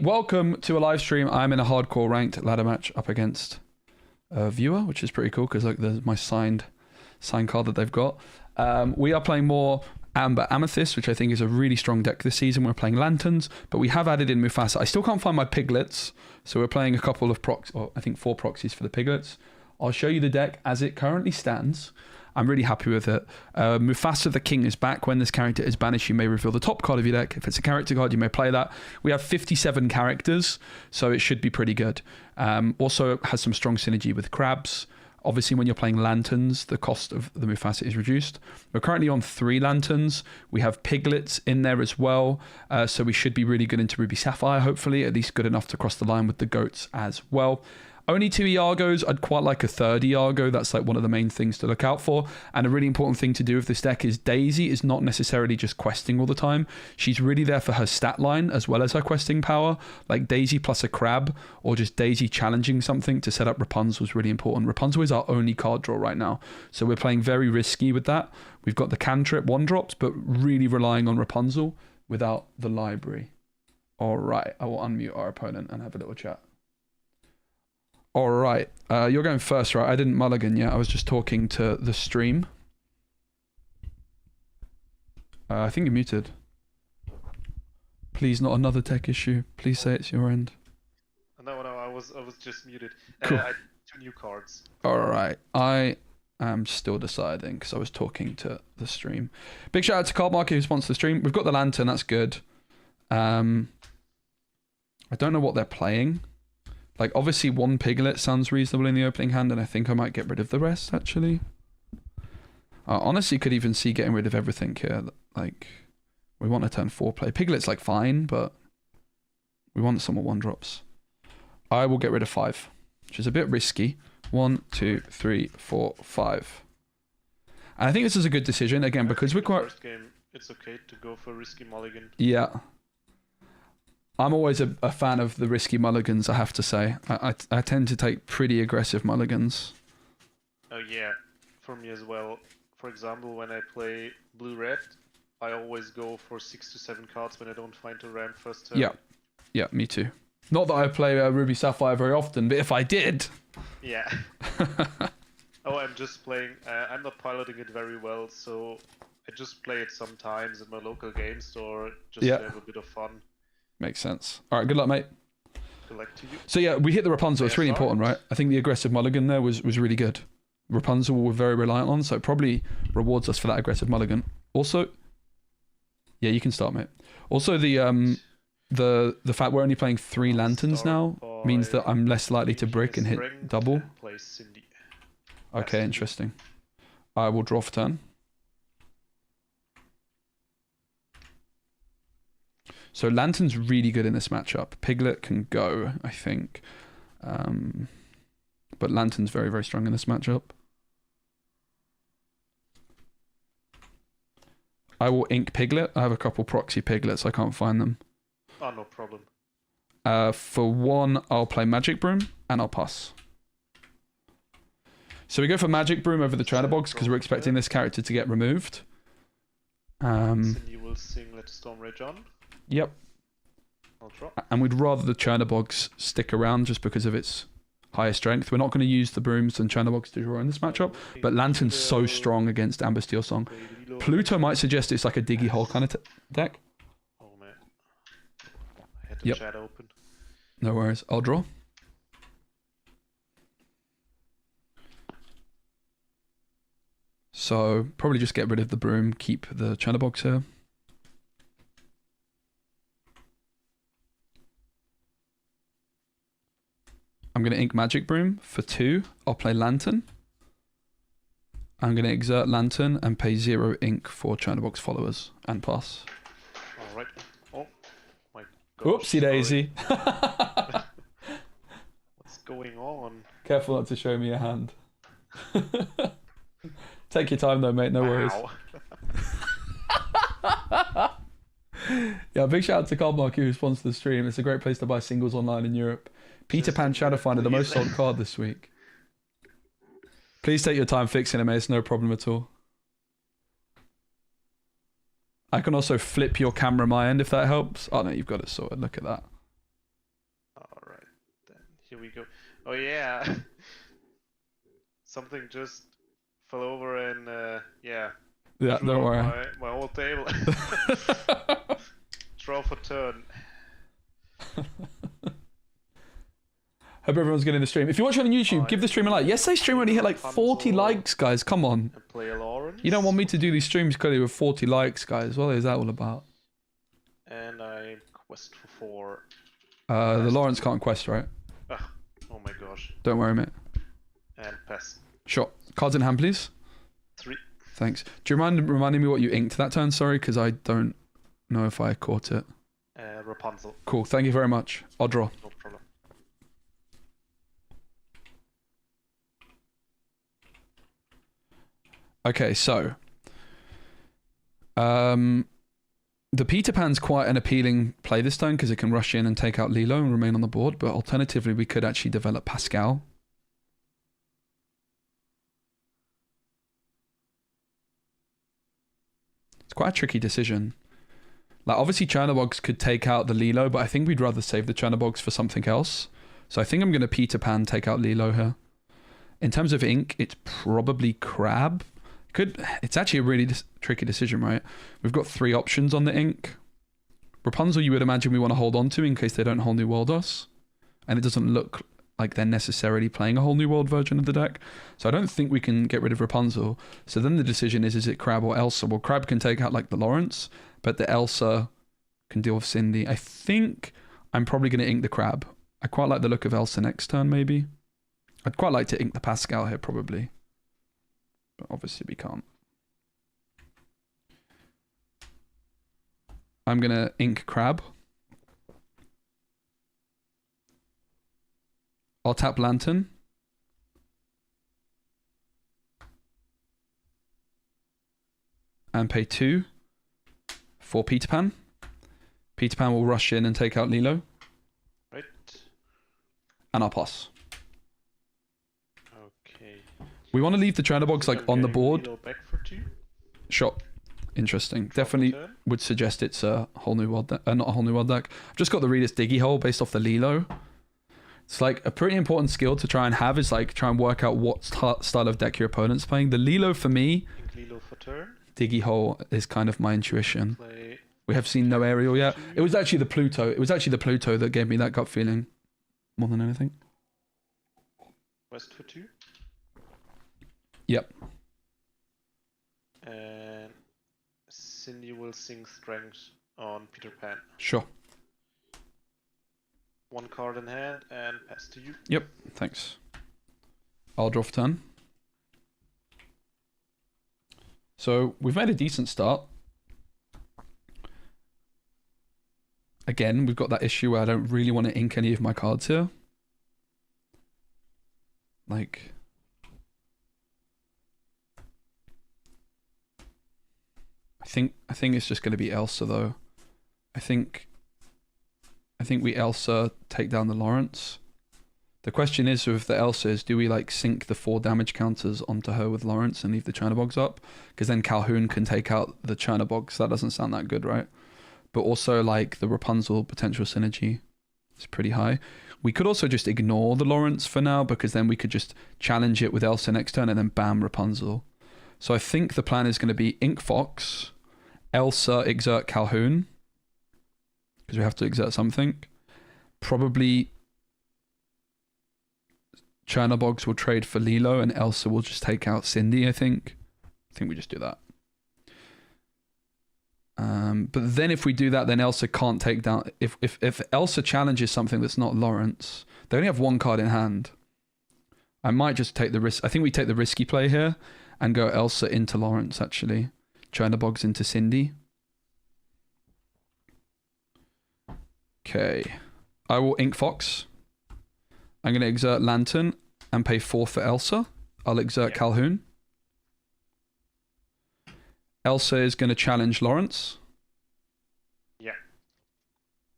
Welcome to a live stream. I'm in a hardcore ranked ladder match up against a viewer, which is pretty cool because like there's my signed card that they've got. We are playing more Amber Amethyst, which I think is a really strong deck this season. We're playing Lanterns, but we have added in Mufasa. I still can't find my piglets, so we're playing a couple of I think 4 proxies for the piglets. I'll show you the deck as it currently stands. I'm really happy with it. Mufasa the King is back. When this character is banished, you may reveal the top card of your deck. If it's a character card, you may play that. We have 57 characters, so it should be pretty good. Also it has some strong synergy with crabs. Obviously, when you're playing Lanterns, the cost of the Mufasa is reduced. We're currently on 3 Lanterns. We have piglets in there as well, so we should be really good into Ruby Sapphire, hopefully, at least good enough to cross the line with the goats as well. Only 2 Iagos. I'd quite like a 3rd Iago. That's like one of the main things to look out for. And a really important thing to do with this deck is Daisy is not necessarily just questing all the time. She's really there for her stat line as well as her questing power. Like Daisy plus a crab or just Daisy challenging something to set up Rapunzel is really important. Rapunzel is our only card draw right now. So we're playing very risky with that. We've got the cantrip 1-drops, but really relying on Rapunzel without the library. All right, I will unmute our opponent and have a little chat. All right, you're going first, right? I didn't mulligan yet. I was just talking to the stream. I think you're muted. Please, not another tech issue. Please say it's your end. No, I was just muted. Cool. I 2 new cards. All right, I am still deciding because I was talking to the stream. Big shout out to Card Market who sponsors the stream. We've got the Lantern, that's good. I don't know what they're playing. Like, obviously, 1 piglet sounds reasonable in the opening hand, and I think I might get rid of the rest, actually. I honestly could even see getting rid of everything here. Like, we want a turn 4 play. Piglet's, like, fine, but we want some more 1-drops. I will get rid of 5, which is a bit risky. 1, 2, 3, 4, 5. And I think this is a good decision, again, because we're quite... First game, it's okay to go for risky mulligan. Yeah. I'm always a fan of the risky mulligans, I have to say. I tend to take pretty aggressive mulligans. Oh yeah, for me as well. For example, when I play blue-red, I always go for 6 to 7 cards when I don't find a ramp first turn. Yeah, me too. Not that I play Ruby Sapphire very often, but if I did... Yeah. Oh, I'm just playing... I'm not piloting it very well, so I just play it sometimes in my local game store, just to have a bit of fun. Makes sense. All right, good luck, mate. Good luck to you. So yeah, we hit the Rapunzel. It's really important, right? I think the aggressive mulligan there was really good. Rapunzel we're very reliant on, so it probably rewards us for that aggressive mulligan. Also, yeah, you can start, mate. Also, the fact we're only playing 3 Lanterns now means that I'm less likely to brick and hit double. Okay, interesting. I will draw for turn. So Lantern's really good in this matchup. Piglet can go, I think. But Lantern's very, very strong in this matchup. I will ink Piglet. I have a couple proxy Piglets. I can't find them. Oh, no problem. For 1, I'll play Magic Broom, and I'll pass. So we go for Magic Broom over the Chatterbox because we're expecting this character to get removed. Then you will sing Let Storm Rage On. Yep. I'll draw. And we'd rather the Churnabogs stick around just because of its higher strength. We're not going to use the Brooms and Churnabogs to draw in this matchup, but Lantern's so strong against Amber Steel Song. Pluto might suggest it's like a diggy hole kind of deck. Oh man. I had the chat open. No worries. I'll draw. So probably just get rid of the Broom, keep the Churnabogs here. I'm going to ink Magic Broom for 2. I'll play Lantern. I'm going to exert Lantern and pay 0 ink for Churnabox followers and pass. Alright. Oh my god. Oopsie daisy. What's going on? Careful not to show me your hand. Take your time though, mate. No worries. Yeah, big shout out to Cardmark who sponsors the stream. It's a great place to buy singles online in Europe. Peter Pan Shadowfinder, the most sold card this week. Please take your time fixing it, mate. It's no problem at all. I can also flip your camera my end if that helps. Oh no, you've got it sorted. Look at that. here we go. Oh yeah. Something just fell over and yeah. Yeah, Drew don't out worry. my whole table. Draw for turn. Hope everyone's getting the stream. If you're watching on YouTube, give the stream a like. Yesterday's stream only hit like 40 likes, guys. Come on. And play a Lawrence. You don't want me to do these streams, Cody, with 40 likes, guys. What is that all about? And I quest for 4. The Lawrence can't quest, right? Ugh. Oh my gosh. Don't worry, mate. And pass. Sure. Cards in hand, please. 3. Thanks. Do you mind reminding me what you inked that turn? Sorry, because I don't know if I caught it. Rapunzel. Cool. Thank you very much. I'll draw. No problem. Okay, so the Peter Pan's quite an appealing play this turn because it can rush in and take out Lilo and remain on the board, but alternatively we could actually develop Pascal. It's quite a tricky decision. Like, obviously Chernobyls could take out the Lilo, but I think we'd rather save the Chernobyls for something else. So I think I'm going to Peter Pan take out Lilo here. In terms of ink, it's probably Crab. It's actually a really tricky decision, right? We've got 3 options on the ink. Rapunzel, you would imagine we want to hold on to in case they don't Whole New World us. And it doesn't look like they're necessarily playing a Whole New World version of the deck. So I don't think we can get rid of Rapunzel. So then the decision is it Crab or Elsa? Well, Crab can take out like the Lawrence, but the Elsa can deal with Cindy. I think I'm probably going to ink the Crab. I quite like the look of Elsa next turn, maybe. I'd quite like to ink the Pascal here, probably. But obviously we can't. I'm going to ink Crab. I'll tap Lantern. And pay 2 for Peter Pan. Peter Pan will rush in and take out Lilo. Right. And I'll pass. Okay. We want to leave the Chernobyls like on the board. Lilo back for 2. Sure. Interesting. Draw Definitely for turn. would suggest it's a Whole New World deck. Not a Whole New World deck. I've just got the Reader's Diggy Hole based off the Lilo. It's like a pretty important skill to try and have is like try and work out what style of deck your opponent's playing. The Lilo for me, Ink Lilo for turn. Diggy Hole is kind of my intuition. Play We have seen no aerial yet. It was actually the Pluto. It was actually the Pluto that gave me that gut feeling more than anything. quest for 2. Yep. And Cindy will sing Strength on Peter Pan. Sure. 1 card in hand and pass to you. Yep. Thanks. I'll draw for turn. So we've made a decent start. Again, we've got that issue where I don't really want to ink any of my cards here. Like, I think it's just going to be Elsa though. I think we Elsa take down the Lawrence. The question is with the Elsa is, do we like sink the 4 damage counters onto her with Lawrence and leave the Chernobyls up? Because then Calhoun can take out the Chernobyls. That doesn't sound that good, right? But also like the Rapunzel potential synergy is pretty high. We could also just ignore the Lawrence for now because then we could just challenge it with Elsa next turn and then bam, Rapunzel. So I think the plan is going to be Ink Fox, Elsa, exert Calhoun, because we have to exert something. Probably Chernobyls will trade for Lilo and Elsa will just take out Cindy, I think. I think we just do that. But then if we do that, then Elsa can't take down... If Elsa challenges something that's not Lawrence, they only have 1 card in hand. I might just take the risk. I think we take the risky play here and go Elsa into Lawrence, actually. Chernobyls into Cindy. Okay. I will Ink Fox. I'm going to exert Lantern and pay 4 for Elsa. I'll exert Calhoun. Elsa is going to challenge Lawrence. Yeah.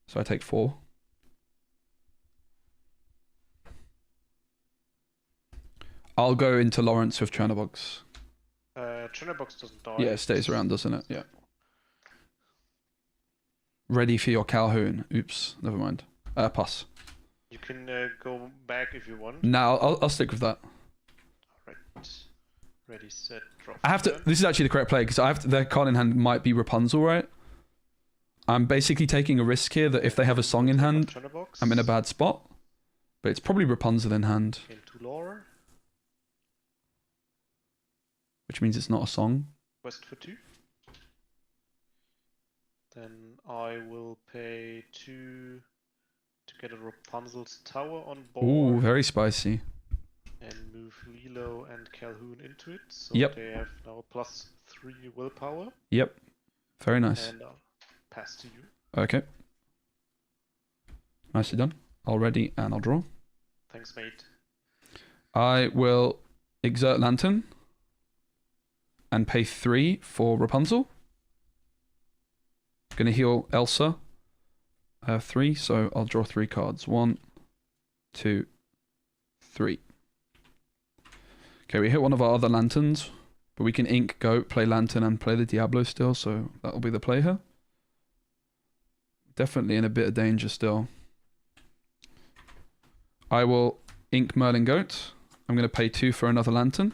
So I take 4. I'll go into Lawrence with Chernobyls. Chernobyls doesn't die. Yeah, it stays around, doesn't it? Yeah. Ready for your Calhoun. Oops, never mind. Pass. You can go if you want. No, I'll stick with that. Alright. Ready, set, drop. I have to. This is actually the correct play because I have to, their card in hand might be Rapunzel, right? I'm basically taking a risk here that if they have a song in hand, I'm in a bad spot. But it's probably Rapunzel in hand. Into lore. Which means it's not a song. Quest for 2. Then I will pay 2 to get a Rapunzel's tower on board. Ooh, very spicy. And move Lilo and Calhoun into it. So Yep. they have now +3 willpower. Yep. Very nice. And I'll pass to you. Okay. Nicely done. I'll ready and I'll draw. Thanks, mate. I will exert Lantern and pay 3 for Rapunzel. Gonna heal Elsa. I have 3, so I'll draw 3 cards. 1, 2, 3. Okay, we hit one of our other lanterns, but we can ink, goat, play lantern, and play the Diablo still, so that'll be the play here. Definitely in a bit of danger still. I will ink Merlin Goat. I'm going to pay 2 for another lantern.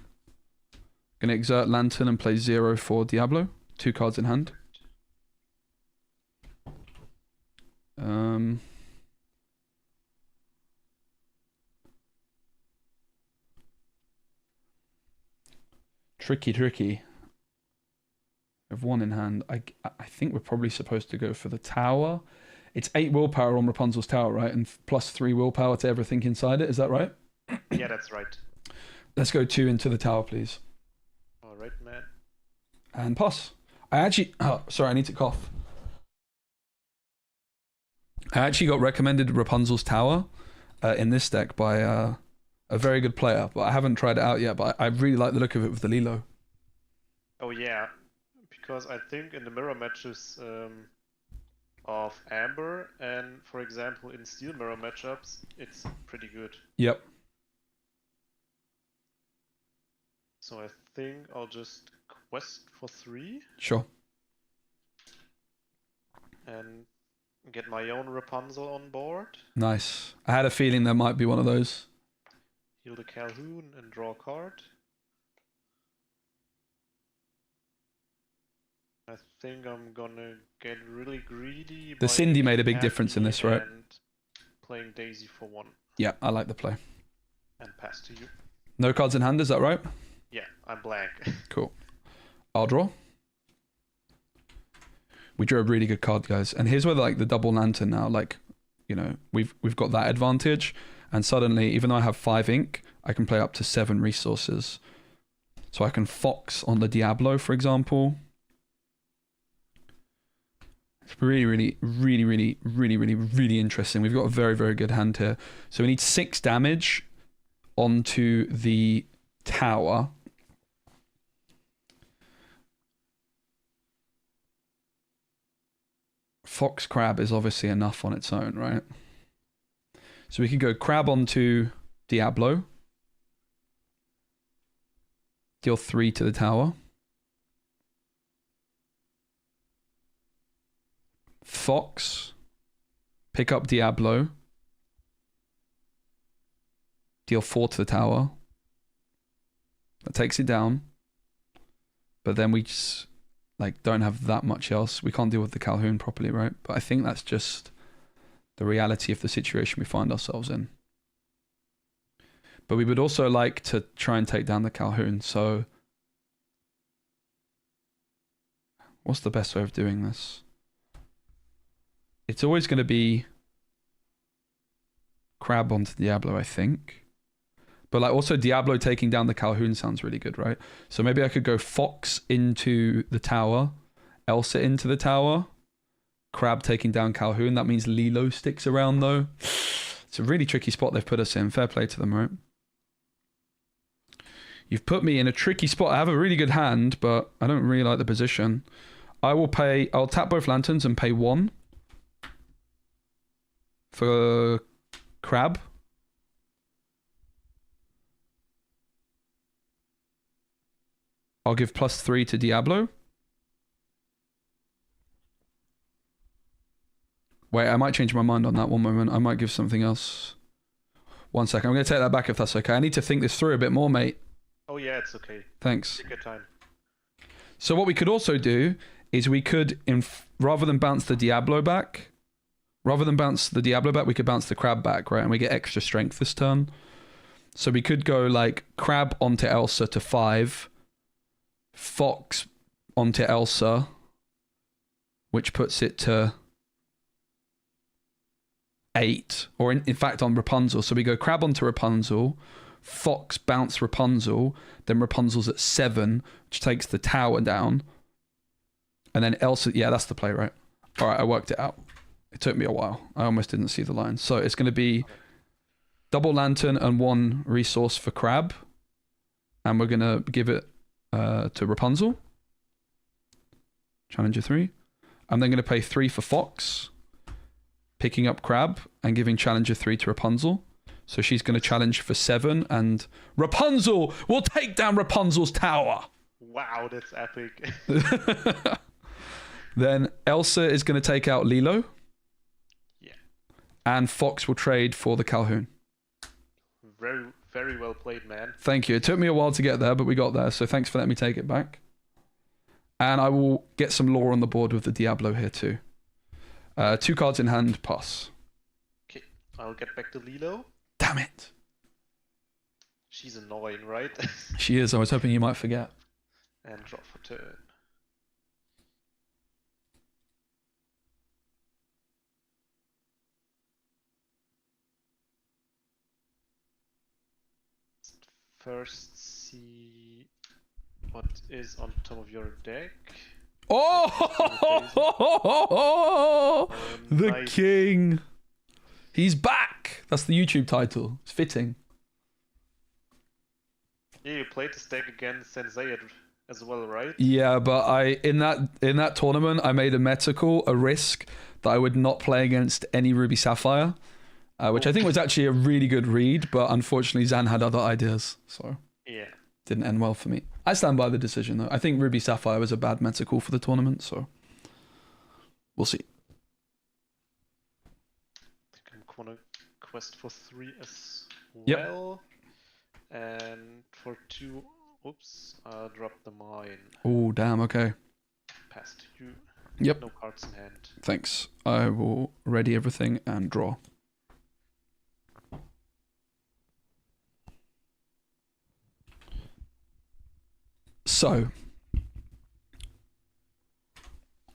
Going to exert lantern and play 0 for Diablo. 2 cards in hand. Tricky. I have 1 in hand. I think we're probably supposed to go for the tower. It's 8 willpower on Rapunzel's tower, right? And +3 willpower to everything inside it. Is that right? Yeah, that's right. Let's go 2 into the tower, please. Alright, man. And pass. I actually... Oh, sorry, I need to cough. I actually got recommended Rapunzel's tower in this deck by a very good player, but I haven't tried it out yet, but I really like the look of it with the Lilo. Oh yeah, because I think in the mirror matches of Amber and, for example, in Steel mirror matchups, it's pretty good. Yep. So I think I'll just quest for 3. Sure. And get my own Rapunzel on board. Nice. I had a feeling there might be one of those. Heal the Calhoun and draw a card. I think I'm gonna get really greedy. The Cindy made a big difference in this, right? And playing Daisy for 1. Yeah, I like the play. And pass to you. No cards in hand, is that right? Yeah, I'm blank. Cool. I'll draw. We drew a really good card, guys. And here's where like the double lantern now, like, you know, we've got that advantage. And suddenly, even though I have 5 ink, I can play up to 7 resources. So I can Fox on the Diablo, for example. It's really interesting. We've got a very, very good hand here. So we need 6 damage onto the tower. Fox Crab is obviously enough on its own, right? So we could go Crab onto Diablo. Deal 3 to the tower. Fox. Pick up Diablo. Deal 4 to the tower. That takes it down. But then we just like don't have that much else. We can't deal with the Calhoun properly, right? But I think that's just the reality of the situation we find ourselves in. But we would also like to try and take down the Calhoun. So what's the best way of doing this? It's always going to be Crab onto Diablo, I think. But like also Diablo taking down the Calhoun sounds really good, right? So maybe I could go Fox into the tower, Elsa into the tower, Crab taking down Calhoun. That means Lilo sticks around though. It's a really tricky spot they've put us in. Fair play to them, right? You've put me in a tricky spot. I have a really good hand, but I don't really like the position. I'll tap both lanterns and pay 1 for Crab. I'll give +3 to Diablo. Wait, I might change my mind on that one moment. I might give something else. 1 second. I'm going to take that back if that's okay. I need to think this through a bit more, mate. Oh yeah, it's okay. Thanks. Take your time. So what we could also do is we could, rather than bounce the Diablo back, we could bounce the crab back, right? And we get extra strength this turn. So we could go like crab onto Elsa to 5, fox onto Elsa, which puts it to 8, or in fact on Rapunzel. So we go crab onto Rapunzel, fox bounce Rapunzel, then Rapunzel's at 7, which takes the tower down. And then Elsa, yeah, that's the play, right? All right, I worked it out. It took me a while. I almost didn't see the line. So it's going to be double lantern and 1 resource for crab. And we're going to give it to Rapunzel. Challenger 3. I'm then going to pay 3 for fox, picking up crab and giving challenger 3 to Rapunzel. So she's going to challenge for 7, and Rapunzel will take down Rapunzel's tower. Wow, that's epic. Then Elsa is going to take out Lilo. Yeah. And Fox will trade for the Calhoun. Very, very well played, man. Thank you. It took me a while to get there, but we got there. So thanks for letting me take it back. And I will get some lore on the board with the Diablo here too. 2 cards in hand, pass. Okay, I'll get back to Lilo. Damn it. She's annoying, right? She is. I was hoping you might forget. And draw for turn. First, see what is on top of your deck. Oh, the nice. king. He's back. That's the YouTube title. It's fitting. Yeah, you played this deck against Sensei as well, right? Yeah, but in that tournament, I made a meta call, a risk that I would not play against any Ruby Sapphire, which I think was actually a really good read, but unfortunately Zan had other ideas, so Yeah. didn't end well for me. I stand by the decision though. I think Ruby Sapphire was a bad meta call for the tournament, so we'll see. I think I'm gonna quest for 3 as Yep. well. And for 2, oops, drop the mine. Oh, damn, okay. Pass to you. Yep. No cards in hand. Thanks. I will ready everything and draw. So,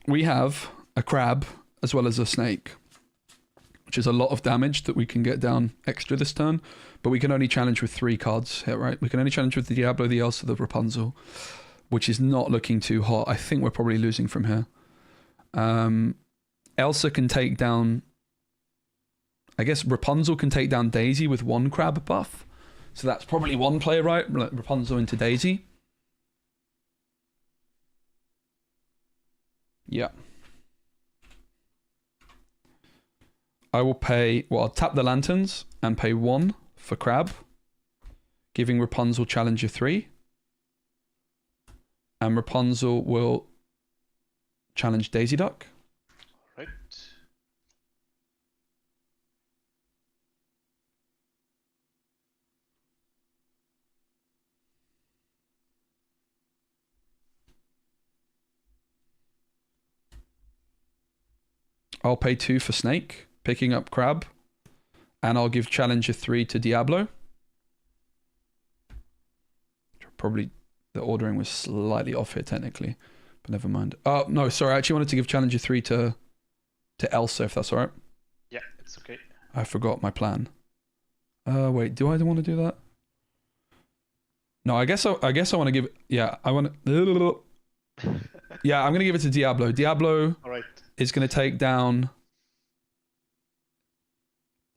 we have a crab as well as a snake, which is a lot of damage that we can get down extra this turn, but we can only challenge with 3 cards here, right? We can only challenge with the Diablo, the Elsa, the Rapunzel, which is not looking too hot. I think we're probably losing from here. Elsa can take down, I guess Rapunzel can take down Daisy with 1 crab buff. So that's probably one play, right? Rapunzel into Daisy. Yeah. I will pay, well, I'll tap the lanterns and pay 1 for crab, giving Rapunzel challenger 3. And Rapunzel will challenge Daisy Duck. Right. I'll pay 2 for Snake, picking up Crab, and I'll give Challenger 3 to Diablo. Probably the ordering was slightly off here technically, but never mind. Oh, no, sorry, I actually wanted to give Challenger 3 to Elsa, if that's all right. Yeah, it's okay. I forgot my plan. Wait, do I want to do that? No, I guess I want to give, yeah, I want to, yeah, I'm going to give it to Diablo. Diablo All right. is going to take down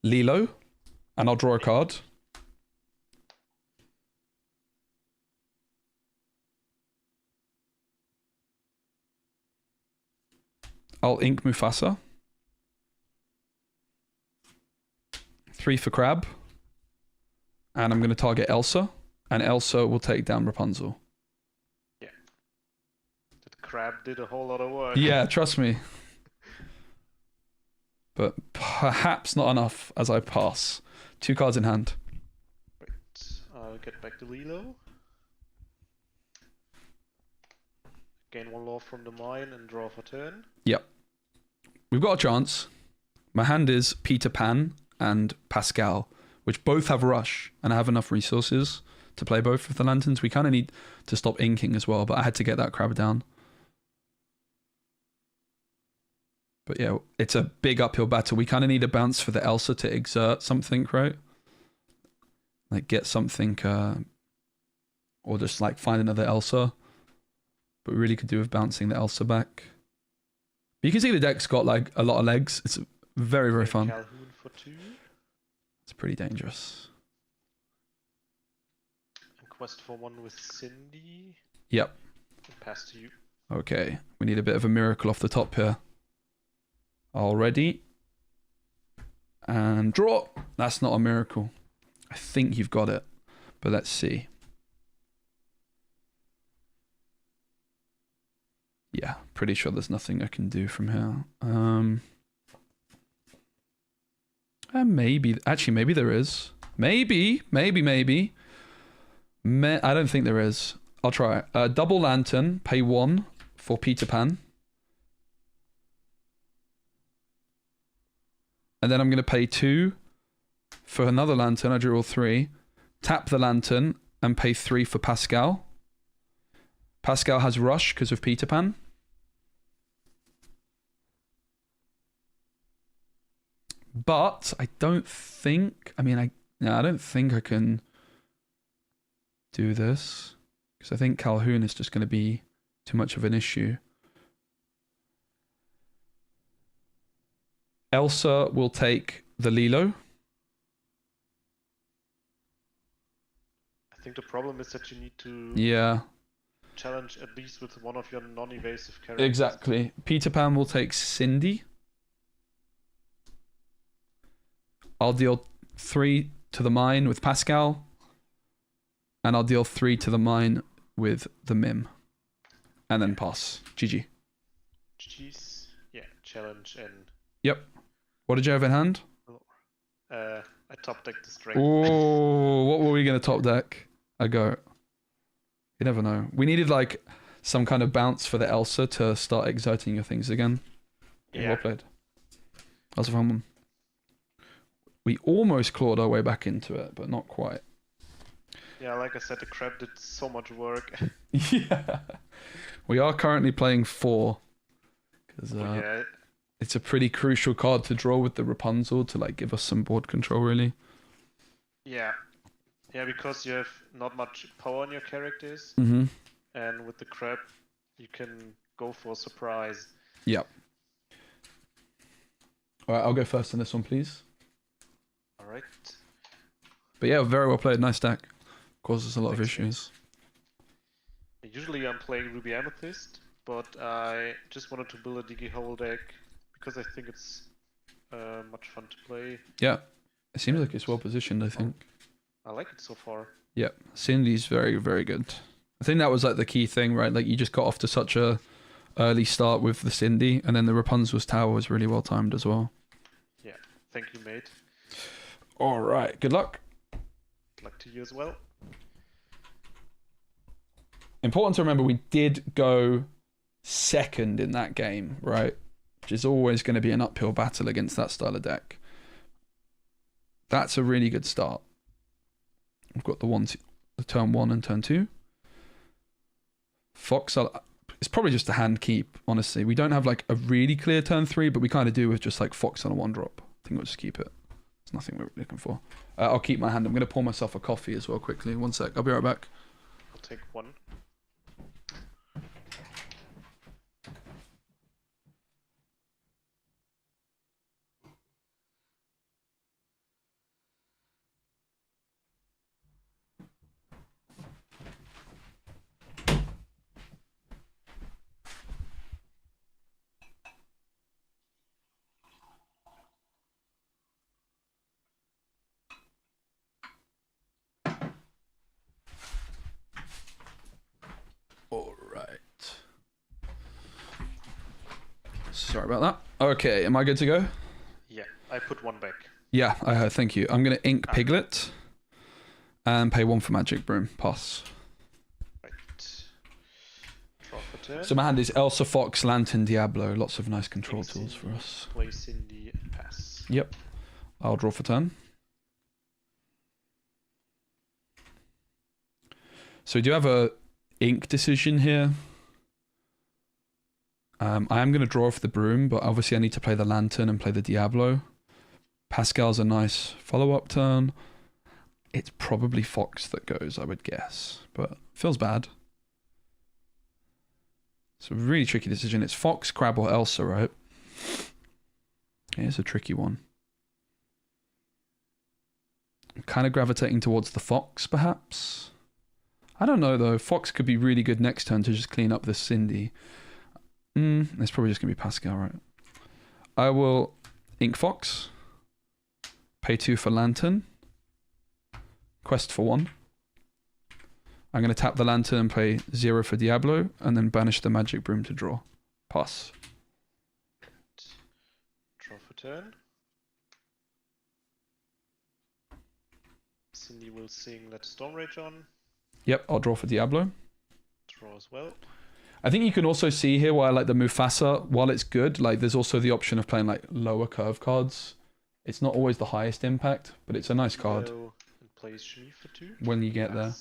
Lilo, and I'll draw a card. I'll ink Mufasa. 3 for Crab. And I'm going to target Elsa, and Elsa will take down Rapunzel. Yeah. That crab did a whole lot of work. Yeah, trust me. but perhaps not enough as I pass. 2 cards in hand. Right. I'll get back to Lilo. Gain 1 law from the mine and draw for turn. Yep. We've got a chance. My hand is Peter Pan and Pascal, which both have rush, and I have enough resources to play both of the lanterns. We kind of need to stop inking as well, but I had to get that crab down. But yeah, it's a big uphill battle. We kind of need a bounce for the Elsa to exert something, right? Like get something, or just like find another Elsa. But we really could do with bouncing the Elsa back. But you can see the deck's got like a lot of legs. It's very, very fun. Calhoun for 2. It's pretty dangerous. And quest for 1 with Cindy. Yep. And pass to you. Okay, we need a bit of a miracle off the top here. Already. And draw. That's not a miracle. I think you've got it. But let's see. Yeah, pretty sure there's nothing I can do from here. Maybe. Actually, maybe there is. Maybe. I don't think there is. I'll try it. Double lantern. Pay 1 for Peter Pan. And then I'm going to pay 2 for another lantern. I drew all 3. Tap the lantern and pay 3 for Pascal. Pascal has rush because of Peter Pan. But I don't think... I don't think I can do this. Because I think Calhoun is just going to be too much of an issue. Elsa will take the Lilo. I think the problem is that you need to challenge at least with one of your non-evasive characters. Exactly. Peter Pan will take Cindy. I'll deal 3 to the mine with Pascal. And I'll deal 3 to the mine with the Mim. And then pass. GG. GG's. Yeah, challenge and... Yep. What did you have in hand? I top decked the strength. Oh, what were we going to top deck? A goat. You never know. We needed like some kind of bounce for the Elsa to start exerting your things again. Yeah. Well played. That was a fun one. We almost clawed our way back into it, but not quite. Yeah, like I said, the crab did so much work. Yeah. We are currently playing 4. Because it's a pretty crucial card to draw with the Rapunzel to like give us some board control, really. Yeah. Yeah, because you have not much power on your characters. Mm-hmm. And with the crab, you can go for a surprise. Yep. All right, I'll go first on this one, please. All right. But yeah, very well played. Nice deck. Causes a lot of Thanks, issues. Usually I'm playing Ruby Amethyst, but I just wanted to build a Diggy Hole deck because I think it's much fun to play. Yeah. It seems like it's well positioned, I think. I like it so far. Yep. Cindy's very, very good. I think that was like the key thing, right? Like you just got off to such a early start with the Cindy, and then the Rapunzel's tower was really well timed as well. Yeah. Thank you, mate. All right. Good luck. Good luck to you as well. Important to remember, we did go second in that game, right? Which is always going to be an uphill battle against that style of deck. That's a really good start. We've got the turn 1 and turn 2. Fox, it's probably just a hand keep, honestly. We don't have like a really clear turn 3, but we kind of do with just like Fox on a 1-drop. I think we'll just keep it. There's nothing we're looking for. I'll keep my hand. I'm going to pour myself a coffee as well quickly. 1 sec. I'll be right back. I'll take 1. Sorry about that. Okay, am I good to go? I put one back. Yeah, I heard. Thank you. I'm going to ink Piglet and pay 1 for Magic Broom. Pass. Right. Draw for turn. So my hand is Elsa, Fox, Lantern, Diablo. Lots of nice control tools for us. Play Cindy, pass. Yep. I'll draw for turn. So we do have a ink decision here. I am going to draw for the Broom, but obviously I need to play the Lantern and play the Diablo. Pascal's a nice follow-up turn. It's probably Fox that goes, I would guess, but feels bad. It's a really tricky decision. It's Fox, Crab, or Elsa, right? Yeah, it's a tricky one. I'm kind of gravitating towards the Fox, perhaps. I don't know, though. Fox could be really good next turn to just clean up this Cindy. It's probably just going to be Pascal, right? I will ink Fox. Pay 2 for Lantern. Quest for 1. I'm going to tap the Lantern and play 0 for Diablo, and then banish the Magic Broom to draw. Pass. Draw for turn. Cindy will sing Let Storm Rage on. Yep, I'll draw for Diablo. Draw as well. I think you can also see here why I like the Mufasa. While it's good, like there's also the option of playing like lower curve cards. It's not always the highest impact, but it's a nice card. And plays Shmi for 2. When you get there.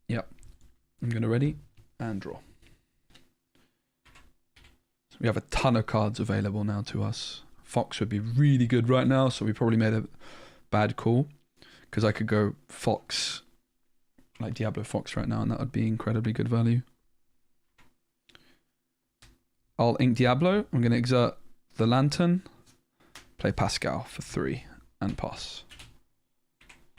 Yep. I'm going to ready and draw. So we have a ton of cards available now to us. Fox would be really good right now, so we probably made a bad call. Because I could go Fox, like Diablo Fox right now, and that would be incredibly good value. I'll ink Diablo. I'm going to exert the Lantern. Play Pascal for 3 and pass.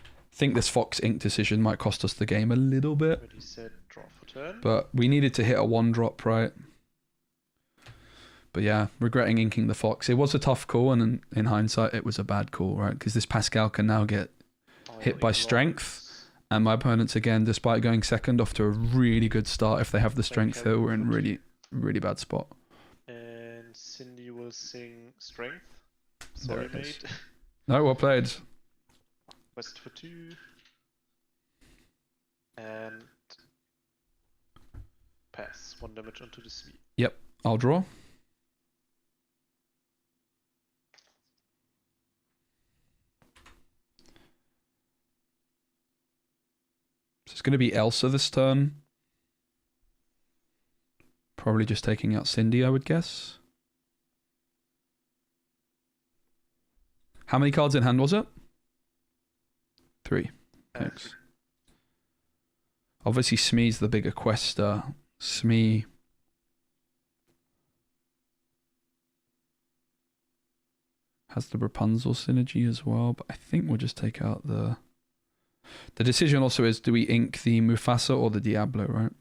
I think this Fox ink decision might cost us the game a little bit. Already said draw for turn. But we needed to hit a 1-drop, right? But yeah, regretting inking the Fox. It was a tough call, and in hindsight, it was a bad call, right? Because this Pascal can now get hit by strength. And my opponents, again, despite going second off to a really good start, if they have the strength here, we're in really, really bad spot. And Cindy will sing Strength. Sorry, mate. No, well played. Quest for 2. And pass. 1 damage onto the Smee. Yep, I'll draw. So it's going to be Elsa this turn. Probably just taking out Cindy, I would guess. How many cards in hand was it? 3. Thanks. Obviously, Smee's the bigger quester. Smee. Has the Rapunzel synergy as well, but I think we'll just take out the... The decision also is, do we ink the Mufasa or the Diablo, right?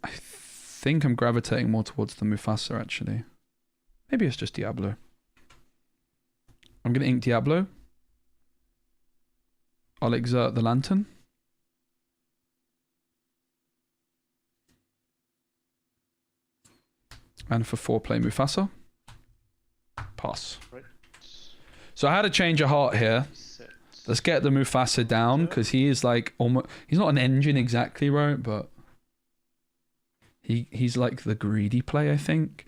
I think I'm gravitating more towards the Mufasa, actually. Maybe it's just Diablo. I'm going to ink Diablo. I'll exert the Lantern. And for 4, play Mufasa. Pass. Right. So I had a change of heart here. Let's get the Mufasa down, because he is like almost... He's not an engine exactly, right? But he's like the greedy play, I think.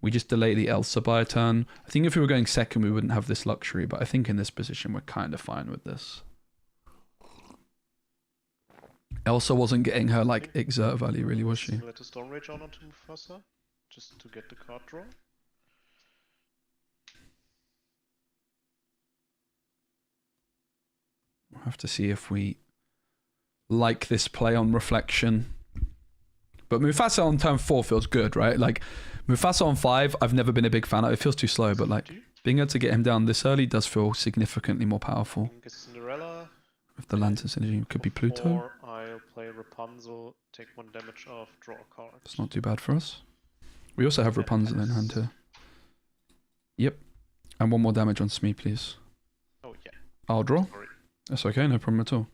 We just delay the Elsa by a turn. I think if we were going second, we wouldn't have this luxury, but I think in this position, we're kind of fine with this. Elsa wasn't getting her like exert value, really, was she? Let the Storm Rage on onto Mufasa, just to get the card draw. We'll have to see if we like this play on reflection. But Mufasa on turn 4 feels good, right? Like, Mufasa on 5, I've never been a big fan of. It feels too slow, but like, being able to get him down this early does feel significantly more powerful. Cinderella. With the Lantern synergy, it could be Pluto. 4, I'll play Rapunzel, take 1 damage off, draw a card. It's not too bad for us. We also have Rapunzel in hand here. Yep. And 1 more damage on Smee, please. Oh, yeah. I'll draw. Sorry. That's okay, no problem at all.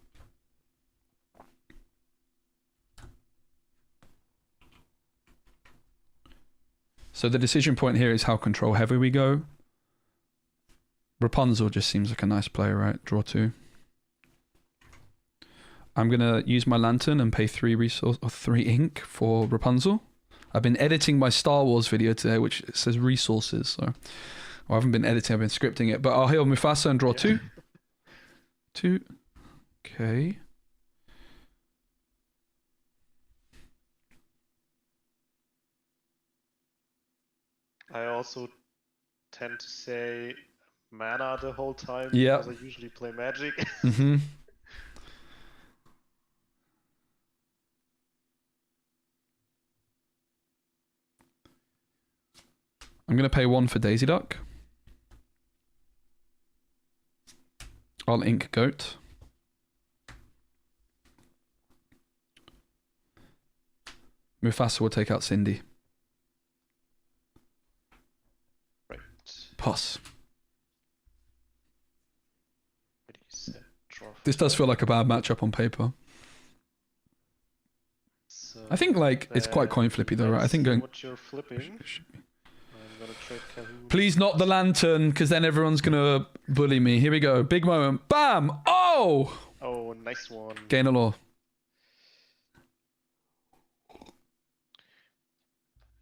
So the decision point here is how control heavy we go. Rapunzel just seems like a nice play, right? Draw 2. I'm going to use my lantern and pay 3 resource or 3 ink for Rapunzel. I've been editing my Star Wars video today, which says resources. So I haven't been editing, I've been scripting it. But I'll heal Mufasa and draw 2. 2. Okay. I also tend to say mana the whole time because I usually play magic. Mm-hmm. I'm going to pay 1 for Daisy Duck. I'll ink Goat. Mufasa will take out Cindy. Right. Pass. Ready, set, draw. This does feel like a bad matchup on paper. So I think like it's quite coin flippy though, right? I think going. What you're flipping? I'm gonna trade Calhoun. Please not the lantern, because then everyone's gonna bully me. Here we go. Big moment. Bam! Oh! Oh, nice one. Gain a law.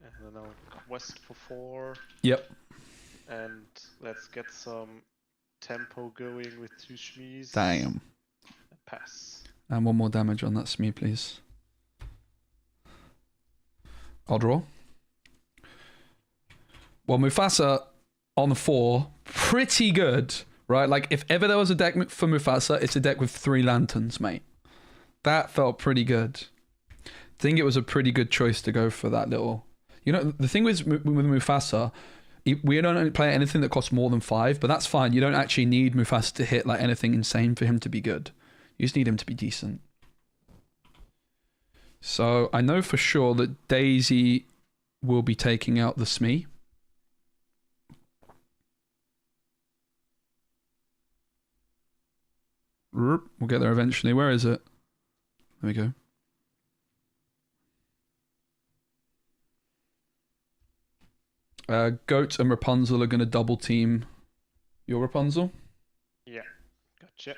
And then I'll quest for 4. Yep. And let's get some tempo going with 2 Shmis. Damn. Pass. And 1 more damage on that Smee, please. I'll draw. Well, Mufasa on 4, pretty good, right? Like, if ever there was a deck for Mufasa, it's a deck with 3 lanterns, mate. That felt pretty good. I think it was a pretty good choice to go for that little... You know, the thing with Mufasa, we don't play anything that costs more than 5, but that's fine. You don't actually need Mufasa to hit like anything insane for him to be good. You just need him to be decent. So I know for sure that Daisy will be taking out the Smee. We'll get there eventually. Where is it? There we go. Goat and Rapunzel are going to double team your Rapunzel. Yeah, gotcha.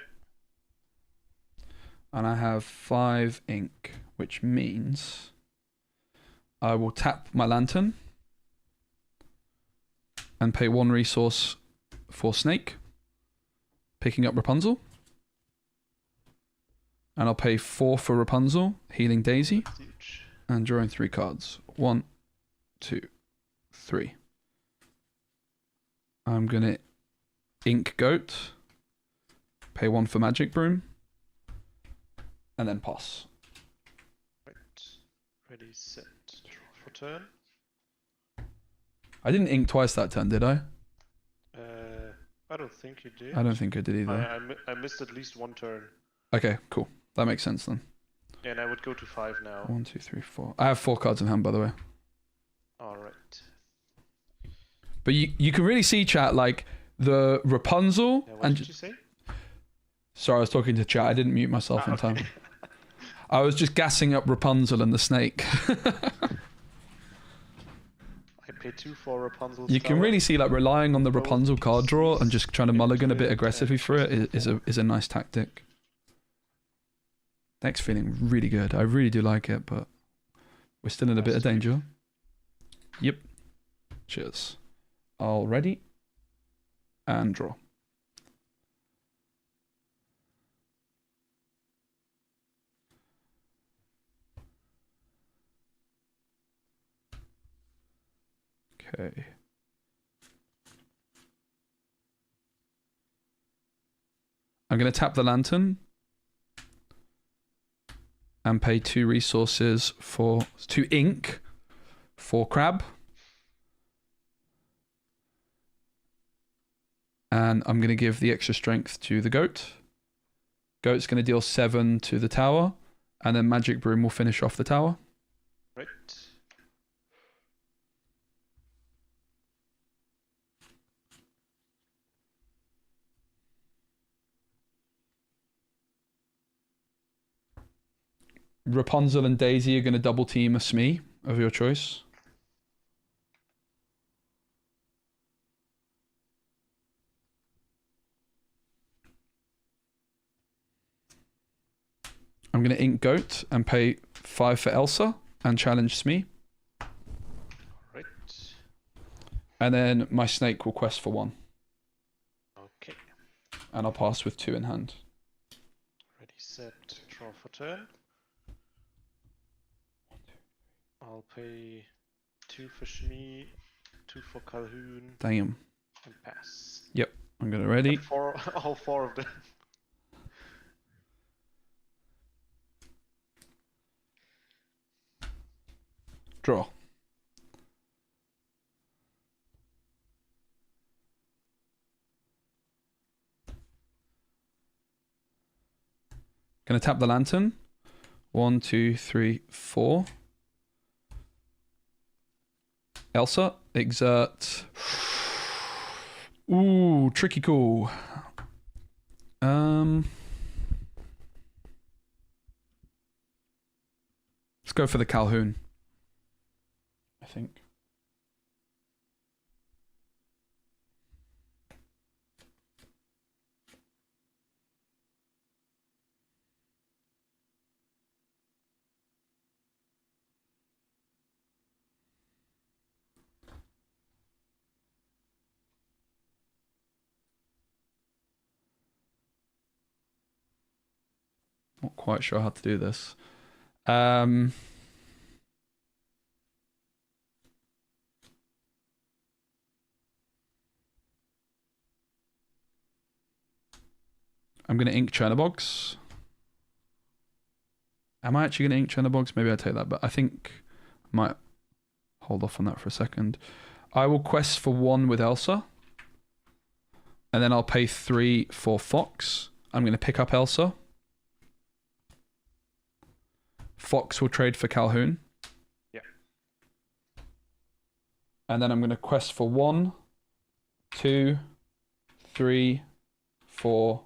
And I have 5 ink, which means I will tap my lantern and pay 1 resource for Snake, picking up Rapunzel. And I'll pay 4 for Rapunzel, healing Daisy, and drawing 3 cards. 1, 2, 3. I'm going to ink Goat, pay 1 for Magic Broom, and then pass. Right. Ready, set, draw for turn. I didn't ink twice that turn, did I? I don't think you did. I don't think I did either. I missed at least 1 turn. Okay, cool. That makes sense then. And I would go to 5 now. 1, 2, 3, 4. I have 4 cards in hand, by the way. Alright. But you can really see, chat, like the Rapunzel. Yeah, what and did you say? Sorry, I was talking to chat. I didn't mute myself in time. I was just gassing up Rapunzel and the snake. I paid 2 for Rapunzel. You can really see, like, relying on the Rapunzel card draw and just trying to mulligan a bit aggressively for it is a nice tactic. Deck's feeling really good. I really do like it, but we're still in a bit of danger. Yep. Cheers. All ready. And draw. Okay. I'm going to tap the lantern and pay 2 resources for 2 ink for Crab. And I'm going to give the extra strength to the Goat. Goat's going to deal 7 to the tower, and then Magic Broom will finish off the tower. Right. Rapunzel and Daisy are going to double team a Smee of your choice. I'm going to ink goat and pay 5 for Elsa and challenge Smee. Right. And then my snake will quest for 1. Okay. And I'll pass with 2 in hand. Ready, set, draw for turn. I'll pay 2 for Shmi, 2 for Calhoun, Damn. and pass. Yep, I'm going to ready. All 4 of them. Draw. Gonna tap the lantern. 1, 2, 3, 4. Elsa, exert. Ooh, tricky call. Let's go for the Calhoun, I think. Not quite sure how to do this. I'm going to ink Chernobogs. Am I actually going to ink Chernobogs? Maybe I take that, but I think I might hold off on that for a second. I will quest for 1 with Elsa. And then I'll pay 3 for Fox. I'm going to pick up Elsa. Fox will trade for Calhoun. Yeah. And then I'm going to quest for 1, 2, 3, 4,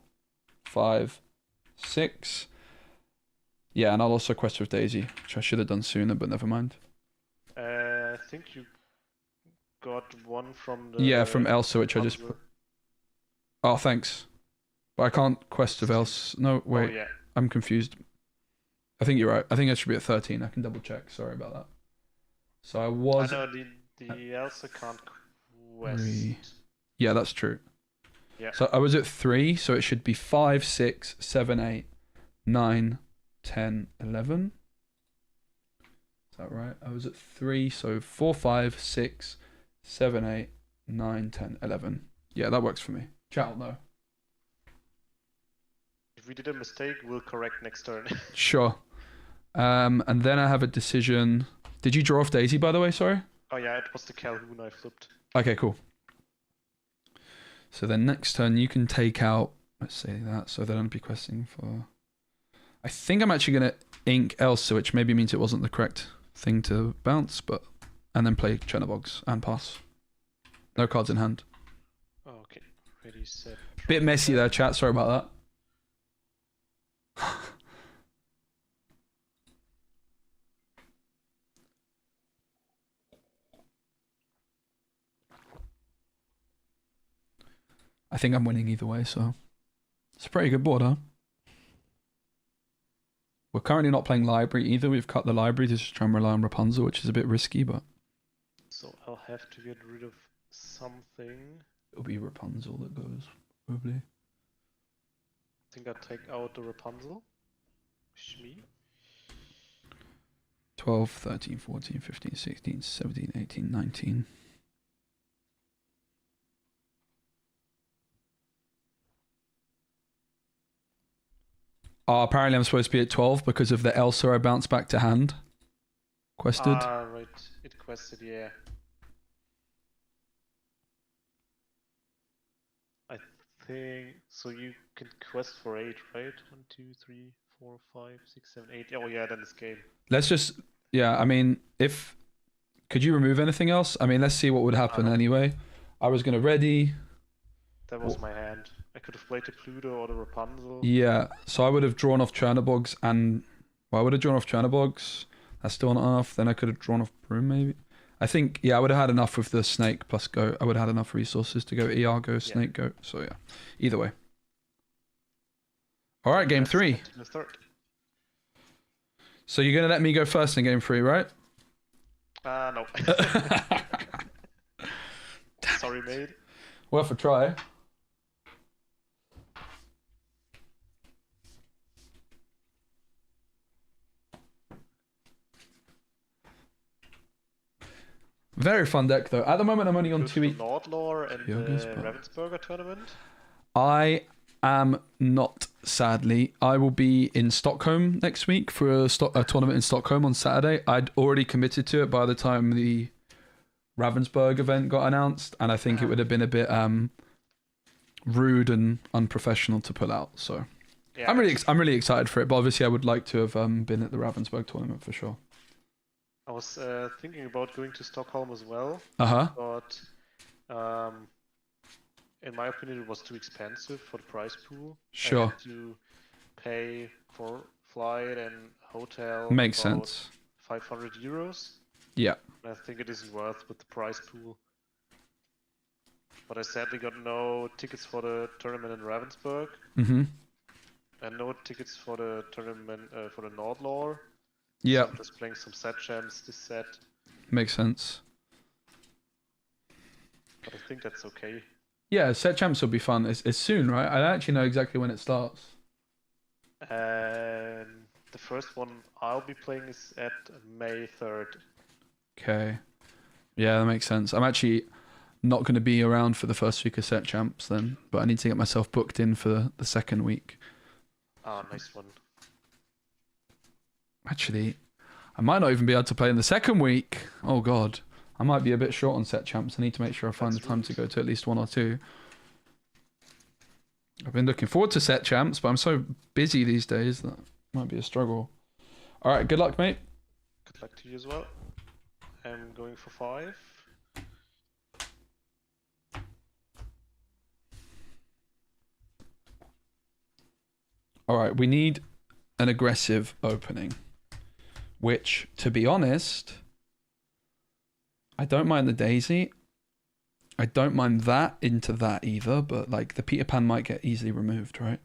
5, 6. Yeah, and I'll also quest with Daisy, which I should have done sooner, but never mind. I think you got 1 from the... Yeah, from Elsa, which I just... Oh, thanks. But I can't quest with Elsa. No, wait. Oh, yeah. I'm confused. I think you're right. I think I should be at 13. I can double check. Sorry about that. So I was... I know the Elsa can't quest. 3. Yeah, that's true. Yeah. So I was at 3, so it should be 5, 6, 7, 8, 9, 10, 11. Is that right? I was at 3, so 4, 5, 6, 7, 8, 9, 10, 11. Yeah, that works for me. Chat will know. If we did a mistake, we'll correct next turn. Sure. And then I have a decision. Did you draw off Daisy, by the way? Sorry? Oh yeah, it was the Calhoun I flipped. Okay, cool. So then next turn you can take out... Let's say that, so then I'll be questing for... I think I'm actually going to ink Elsa, which maybe means it wasn't the correct thing to bounce, but... And then play Chernobogs and pass. No cards in hand. Okay, ready, set. Bit messy there, chat. Sorry about that. I think I'm winning either way, so it's a pretty good board, huh? We're currently not playing library either. We've cut the library to just try and rely on Rapunzel, which is a bit risky, but... So I'll have to get rid of something. It'll be Rapunzel that goes, probably. I think I'll take out the Rapunzel. Shmi. 12, 13, 14, 15, 16, 17, 18, 19. Oh, apparently I'm supposed to be at 12 because of the Elsa I bounced back to hand. Quested. Ah, right. It quested, yeah. I think... So you can quest for 8, right? 1, 2, 3, 4, 5, 6, 7, 8. Oh yeah, then it's game. Let's just... Yeah, I mean, if... Could you remove anything else? I mean, let's see what would happen anyway. I was going to ready... That was my hand. I could have played the Pluto or the Rapunzel. Yeah, so I would have drawn off Chernobogs and... Well, I would have drawn off Chernobogs. That's still not enough. Then I could have drawn off Broom, maybe. I think, yeah, I would have had enough with the Snake plus Goat. I would have had enough resources to go ER, go Snake, Goat. So, yeah. Either way. All right, game 3. The third. So you're going to let me go first in game 3, right? No. Sorry, mate. Worth a try. Very fun deck though. At the moment, I'm only on 2 weeks. Nordlore and the Ravensburger tournament. I am not, sadly. I will be in Stockholm next week for a tournament in Stockholm on Saturday. I'd already committed to it by the time the Ravensburg event got announced, and I think it would have been a bit rude and unprofessional to pull out. So yeah, I'm really excited for it. But obviously, I would like to have been at the Ravensburg tournament for sure. I was thinking about going to Stockholm as well. But in my opinion, it was too expensive for the prize pool. Sure. I had to pay for flight and hotel. Makes sense. 500 euros. Yeah. I think it isn't worth with the prize pool. But I sadly got no tickets for the tournament in Ravensburg. Mm-hmm. And no tickets for the tournament for the Nordlore. Yeah. So I'm just playing some set champs this set. Makes sense. But I think that's okay. Yeah, set champs will be fun. It's soon, right? I don't actually know exactly when it starts. And the first one I'll be playing is at May 3rd. Okay. Yeah, that makes sense. I'm actually not going to be around for the first week of set champs then, but I need to get myself booked in for the second week. Ah, nice one. Actually, I might not even be able to play in the second week. Oh god. I might be a bit short on set champs. I need to make sure I find the time to go to at least 1 or 2. I've been looking forward to set champs, but I'm so busy these days that might be a struggle. Alright, good luck, mate. Good luck to you as well. I'm going for 5. Alright, we need an aggressive opening. Which, to be honest, I don't mind the Daisy. I don't mind that into that either, but like the Peter Pan might get easily removed, right?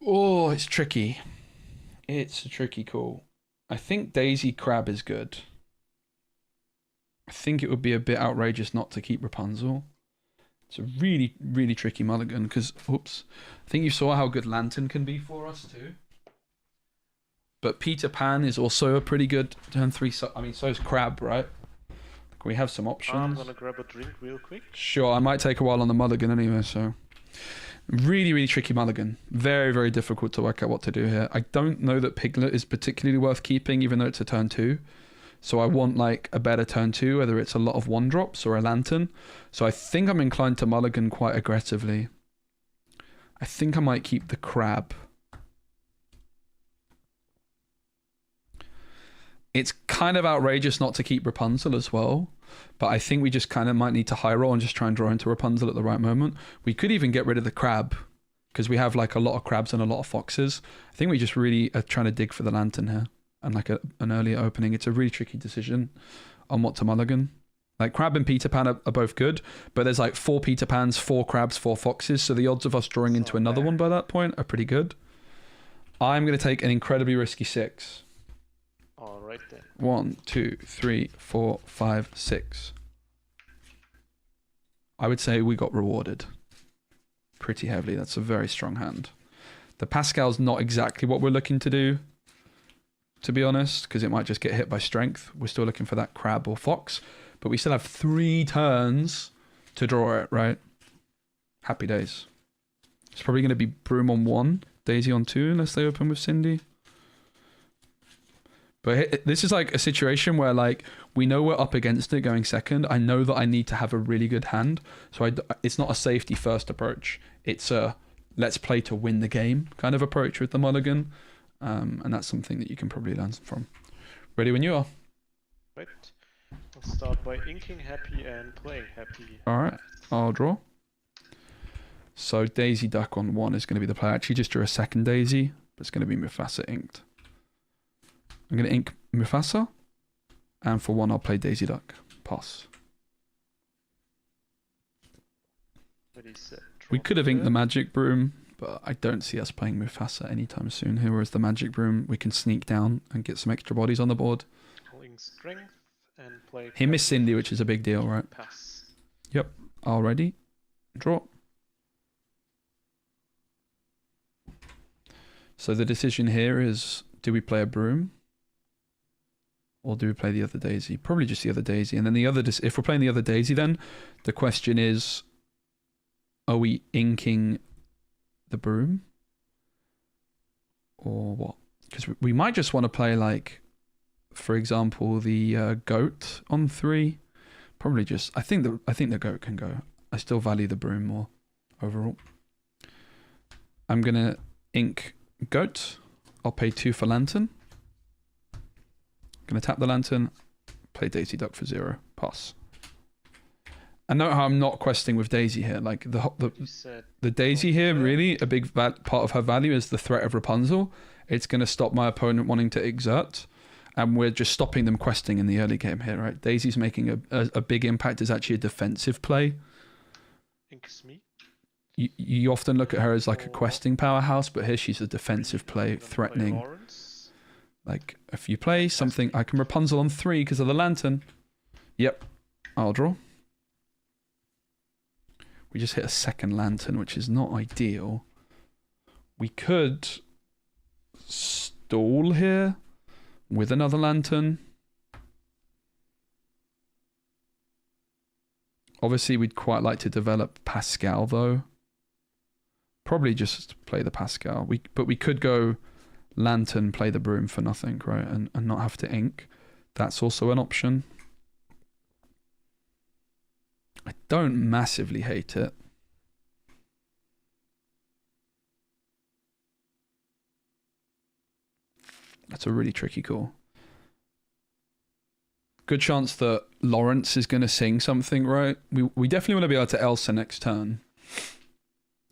Oh, it's tricky. It's a tricky call. I think Daisy Crab is good. I think it would be a bit outrageous not to keep Rapunzel. It's a really, really tricky mulligan because, oops, I think you saw how good Lantern can be for us too. But Peter Pan is also a pretty good turn 3. So is Crab, right? We have some options. I'm gonna grab a drink real quick. Sure, I might take a while on the mulligan anyway, so. Really, really tricky mulligan. Very, very difficult to work out what to do here. I don't know that Piglet is particularly worth keeping, even though it's a turn 2. So I want like a better turn 2, whether it's a lot of 1-drops or a Lantern. So I think I'm inclined to mulligan quite aggressively. I think I might keep the Crab. It's kind of outrageous not to keep Rapunzel as well, but I think we just kind of might need to high roll and just try and draw into Rapunzel at the right moment. We could even get rid of the Crab because we have like a lot of crabs and a lot of foxes. I think we just really are trying to dig for the Lantern here and like an earlier opening. It's a really tricky decision on what to mulligan. Like Crab and Peter Pan are both good, but there's like 4 Peter Pans, 4 crabs, 4 foxes, so the odds of us drawing into another one by that point are pretty good. I'm going to take an incredibly risky 6. All right then. 1, 2, 3, 4, 5, 6. I would say we got rewarded pretty heavily. That's a very strong hand. The Pascal's not exactly what we're looking to do, to be honest, because it might just get hit by strength. We're still looking for that crab or fox, but we still have 3 turns to draw it, right? Happy days. It's probably going to be Broom on 1, Daisy on 2, unless they open with Cindy. But this is like a situation where like we know we're up against it going second. I know that I need to have a really good hand. So it's not a safety first approach. It's a let's play to win the game kind of approach with the mulligan. And that's something that you can probably learn from. Ready when you are. Right. I'll start by inking happy and playing happy. All right. I'll draw. So Daisy Duck on 1 is going to be the play. I actually just drew a second Daisy, but it's going to be Mufasa inked. I'm going to ink Mufasa, and for 1 I'll play Daisy Duck. Pass. Ready, set, We could have inked the Magic Broom, but I don't see us playing Mufasa anytime soon here, whereas the Magic Broom, we can sneak down and get some extra bodies on the board. Calling strength and play. He missed Cindy, which is a big deal, right? Pass. Yep. Already. Draw. So the decision here is, do we play a Broom? Or do we play the other Daisy? Probably just the other Daisy. And then the other, if we're playing the other Daisy, then the question is, are we inking the Broom? Or what? Because we might just want to play, like, for example, the Goat on 3. Probably just, I think the Goat can go. I still value the Broom more overall. I'm going to ink Goat. I'll pay 2 for Lantern. Going to tap the Lantern, play Daisy Duck for 0, pass. And note how I'm not questing with Daisy here. Like the Daisy here, really, a big part of her value is the threat of Rapunzel. It's going to stop my opponent wanting to exert, and we're just stopping them questing in the early game here, right? Daisy's making a big impact as actually a defensive play. Inks me. You often look at her as like a questing powerhouse, but here she's a defensive play, threatening. Like, if you play something, I can Rapunzel on 3 because of the Lantern. Yep, I'll draw. We just hit a second Lantern, which is not ideal. We could stall here with another Lantern. Obviously, we'd quite like to develop Pascal, though. Probably just play the Pascal. But we could go Lantern, play the Broom for nothing, right? And not have to ink. That's also an option. I don't massively hate it. That's a really tricky call. Good chance that Lawrence is going to sing something, right? We definitely want to be able to Elsa next turn.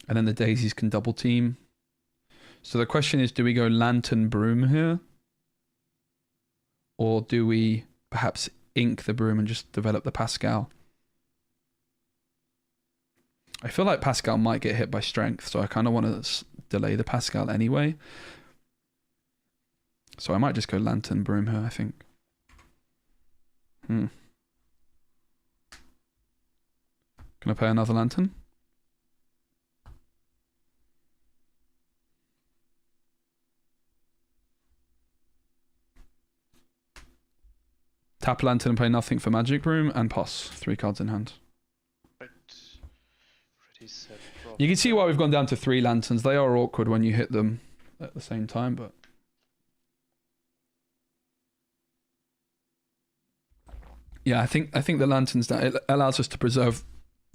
And then the Daisies can double team. So the question is, do we go Lantern Broom here? Or do we perhaps ink the Broom and just develop the Pascal? I feel like Pascal might get hit by strength, so I kind of want to delay the Pascal anyway. So I might just go Lantern Broom here, I think. Can I play another Lantern? Tap Lantern and play nothing for Magic Broom and pass. 3 cards in hand. Right. Ready, set, drop. You can see why we've gone down to 3 Lanterns. They are awkward when you hit them at the same time, but... Yeah, I think the Lanterns, it allows us to preserve,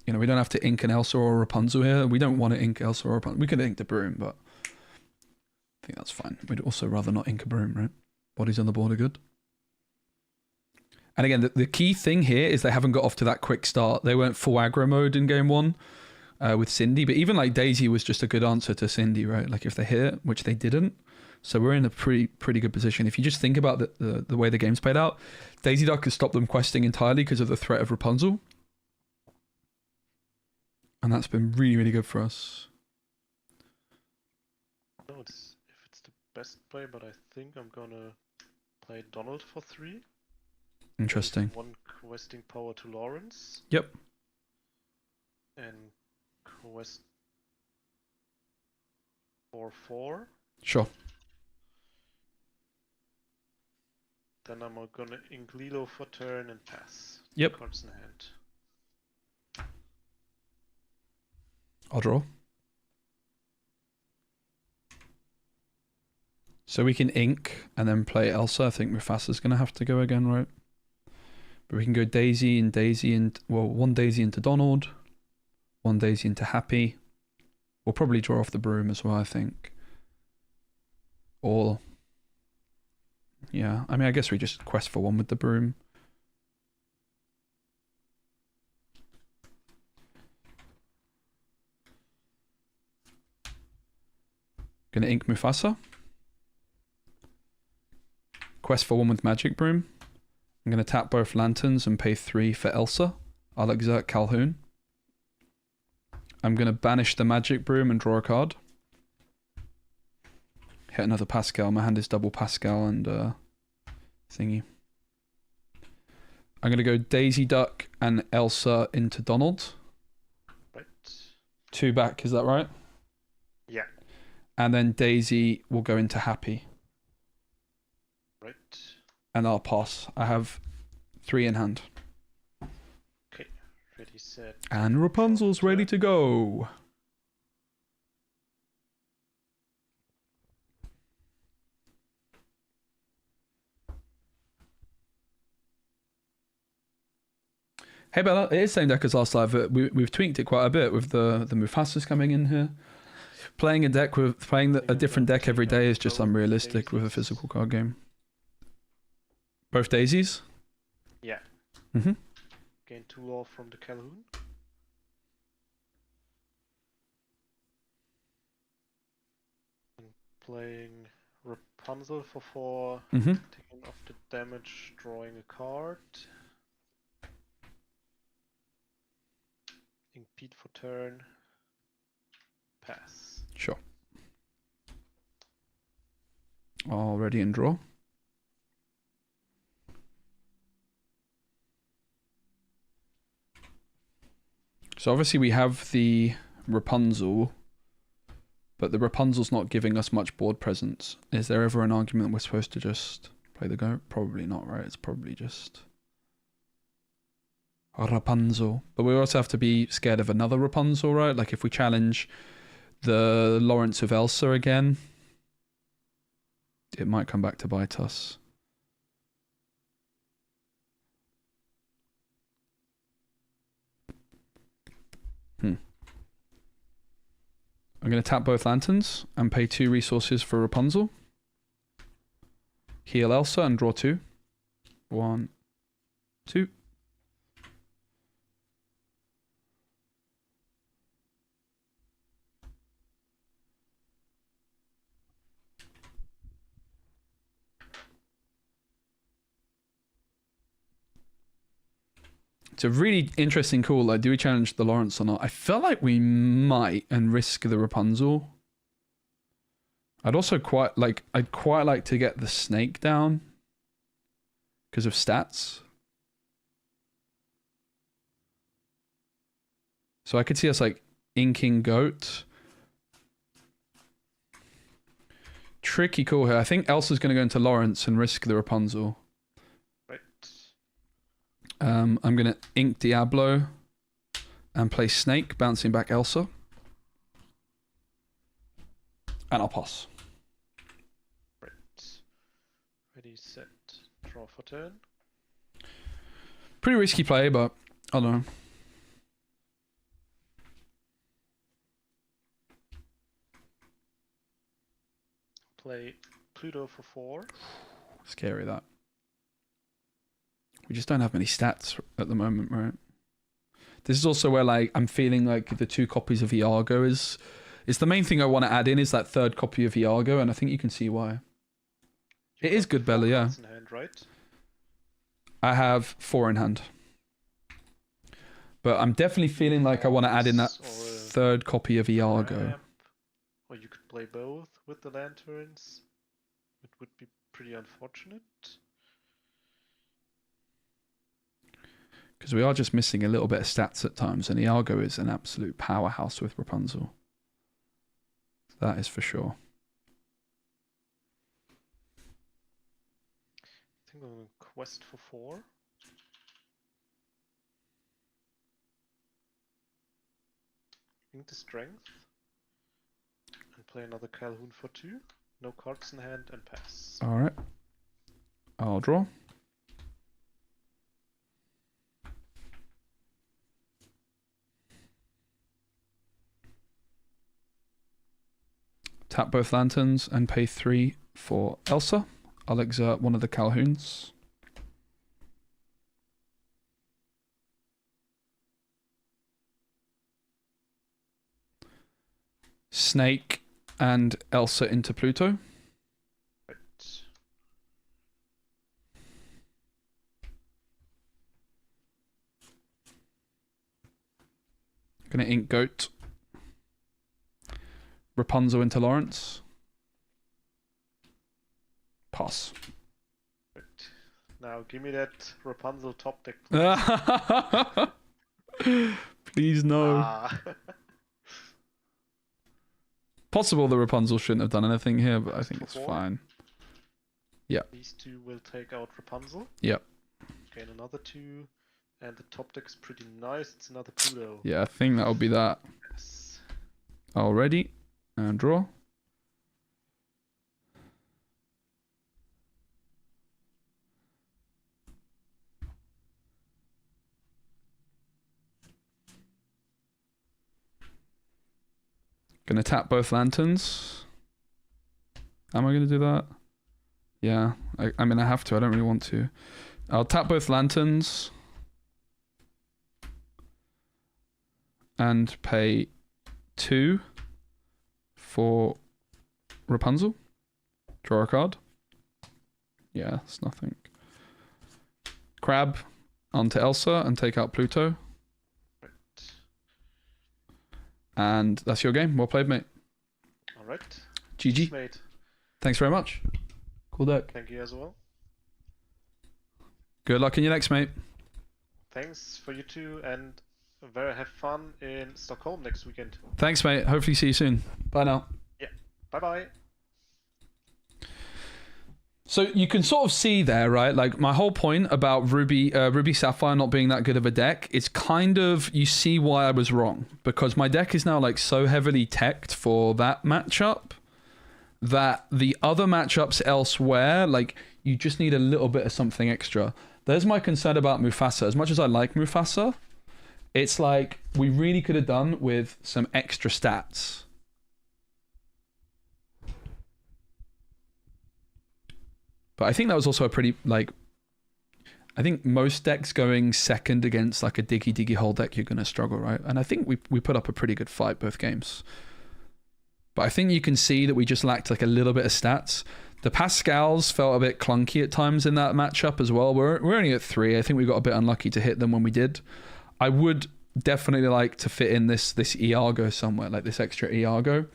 you know, we don't have to ink an Elsa or a Rapunzel here. We don't want to ink Elsa or Rapunzel. We could ink the Broom, but I think that's fine. We'd also rather not ink a Broom, right? Bodies on the board are good. And again, the key thing here is they haven't got off to that quick start. They weren't full aggro mode in game 1 with Cindy, but even like Daisy was just a good answer to Cindy, right? Like if they hit it, which they didn't. So we're in a pretty good position. If you just think about the way the game's played out, Daisy Duck has stopped them questing entirely because of the threat of Rapunzel. And that's been really, really good for us. I don't know if it's the best play, but I think I'm gonna play Donald for 3. Interesting. 1 questing power to Lawrence. Yep. And quest for 4. Sure. Then I'm gonna ink Lilo for turn and pass. Yep. Cards in hand. I'll draw. So we can ink and then play Elsa. I think Mufasa's going to have to go again, right? But we can go Daisy and well, 1 Daisy into Donald, 1 Daisy into Happy. We'll probably draw off the Broom as well, I think. Or, yeah, I mean, I guess we just quest for 1 with the Broom. Gonna ink Mufasa. Quest for 1 with Magic Broom. I'm going to tap both Lanterns and pay 3 for Elsa. I'll exert Calhoun. I'm going to banish the Magic Broom and draw a card. hit another Pascal. My hand is double Pascal and thingy. I'm going to go Daisy Duck and Elsa into Donald. Right. 2 back, is that right? Yeah. And then Daisy will go into Happy. Right. And I'll pass. I have 3 in hand. Okay. Ready, set. And Rapunzel's ready to go. Hey Bella, it is same deck as last live. We've tweaked it quite a bit with the Mufasas coming in here. Playing a different deck every day is just unrealistic with a physical card game. Both daisies? Yeah. Mm-hmm. Gain 2 off from the Calhoun. And playing Rapunzel for 4. Mm-hmm. Taking off the damage, drawing a card. Impede for turn. Pass. Sure. All ready and draw. So obviously we have the Rapunzel, but the Rapunzel's not giving us much board presence. Is there ever an argument we're supposed to just play the goat? Probably not, right? It's probably just Rapunzel. But we also have to be scared of another Rapunzel, right? Like if we challenge the Lawrence of Elsa again, it might come back to bite us. I'm going to tap both lanterns and pay 2 resources for Rapunzel. Heal Elsa and draw 2. 1, 2. It's a really interesting call. Like, do we challenge the Lawrence or not? I feel like we might and risk the Rapunzel. I'd quite like to get the snake down because of stats. So I could see us like inking goat. Tricky call here. I think Elsa's going to go into Lawrence and risk the Rapunzel. I'm going to ink Diablo and play Snake, bouncing back Elsa. And I'll pass. Right. Ready, set, draw for turn. Pretty risky play, but I don't know. Play Pluto for 4. Scary, that. We just don't have many stats at the moment, right? This is also where like I'm feeling like the 2 copies of Iago is the main thing I want to add in is that 3rd copy of Iago, and I think you can see why. It is good, Bella, yeah. In hand, right? I have 4 in hand. But I'm definitely feeling like I want to add in that 3rd copy of Iago. Or you could play both with the lanterns. It would be pretty unfortunate. Because we are just missing a little bit of stats at times, and Iago is an absolute powerhouse with Rapunzel. That is for sure. I think I'm going to quest for 4. Ink the strength. And play another Calhoun for 2. No cards in hand and pass. Alright. I'll draw. Tap both lanterns and pay 3 for Elsa. I'll exert one of the Calhouns. Snake and Elsa into Pluto. Right. Gonna ink Goat. Rapunzel into Lawrence. Pass. Right. Now give me that Rapunzel top deck. Please no. Ah. Possible the Rapunzel shouldn't have done anything here, but I think it's fine. Yeah. These two will take out Rapunzel. Yep. Gain another 2. And the top deck's pretty nice. It's another Pluto. Yeah, I think that'll be that. Yes. Already. And draw. Gonna tap both lanterns. Am I gonna do that? Yeah, I mean I have to, I don't really want to. I'll tap both lanterns. And pay 2 for Rapunzel. Draw a card. Yeah, it's nothing. Crab onto Elsa and take out Pluto. And that's your game. Well played, mate. Alright. GG. Mate. Thanks very much. Cool deck. Thank you as well. Good luck in your next, mate. Thanks for you too, and have fun in Stockholm next weekend. Thanks, mate. Hopefully see you soon. Bye now. Yeah. Bye-bye. So you can sort of see there, right? Like my whole point about Ruby Sapphire not being that good of a deck, it's kind of, you see why I was wrong. Because my deck is now like so heavily teched for that matchup that the other matchups elsewhere, like you just need a little bit of something extra. There's my concern about Mufasa. As much as I like Mufasa, it's like we really could have done with some extra stats. But I think that was also a pretty, like, I think most decks going second against like a diggy hole deck, you're going to struggle, right? And I think we put up a pretty good fight both games. But I think you can see that we just lacked like a little bit of stats. The Pascals felt a bit clunky at times in that matchup as well. We're only at 3. I think we got a bit unlucky to hit them when we did. I would definitely like to fit in this Iago somewhere, like this extra Iago,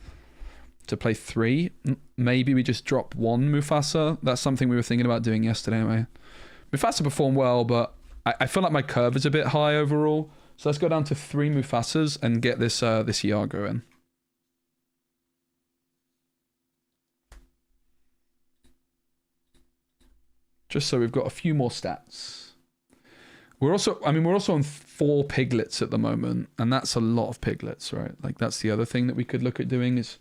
to play 3. Maybe we just drop 1 Mufasa. That's something we were thinking about doing yesterday anyway. Mufasa performed well, but I feel like my curve is a bit high overall. So let's go down to 3 Mufasas and get this Iago in. Just so we've got a few more stats. We're also on 4 piglets at the moment, and that's a lot of piglets, right? Like that's the other thing that we could look at doing is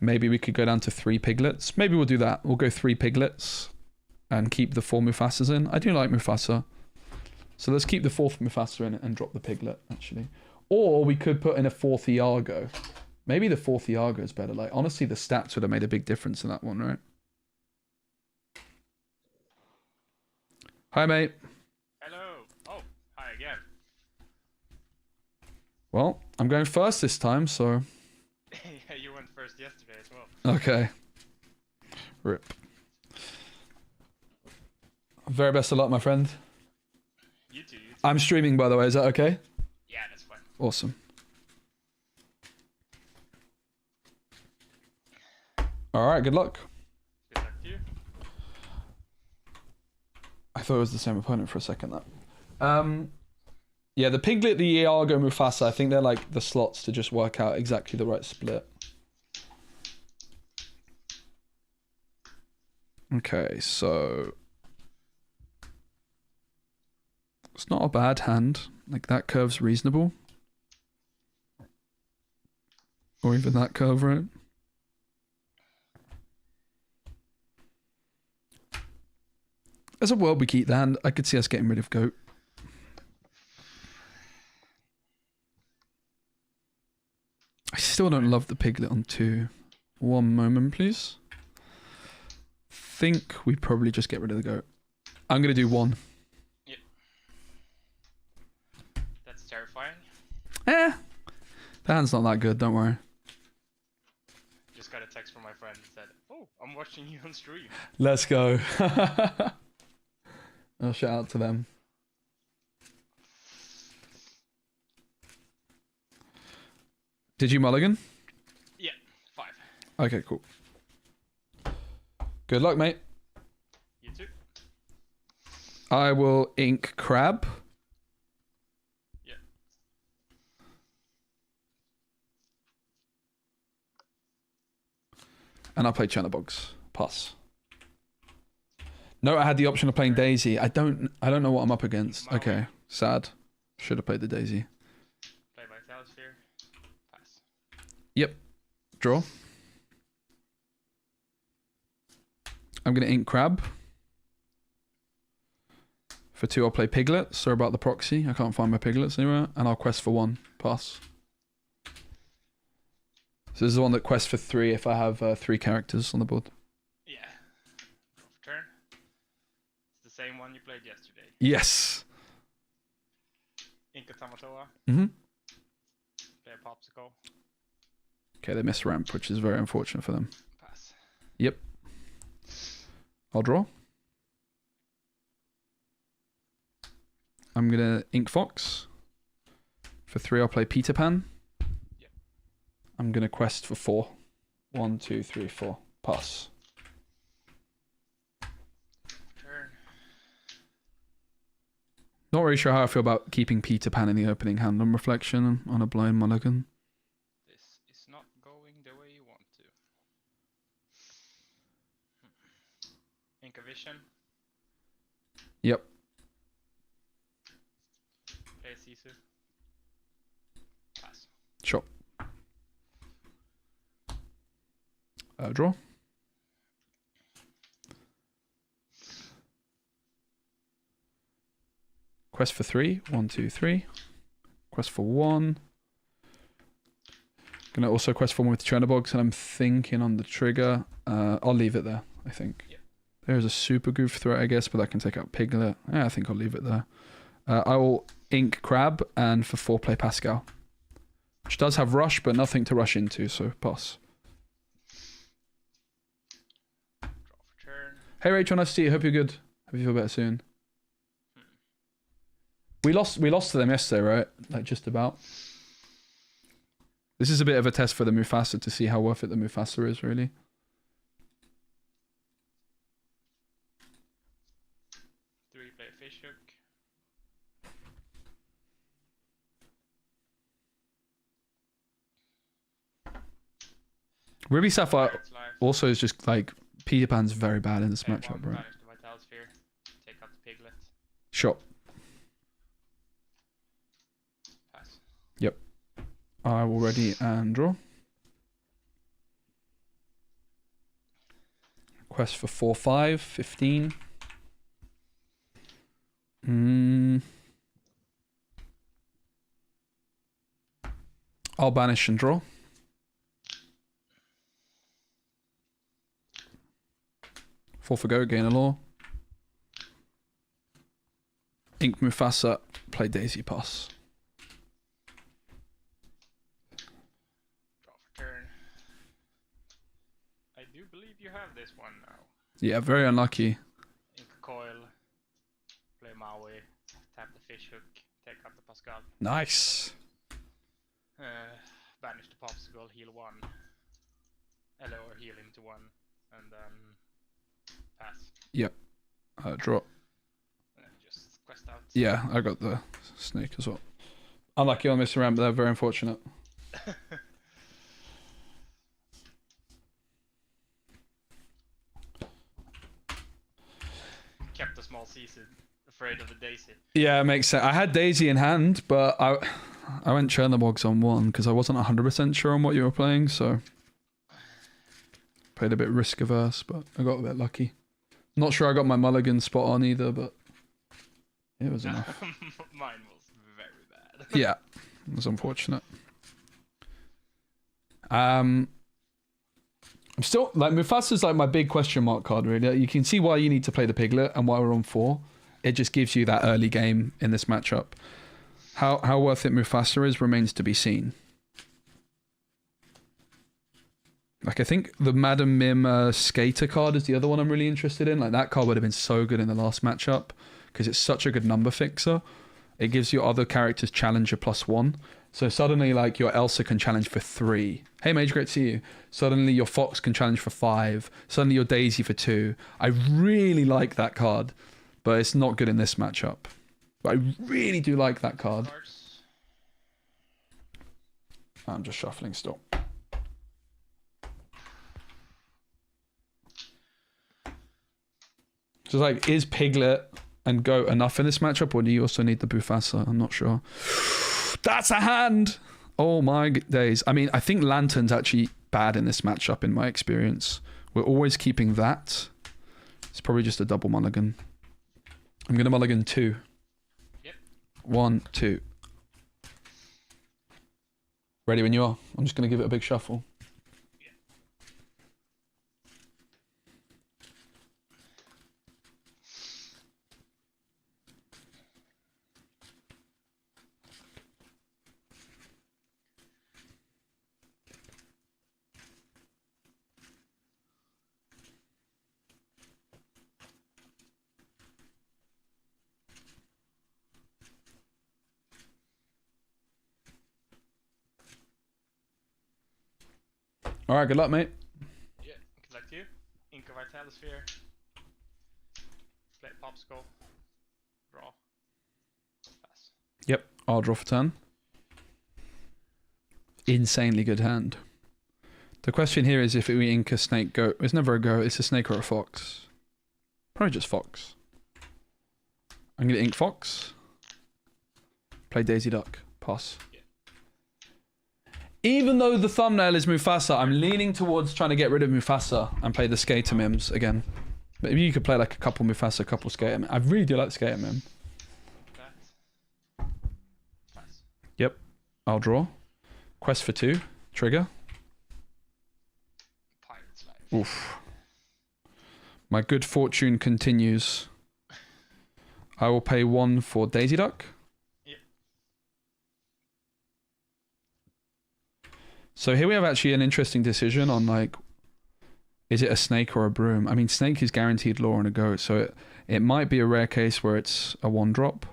maybe we could go down to 3 piglets. Maybe we'll do that. We'll go 3 piglets and keep the 4 Mufasas in. I do like Mufasa. So let's keep the 4th Mufasa in and drop the piglet, actually. Or we could put in a 4th Iago. Maybe the 4th Iago is better. Like, honestly, the stats would have made a big difference in that one, right? Hi, mate. Hello. Oh, hi again. Well, I'm going first this time, so... Yeah, you went first yesterday as well. Okay. RIP. Very best of luck, my friend. You too. I'm streaming, by the way. Is that okay? Yeah, that's fine. Awesome. All right, good luck. Good luck to you. I thought it was the same opponent for a second, that. Yeah, the Piglet, the Iago, Mufasa, I think they're like the slots to just work out exactly the right split. Okay, so... It's not a bad hand. Like, that curve's reasonable. Or even that curve, right? As a world we keep the hand, I could see us getting rid of Goat. I still don't love the Piglet on 2. One moment, please. Think we probably just get rid of the Goat. I'm going to do 1. Yep. That's terrifying. The hand's not that good, don't worry. Just got a text from my friend that said, "Oh, I'm watching you on stream." Let's go. I'll shout out to them. Did you mulligan? Yeah, 5. Okay, cool. Good luck, mate. I will ink Crab. Yeah. And I'll play Chernobog's. Pass. No, I had the option of playing Daisy. I don't know what I'm up against. Maui. Okay, sad. Should have played the Daisy. Play Vitality Sphere. Pass. Yep. Draw. I'm going to ink Crab. For 2, I'll play Piglet. Sorry about the proxy. I can't find my Piglets anywhere. And I'll quest for 1. Pass. So this is the one that quests for 3 if I have 3 characters on the board. Yeah. Draw for turn. It's the same one you played yesterday. Yes. Inka Tamatoa. Mm-hmm. Play a Popsicle. Okay, they missed ramp, which is very unfortunate for them. Pass. Yep. I'll draw. I'm going to ink Fox. For 3, I'll play Peter Pan. Yep. I'm going to quest for 4. 1, 2, 3, 4. Pass. Turn. Not really sure how I feel about keeping Peter Pan in the opening hand on reflection on a blind mulligan. This is not going the way you want to. Inka Vision. Yep. Play Sisu. Pass. Sure. Draw. Quest for 3. 1, 2, 3. Quest for 1. Gonna also quest for 1 with Chernobogs, and I'm thinking on the trigger. I'll leave it there, I think. Yep. There's a super goof threat, I guess, but that can take out Piglet. Yeah, I think I'll leave it there. I will ink Crab, and for 4 play Pascal. Which does have rush, but nothing to rush into, so pass. Draw for turn. Hey Rachel, nice to see you. Hope you're good. Hope you feel better soon. We lost to them yesterday, right? Like just about. This is a bit of a test for the Mufasa to see how worth it the Mufasa is, really. Three, play Fish Hook. Ruby Sapphire Pirate's Life. also is just like Peter Pan's very bad in this Play matchup, one, right? banish the Vitality Sphere. Take out the Piglet. Sure. Pass. I will ready and draw. Quest for 4, 5, 15. I'll banish and draw. Four for go, gain a law. Ink Mufasa, play Daisy, pass. Draw for turn. I do believe you have this one now. Yeah, very unlucky. Ink Coil. Play Maui. Tap the Fish Hook. Take out the Pascal. Nice. Banish the Popsicle. Heal 1. Or heal him to 1. And then pass. Yep. Draw. And then just quest out. Yeah, I got the snake as well. Unlucky on Mr. Ramp, but they're very unfortunate. Kept a small CC, afraid of the Daisy. Yeah, it makes sense. I had Daisy in hand, but I went Chernobogs on 1 because I wasn't 100% sure on what you were playing, so played a bit risk averse, but I got a bit lucky. Not sure I got my mulligan spot on either, but it was enough. Mine was very bad. Yeah, it was unfortunate. I'm still like Mufasa's like my big question mark card. Really, like, you can see why you need to play the Piglet and why we're on 4. It just gives you that early game in this matchup. How worth it Mufasa is remains to be seen. Like I think the Madam Mim Skater card is the other one I'm really interested in. Like that card would have been so good in the last matchup because it's such a good number fixer. It gives your other characters challenger +1. So suddenly like your Elsa can challenge for 3. Hey Mage, great to see you. Suddenly your Fox can challenge for 5. Suddenly your Daisy for 2. I really like that card but it's not good in this matchup. But I really do like that card. Cards. I'm just shuffling still. So like, is Piglet and Goat enough in this matchup, or do you also need the Mufasa? I'm not sure. That's a hand! Oh my days. I mean, I think Lantern's actually bad in this matchup in my experience. We're always keeping that. It's probably just a double mulligan. I'm going to mulligan 2. Yep. 1, 2. Ready when you are. I'm just going to give it a big shuffle. All right, good luck, mate. Yeah, good luck to you. Ink of Vitalisphere. Play Popsicle. Draw. Pass. Yep, I'll draw for turn. Insanely good hand. The question here is if we ink a snake goat. It's never a goat, it's a snake or a fox. Probably just fox. I'm going to ink fox. Play Daisy Duck. Pass. Yeah. Even though the thumbnail is Mufasa, I'm leaning towards trying to get rid of Mufasa and play the Skater Mims again. Maybe you could play like a couple Mufasa, a couple Skater Mims. I really do like Skater Mim. That. Pass. Yep. I'll draw. Quest for 2. Trigger. Pirate's Life. Oof. My good fortune continues. I will pay 1 for Daisy Duck. Yep. So here we have actually an interesting decision on like, is it a snake or a broom? I mean, snake is guaranteed lore and a goat, so it might be a rare case where it's a 1-drop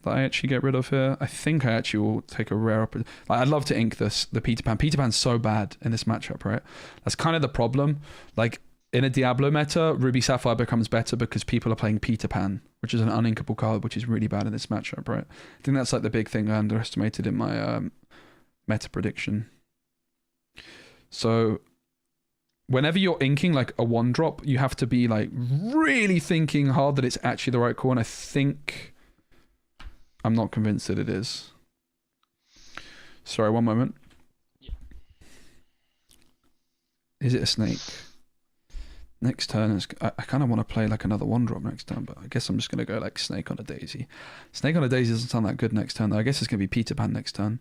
that I actually get rid of here. I think I actually will take a rare up. Like, I'd love to ink this, the Peter Pan. Peter Pan's so bad in this matchup, right? That's kind of the problem. Like, in a Diablo meta, Ruby Sapphire becomes better because people are playing Peter Pan, which is an uninkable card, which is really bad in this matchup, right? I think that's like the big thing I underestimated in my meta prediction. So whenever you're inking like a 1-drop, you have to be like really thinking hard that it's actually the right call, and I think I'm not convinced that it is. Sorry, one moment. Yeah. Is it a snake? Next turn is... I kind of want to play like another 1-drop next turn, but I guess I'm just going to go like snake on a daisy. Snake on a daisy doesn't sound that good next turn, though. I guess it's going to be Peter Pan next turn.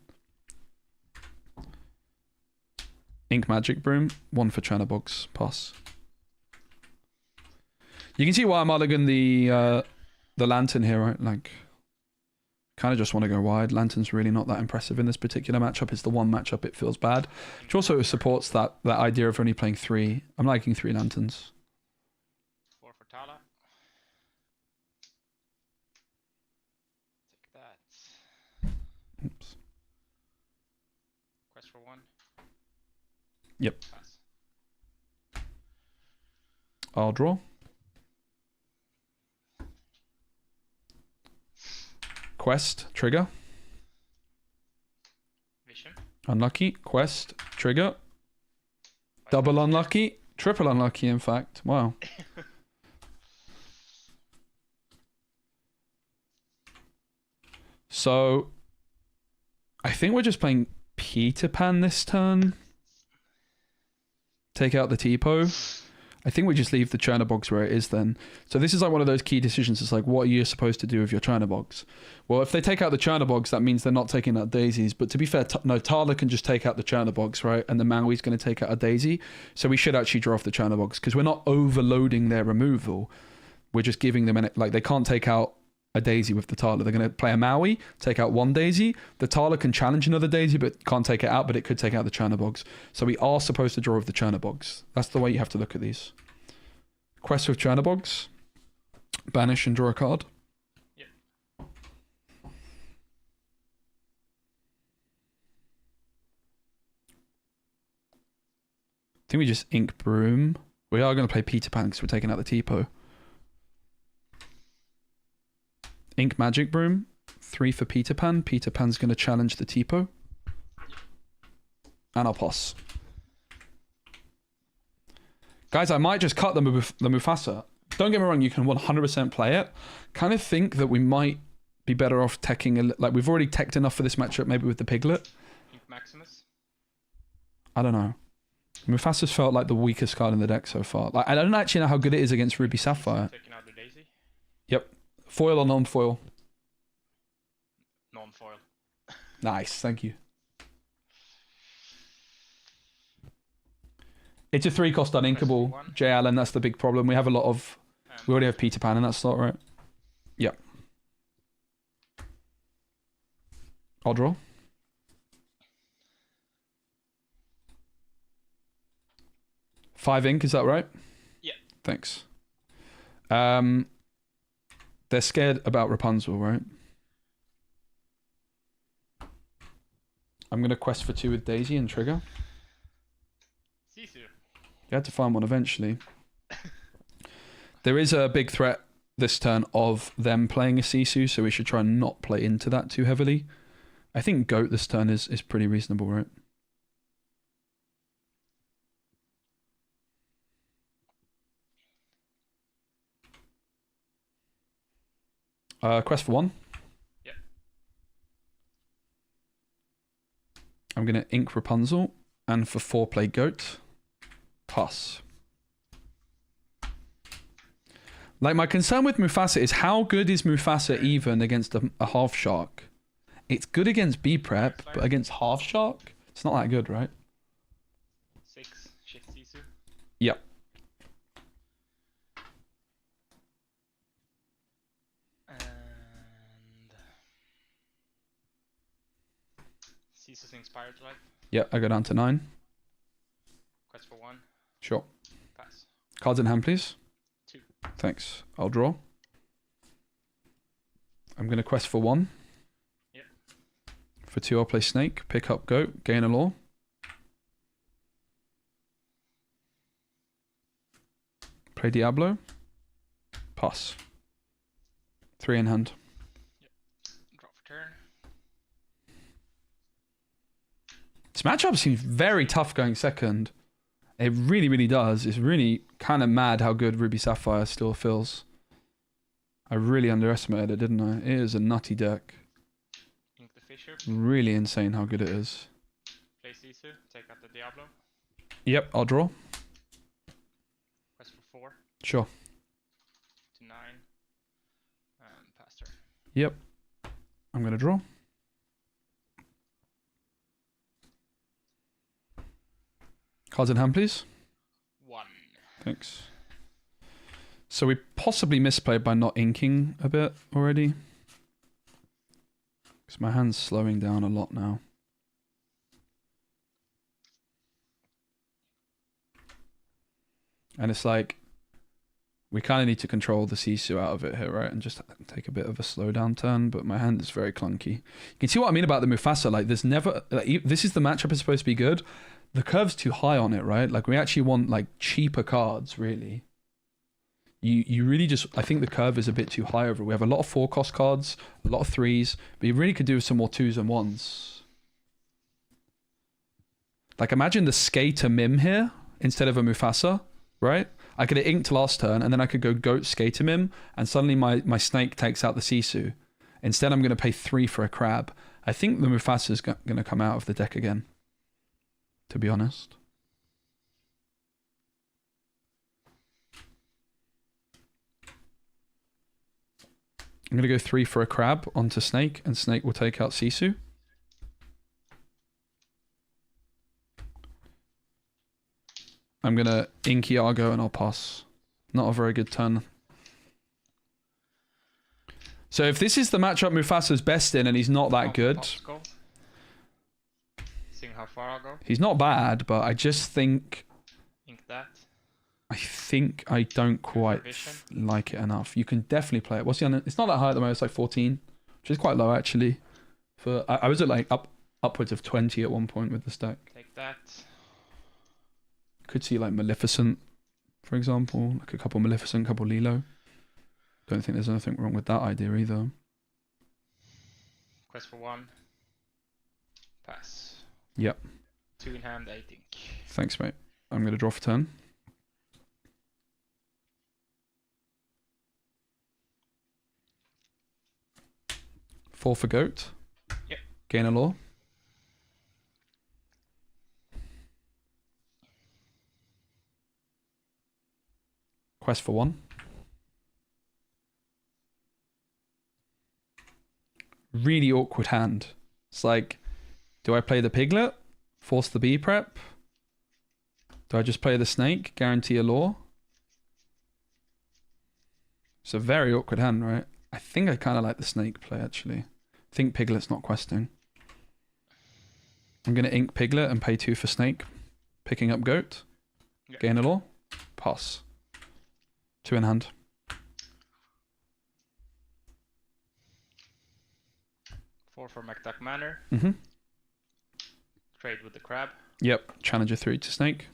Ink Magic Broom. 1 for Chanabogs. Pass. You can see why I'm mulligan the Lantern here, right? Like, kind of just want to go wide. Lantern's really not that impressive in this particular matchup. It's the one matchup it feels bad, which also supports that idea of only playing 3. I'm liking 3 Lanterns. 4 for Tala. Take that. Oops. Quest for 1. Yep. Pass. I'll draw. Quest, trigger. Vision. Unlucky. Quest, trigger. Double unlucky. Triple unlucky, in fact. Wow. So, I think we're just playing Peter Pan this turn. Take out the Tipo. I think we just leave the Churnabogs where it is then. So this is like one of those key decisions. It's like, what are you supposed to do with your Churnabogs? Well, if they take out the Churnabogs, that means they're not taking out daisies. But to be fair, no, Tala can just take out the Churnabogs, right? And the Maui's going to take out a daisy. So we should actually draw off the Churnabogs because we're not overloading their removal. We're just giving them, like, they can't take out a daisy with the Tala. They're going to play a Maui, take out 1 daisy. The Tala can challenge another daisy, but can't take it out, but it could take out the Churnabogs. So we are supposed to draw with the Churnabogs. That's the way you have to look at these. Quest with Churnabogs. Banish and draw a card. Yep. I think we just ink Broom. We are going to play Peter Pan because we're taking out the Tipo. Ink Magic Broom. 3 for Peter Pan. Peter Pan's going to challenge the Tipo. And I'll pass. Guys, I might just cut the Mufasa. Don't get me wrong, you can 100% play it. Kind of think that we might be better off teching... Like, we've already teched enough for this matchup, maybe with the Piglet. Ink Maximus. I don't know. Mufasa's felt like the weakest card in the deck so far. Like, I don't actually know how good it is against Ruby Sapphire. Taking out the Daisy. Yep. Foil or non-foil? Non-foil. Nice, thank you. It's a 3-cost uninkable, J. Allen, that's the big problem. We have a lot of... We already have Peter Pan in that slot, right? Yep. I'll draw. Five ink, is that right? Yeah. Thanks. They're scared about Rapunzel, right? I'm going to quest for 2 with Daisy and trigger. Sisu. You had to find one eventually. There is a big threat this turn of them playing a Sisu, so we should try and not play into that too heavily. I think Goat this turn is pretty reasonable, right? Quest for 1. Yep. I'm going to ink Rapunzel, and for 4 play Goat. Pass. Like, my concern with Mufasa is how good is Mufasa even against a half shark? It's good against B-Prep, but against half shark, it's not that good, right? 6. Shift Sisu. Yep. And Sisu's Inspired Life. Yep, I go down to 9. Quest for 1. Sure. Pass. Cards in hand, please. 2. Thanks. I'll draw. I'm going to quest for 1. Yep. For 2, I'll play Snake, pick up Goat, gain a law. Play Diablo. Pass. 3 in hand. Yep. Draw for turn. This matchup seems very tough going second. It really, really does. It's really kind of mad how good Ruby Sapphire still feels. I really underestimated it, didn't I? It is a nutty deck. Ink the Fisher. Really insane how good it is. Play Sisu. Take out the Diablo. Yep, I'll draw. Quest for 4. Sure. To 9. And pass turn. Yep. I'm going to draw. Cards in hand, please. 1. Thanks. So we possibly misplayed by not inking a bit already. Because my hand's slowing down a lot now. And it's like, we kind of need to control the Sisu out of it here, right? And just take a bit of a slow down turn, but my hand is very clunky. You can see what I mean about the Mufasa. Like, there's never... Like, this is the matchup is supposed to be good. The curve's too high on it, right? Like, we actually want, like, cheaper cards, really. You really just... I think the curve is a bit too high over it. We have a lot of 4-cost cards, a lot of 3s, but you really could do with some more 2s and 1s. Like, imagine the Skater Mim here instead of a Mufasa, right? I could have inked last turn, and then I could go Goat Skater Mim, and suddenly my Snake takes out the Sisu. Instead, I'm going to pay 3 for a Crab. I think the Mufasa is going to come out of the deck again, to be honest. I'm going to go 3 for a Crab onto Snake, and Snake will take out Sisu. I'm going to ink Iago and I'll pass. Not a very good turn. So if this is the matchup Mufasa's best in and he's not that good... Seeing how far I'll go. He's not bad, but I just think... Ink that. I think I don't quite like it enough. You can definitely play it. What's the It's not that high at the moment. It's like 14, which is quite low actually. For I was at like upwards of 20 at one point with the stack. Take that. Could see like Maleficent, for example. Like a couple Maleficent, couple Lilo. Don't think there's anything wrong with that idea either. Quest for 1. Pass. Yep. 2 in hand, I think. Thanks, mate. I'm going to draw for turn. Four for goat. Yep. Gain a law. Quest for 1. Really awkward hand. It's like, do I play the piglet? Force the bee prep? Do I just play the snake? Guarantee a law? It's a very awkward hand, right? I think I kind of like the snake play, actually. I think piglet's not questing. I'm going to ink piglet and pay 2 for snake. Picking up goat. Yeah. Gain a law. Pass. 2 in hand. Four for MacDuck Manor. Mm-hmm. Trade with the crab. Yep. Challenger 3 to snake.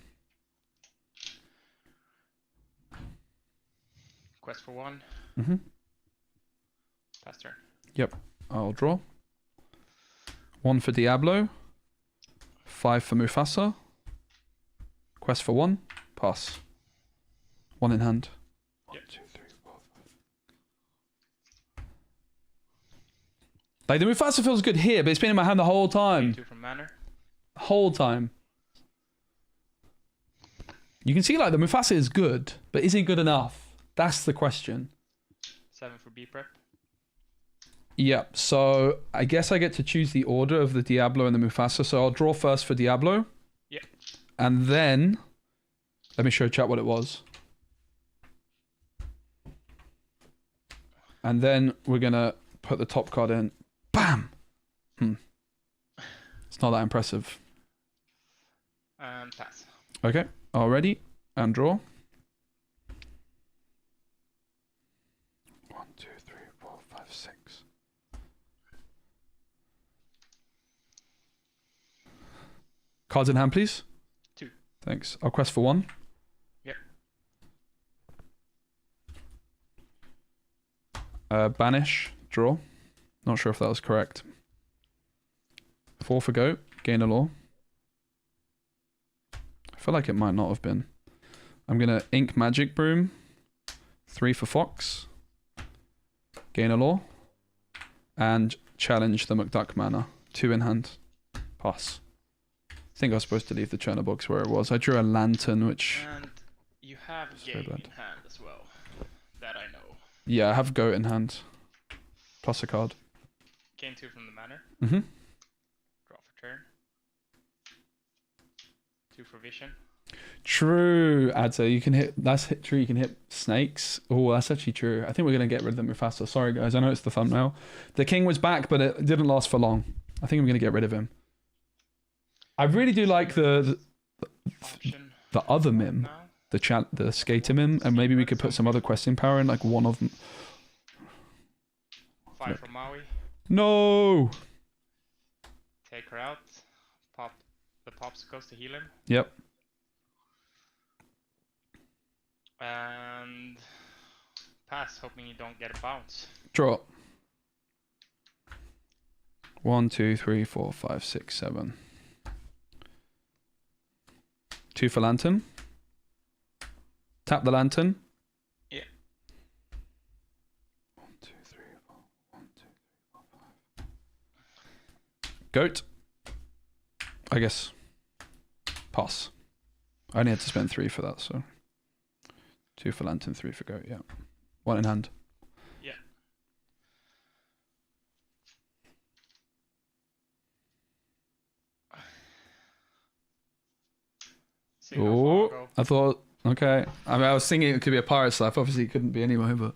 Quest for 1. Mm-hmm. Pass turn. Yep. I'll draw. 1 for Diablo. 5 for Mufasa. Quest for 1. Pass. 1 in hand. Yep. 1, 2, 3, 4, 5. Like the Mufasa feels good here, but it's been in my hand the whole time. 2 from Manor. Whole time. You can see like the Mufasa is good, but is he good enough? That's the question. 7 for B prep. Yep, so I guess I get to choose the order of the Diablo and the Mufasa. So I'll draw first for Diablo. Yep. And then, let me show chat what it was. And then we're going to put the top card in. Bam! It's not that impressive. And pass. Okay, all ready. And draw. 1, 2, 3, 4, 5, 6. Cards in hand, please. 2. Thanks. I'll quest for 1. Yep. Banish. Draw. Not sure if that was correct. 4 for goat. Gain a law. I feel like it might not have been. I'm going to ink magic broom. 3 for fox. Gain a law. And challenge the MacDuck Manor. 2 in hand. Pass. I think I was supposed to leave the Churner box where it was. I drew a lantern, which... And you have So game bad. in hand as well. That I know. Yeah, I have goat in hand. Plus a card. Game 2 from the Manor. Mm-hmm. Draw for turn. 2 for vision. True, Adza. You can hit... That's true. You can hit snakes. Oh, that's actually true. I think we're going to get rid of the Mufasa. Sorry, guys. I know it's the thumbnail. The king was back, but it didn't last for long. I think I'm going to get rid of him. I really do like the other mim, Now. the skater mim, and maybe we could put some other questing power in, like one of them. 5 from Maui. No. Take her out. Pop the popsicles to heal him. Yep. And pass, hoping you don't get a bounce. Draw. 1, 2, 3, 4, 5, 6, 7. 2 for lantern. Tap the lantern. Yeah. 1, 2, 3, 4. 1, 2, 3, 4, 5. Goat. I guess. Pass. I only had to spend 3 for that, so. 2 for lantern, 3 for goat, yeah. 1 in hand. Yeah. See how far Oh, I go. I thought, okay. I mean, I was thinking it could be a pirate's life. Obviously, it couldn't be anyway, but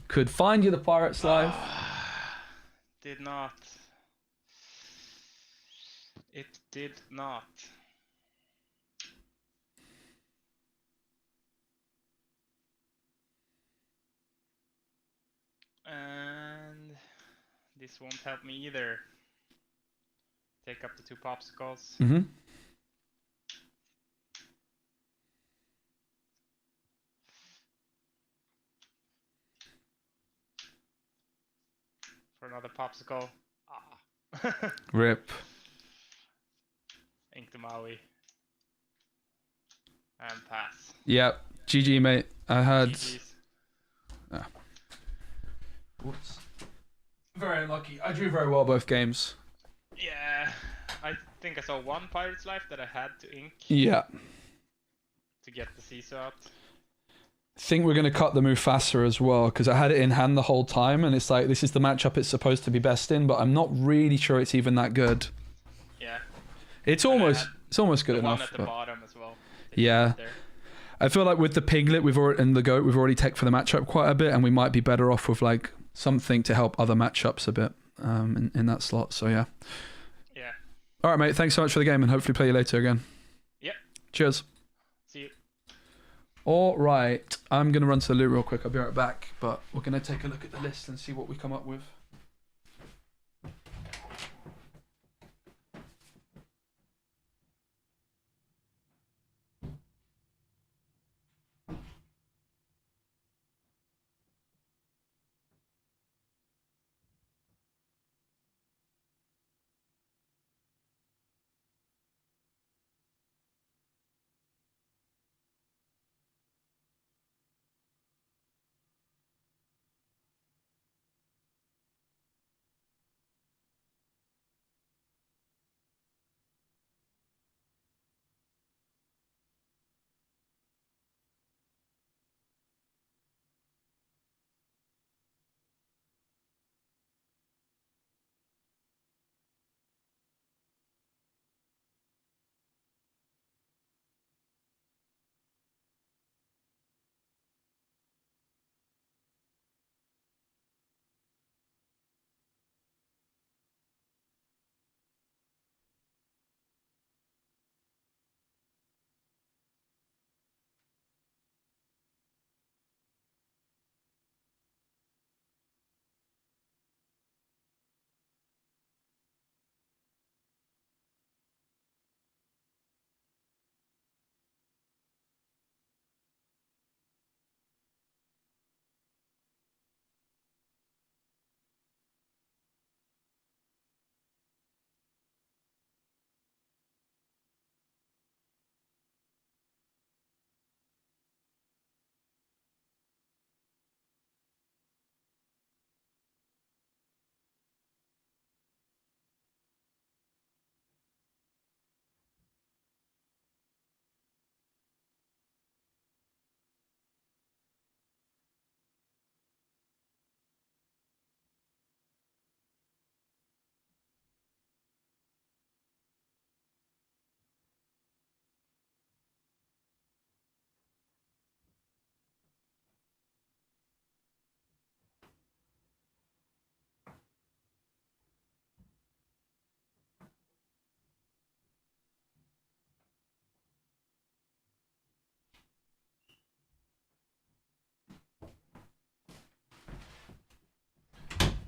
could find you the pirate's life. Did not. It did not. And this won't help me either. Take up the 2 popsicles. Mm-hmm. For another popsicle. Ah. Rip. Ink to Maui. And pass. Yep. GG, mate. I had. GG's. Whoops. Very unlucky. I drew very well both games. Yeah. I think I saw one Pirate's Life that I had to ink Yeah. to get the CISO out. I think we're going to cut the Mufasa as well, because I had it in hand the whole time, and it's like, this is the matchup it's supposed to be best in, but I'm not really sure it's even that good. Yeah. It's almost good the enough. One at the But bottom as well. yeah. I feel like with the Piglet and the Goat, we've already tech for the matchup quite a bit, and we might be better off with like something to help other matchups a bit in that slot. So yeah. Yeah. All right, mate. Thanks so much for the game, and hopefully play you later again. Yep. Cheers. See you. All right. I'm going to run to the loot real quick. I'll be right back, but we're going to take a look at the list and see what we come up with.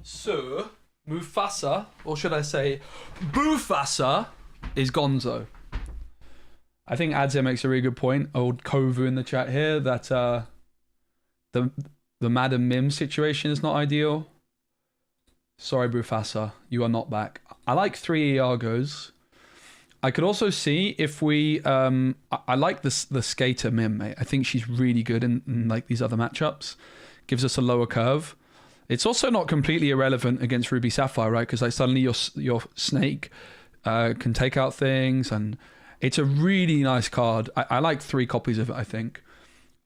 So, Mufasa, or should I say, Bufasa, is Gonzo. I think Adzia makes a really good point. Old Kovu in the chat here that the Madam Mim situation is not ideal. Sorry, Bufasa, you are not back. I like 3 Iagos. I could also see if we. I like the Skater Mim, mate. I think she's really good in like these other matchups. Gives us a lower curve. It's also not completely irrelevant against Ruby Sapphire, right? Because like suddenly your snake can take out things, and it's a really nice card. I like 3 copies of it, I think.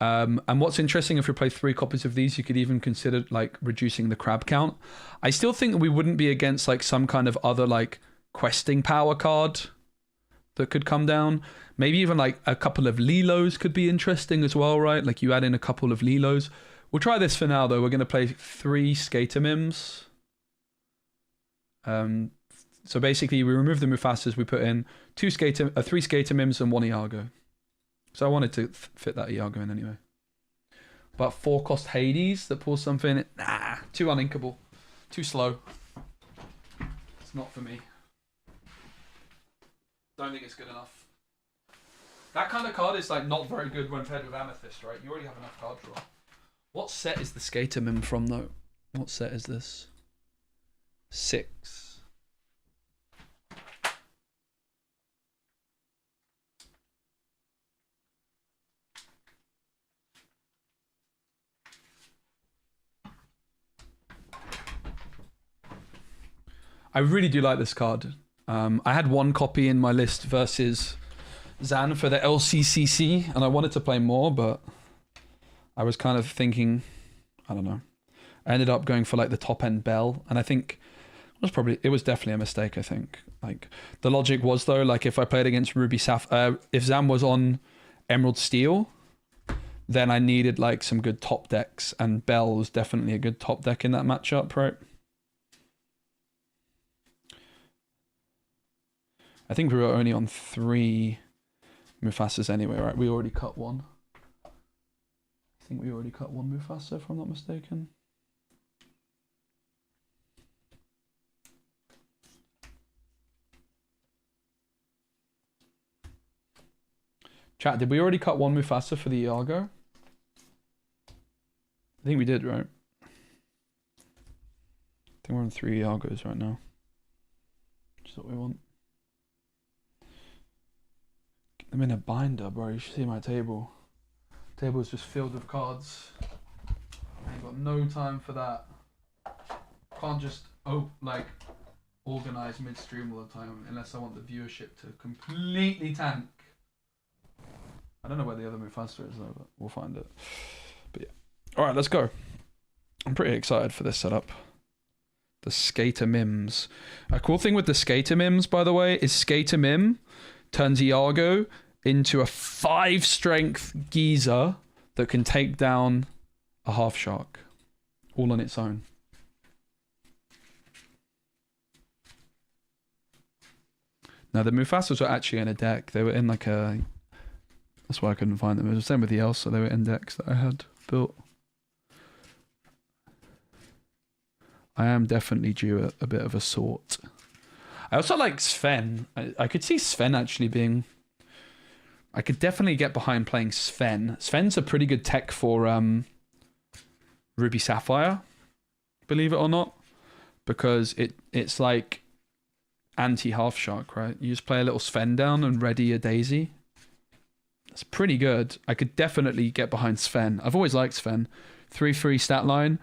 And what's interesting, if we play 3 copies of these, you could even consider like reducing the crab count. I still think that we wouldn't be against like some kind of other like questing power card that could come down. Maybe even like a couple of Lilos could be interesting as well, right? Like you add in a couple of Lilos. We'll try this for now, though. We're going to play 3 Skater Mims. So basically, we remove the Mufasas. We put in 3 Skater Mims and 1 Iago. So I wanted to fit that Iago in anyway. But 4 cost Hades that pulls something. Nah, too uninkable. Too slow. It's not for me. Don't think it's good enough. That kind of card is like not very good when paired with Amethyst, right? You already have enough card draw. What set is the Skater Mim from, though? What set is this? 6. I really do like this card. I had one copy in my list versus Zan for the LCCC, and I wanted to play more, but I was kind of thinking, I don't know. I ended up going for like the top end Bell, and I think it was definitely a mistake. I think like the logic was though, like if I played against Ruby Sapphire, if Zan was on Emerald Steel, then I needed like some good top decks, and Bell was definitely a good top deck in that matchup, right? I think we were only on 3 Mufasas anyway, right? We already cut one. I think we already cut one Mufasa, if I'm not mistaken. Chat, did we already cut one Mufasa for the Iago? I think we did, right? I think we're on 3 Iagos right now. Which is what we want. I'm in a binder, bro. You should see my table. Table is just filled with cards. I ain't got no time for that. Can't just organize midstream all the time unless I want the viewership to completely tank. I don't know where the other Mufasa is though, but we'll find it. But yeah. Alright, let's go. I'm pretty excited for this setup. The Skater Mims. A cool thing with the Skater Mims, by the way, is Skater Mim turns Iago into a 5 strength geezer that can take down a half shark all on its own. Now the Mufasas were actually in a deck. They were in like a... That's why I couldn't find them. It was the same with the Elsa. They were in decks that I had built. I am definitely due a bit of a sort. I also like Sven. I could see Sven actually being... I could definitely get behind playing Sven. Sven's a pretty good tech for Ruby Sapphire, believe it or not. Because it's like anti-half shark, right? You just play a little Sven down and ready a Daisy. It's pretty good. I could definitely get behind Sven. I've always liked Sven. 3/3 stat line.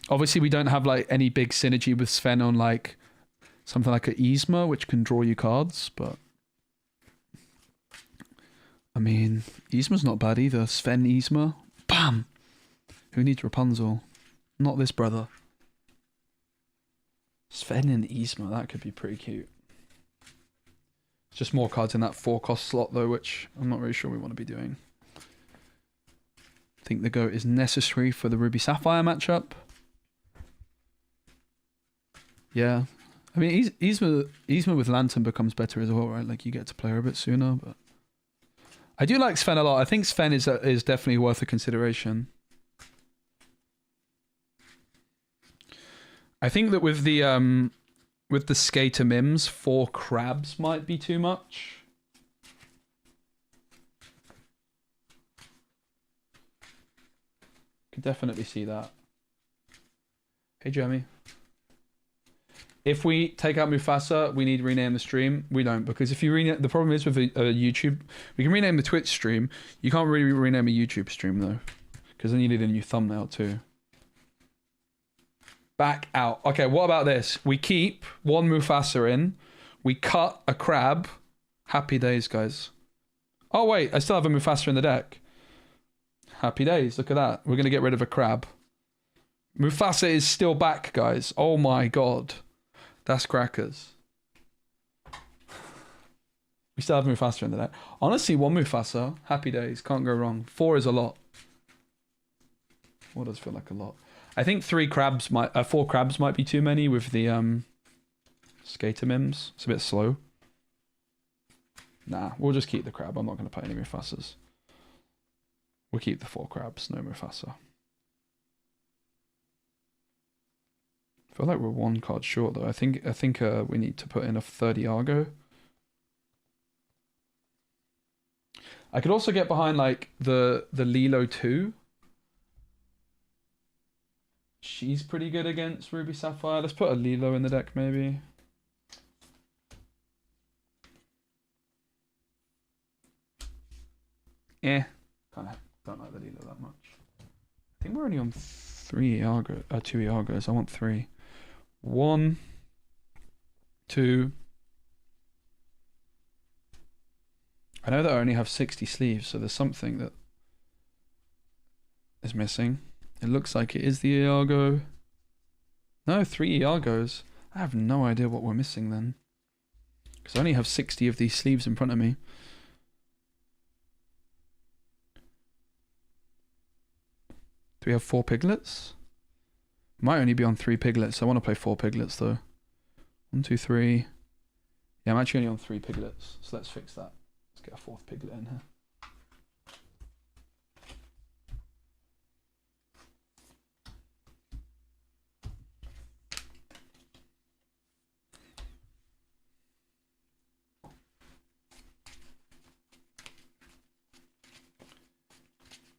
Obviously, we don't have like any big synergy with Sven on like something like a Yzma, which can draw you cards, but I mean, Yzma's not bad either. Sven Yzma. Bam! Who needs Rapunzel? Not this brother. Sven and Yzma, that could be pretty cute. It's just more cards in that 4-cost slot though, which I'm not really sure we want to be doing. I think the GOAT is necessary for the Ruby Sapphire matchup. Yeah. I mean, Yzma with Lantern becomes better as well, right? Like, you get to play her a bit sooner, but... I do like Sven a lot. I think Sven is definitely worth a consideration. I think that with the Skater Mims, 4 crabs might be too much. Could definitely see that. Hey, Jeremy. If we take out Mufasa, we need to rename the stream. We don't, because if you rename... The problem is with a YouTube... We can rename the Twitch stream. You can't really rename a YouTube stream, though. Because then you need a new thumbnail, too. Back out. Okay, what about this? We keep 1 Mufasa in. We cut a crab. Happy days, guys. Oh, wait. I still have a Mufasa in the deck. Happy days. Look at that. We're going to get rid of a crab. Mufasa is still back, guys. Oh, my God. That's crackers. We still have Mufasa in the deck. Honestly, 1 Mufasa. Happy days. Can't go wrong. 4 is a lot. 4 does feel like a lot. I think 4 crabs might be too many with the Skater Mims. It's a bit slow. Nah, we'll just keep the crab. I'm not going to play any Mufasas. We'll keep the 4 crabs. No Mufasa. I feel like we're 1 card short though. I think we need to put in a 30 Argo. I could also get behind like the Lilo 2. She's pretty good against Ruby Sapphire. Let's put a Lilo in the deck maybe. Kind of don't like the Lilo that much. I think we're only on 2 Iagos. I want 3. 1, 2. I know that I only have 60 sleeves, so there's something that is missing. It looks like it is the Iago. No, 3 Iagos. I have no idea what we're missing then. Because I only have 60 of these sleeves in front of me. Do we have 4 piglets? Might only be on 3 piglets. I want to play 4 piglets though. 1, 2, 3. Yeah, I'm actually only on 3 piglets. So let's fix that. Let's get a 4th piglet in here.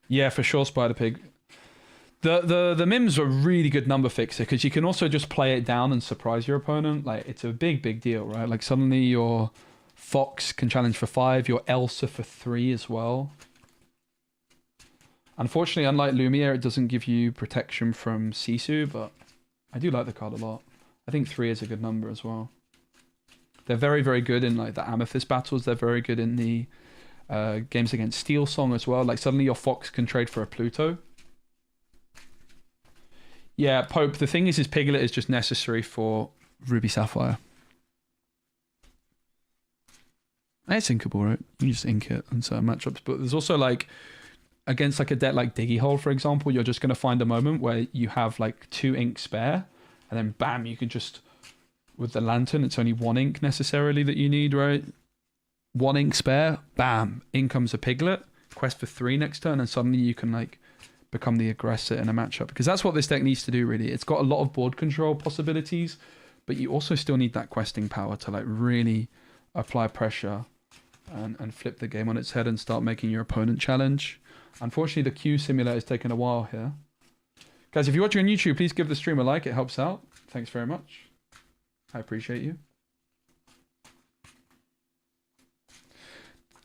Yeah, for sure, Spider Pig. The Mims are a really good number fixer because you can also just play it down and surprise your opponent. Like, it's a big deal, right? Like, suddenly your Fox can challenge for 5, your Elsa for 3 as well. Unfortunately, unlike Lumiere, it doesn't give you protection from Sisu, but I do like the card a lot. I think 3 is a good number as well. They're very good in like the Amethyst battles. They're very good in the games against Steel Song as well. Like, suddenly your Fox can trade for a Pluto. Yeah, Pope, the thing is Piglet is just necessary for Ruby Sapphire. It's inkable, right? You just ink it in certain matchups. But there's also, like, against like a deck like Diggy Hole, for example, you're just going to find a moment where you have like 2 ink spare, and then bam, you can just, with the Lantern, it's only 1 ink necessarily that you need, right? 1 ink spare, bam, in comes a Piglet, quest for 3 next turn, and suddenly you can like become the aggressor in a matchup, because that's what this deck needs to do, really. It's got a lot of board control possibilities, but you also still need that questing power to like really apply pressure and flip the game on its head and start making your opponent challenge. Unfortunately, the Q simulator is taking a while here. Guys, if you're watching on YouTube, please give the stream a like. It helps out. Thanks very much. I appreciate you.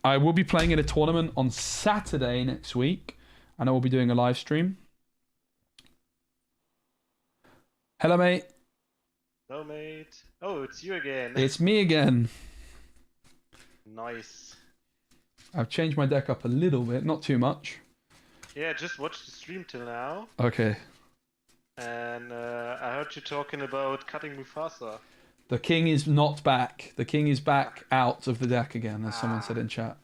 I will be playing in a tournament on Saturday next week, and I will be doing a live stream. Hello, mate. Hello, mate. Oh, it's you again. It's me again. Nice. I've changed my deck up a little bit, not too much. Yeah, just watched the stream till now. Okay. And I heard you talking about cutting Mufasa. The king is not back. The king is back out of the deck again, as someone said in chat.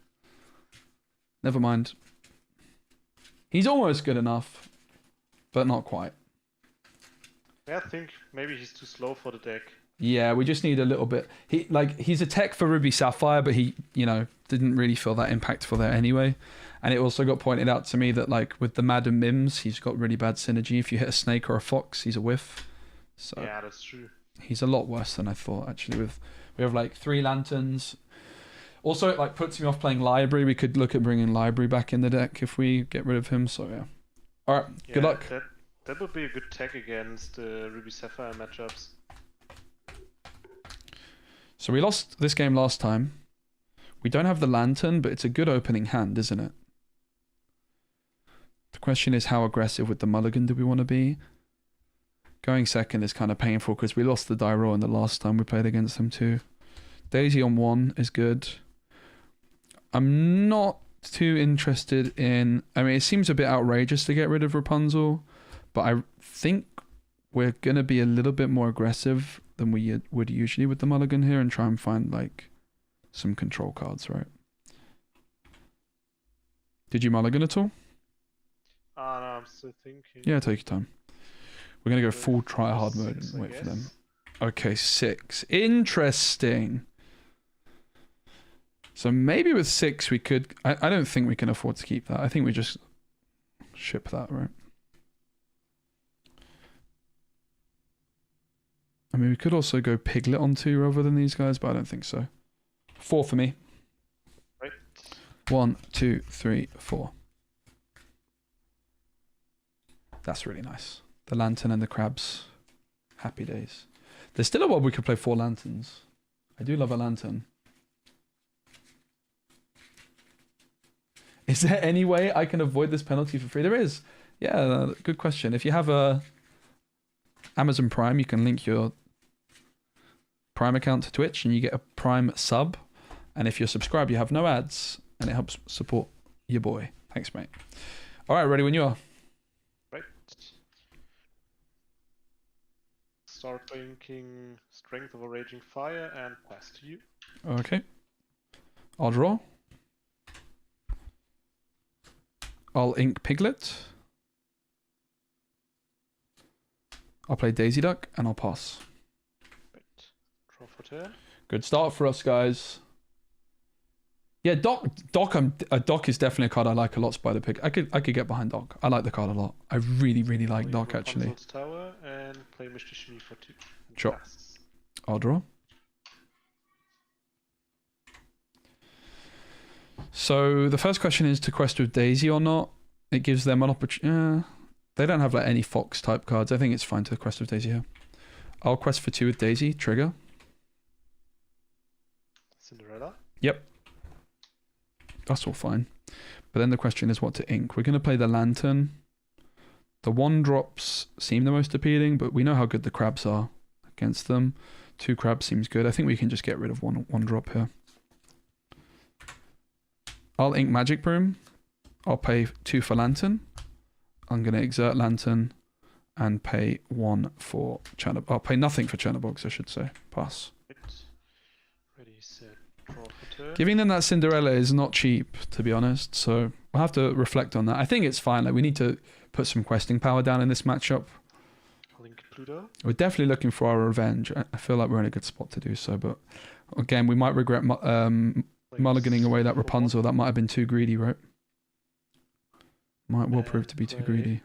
Never mind. He's almost good enough, but not quite. Yeah, I think maybe he's too slow for the deck. Yeah, we just need a little bit. He's a tech for Ruby Sapphire, but he, didn't really feel that impactful there anyway. And it also got pointed out to me that like with the Madam Mims, he's got really bad synergy. If you hit a snake or a fox, he's a whiff. So yeah, that's true. He's a lot worse than I thought, actually. We have like 3 lanterns. Also, it like puts me off playing Library. We could look at bringing Library back in the deck if we get rid of him. So yeah. All right. Yeah, good luck. That would be a good tech against the Ruby Sapphire matchups. So we lost this game last time. We don't have the lantern, but it's a good opening hand, isn't it? The question is, how aggressive with the mulligan do we want to be? Going second is kind of painful because we lost the die roll in the last time we played against them too. Daisy on 1 is good. I'm not too interested in... I mean, it seems a bit outrageous to get rid of Rapunzel, but I think we're going to be a little bit more aggressive than we would usually with the mulligan here and try and find like some control cards, right? Did you mulligan at all? No, I'm still thinking. Yeah, take your time. We're going to go full try-hard mode 6, and wait I for them. guess. Okay, 6. Interesting. So maybe with 6 we could... I don't think we can afford to keep that. I think we just ship that, right? I mean, we could also go Piglet on 2 rather than these guys, but I don't think so. 4 for me. Right. 1, 2, 3, 4. That's really nice. The lantern and the crabs. Happy days. There's still a world we could play 4 lanterns. I do love a lantern. Is there any way I can avoid this penalty for free? There is. Yeah, good question. If you have a Amazon Prime, you can link your Prime account to Twitch and you get a Prime sub. And if you're subscribed, you have no ads and it helps support your boy. Thanks, mate. All right, ready when you are. Right. Start thinking Strength of a Raging Fire and pass to you. Okay. I'll draw. I'll ink Piglet. I'll play Daisy Duck and I'll pass. Right. Draw for turn. Good start for us, guys. Yeah, Doc is definitely a card I like a lot. Spider Pig. I could get behind Doc. I like the card a lot. I really like Doc actually. Rapunzel's Tower and play Mr. Shmi for 2. Sure. Pass. I'll draw. So the first question is to quest with Daisy or not. It gives them an opportunity. They don't have like any Fox type cards. I think it's fine to quest with Daisy here. I'll quest for 2 with Daisy. Trigger. Cinderella. Yep. That's all fine. But then the question is what to ink. We're going to play the Lantern. The 1-drops seem the most appealing, but we know how good the crabs are against them. 2 crabs seems good. I think we can just get rid of one drop here. I'll ink Magic Broom. I'll pay 2 for Lantern. I'm going to exert Lantern and pay 1 for Channel. I'll pay nothing for Channelbox, I should say. Pass. Ready, set, draw for turn. Giving them that Cinderella is not cheap, to be honest. So we'll have to reflect on that. I think it's fine. Like we need to put some questing power down in this matchup. Link Pluto. We're definitely looking for our revenge. I feel like we're in a good spot to do so. But again, we might regret mulliganing away that Rapunzel. That might have been too greedy, right? Will prove to be too greedy.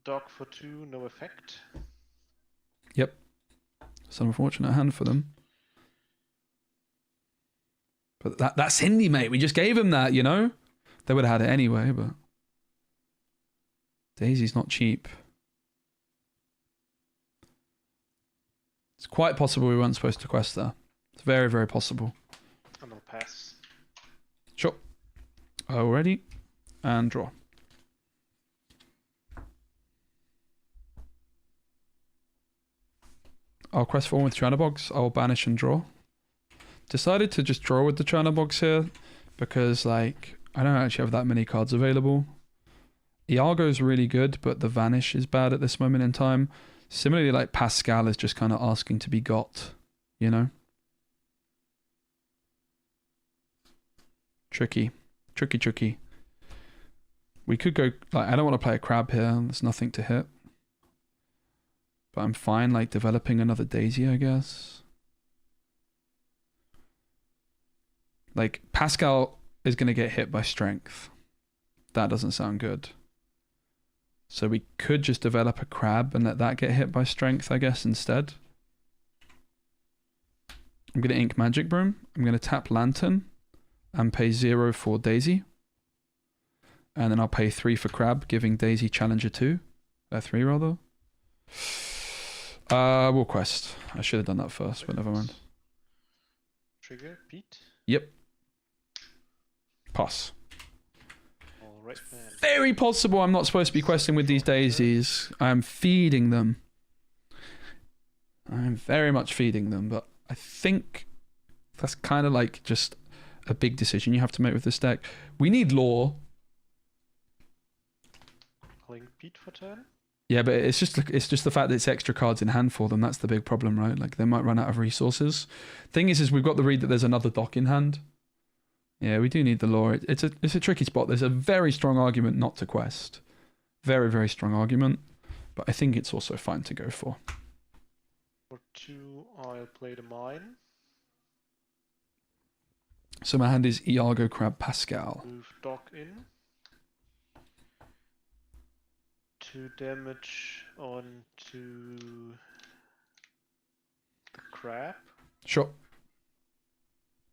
Dog for 2, no effect. Yep. It's an unfortunate hand for them. But that's Cindy, mate. We just gave him that, you know? They would have had it anyway, but Daisy's not cheap. It's quite possible we weren't supposed to quest there. It's very, very possible. And I'll pass. Sure. Already. And draw. I'll quest for 1 with Chanabogs. I'll banish and draw. Decided to just draw with the Chanabogs here because, like, I don't actually have that many cards available. Iago's really good, but the Vanish is bad at this moment in time. Similarly, like, Pascal is just kind of asking to be got, you know? Tricky. Tricky. We could go, like, I don't want to play a crab here. There's nothing to hit. But I'm fine, like, developing another Daisy, I guess. Like, Pascal is going to get hit by strength. That doesn't sound good. So we could just develop a crab and let that get hit by strength, I guess, instead. I'm going to ink Magic Broom. I'm going to tap Lantern and pay 0 for Daisy. And then I'll pay 3 for crab, giving Daisy Challenger 2. 3 rather. We'll quest. I should have done that first, but never mind. Trigger, Pete. Yep. Pass. Alright, man. Very possible I'm not supposed to be questing with these daisies. I am feeding them. I'm very much feeding them, but I think that's kind of like just a big decision you have to make with this deck. We need lore. Link Pete for turn. Yeah, but it's just the fact that it's extra cards in hand for them. That's the big problem, right? Like they might run out of resources. Thing is we've got the read that there's another dock in hand. Yeah, we do need the lore. It's a tricky spot. There's a very strong argument not to quest. Very, very strong argument. But I think it's also fine to go for. For 2, I'll play the mine. So my hand is Iago, Crab, Pascal. Move dog in. 2 damage onto the crab. Sure.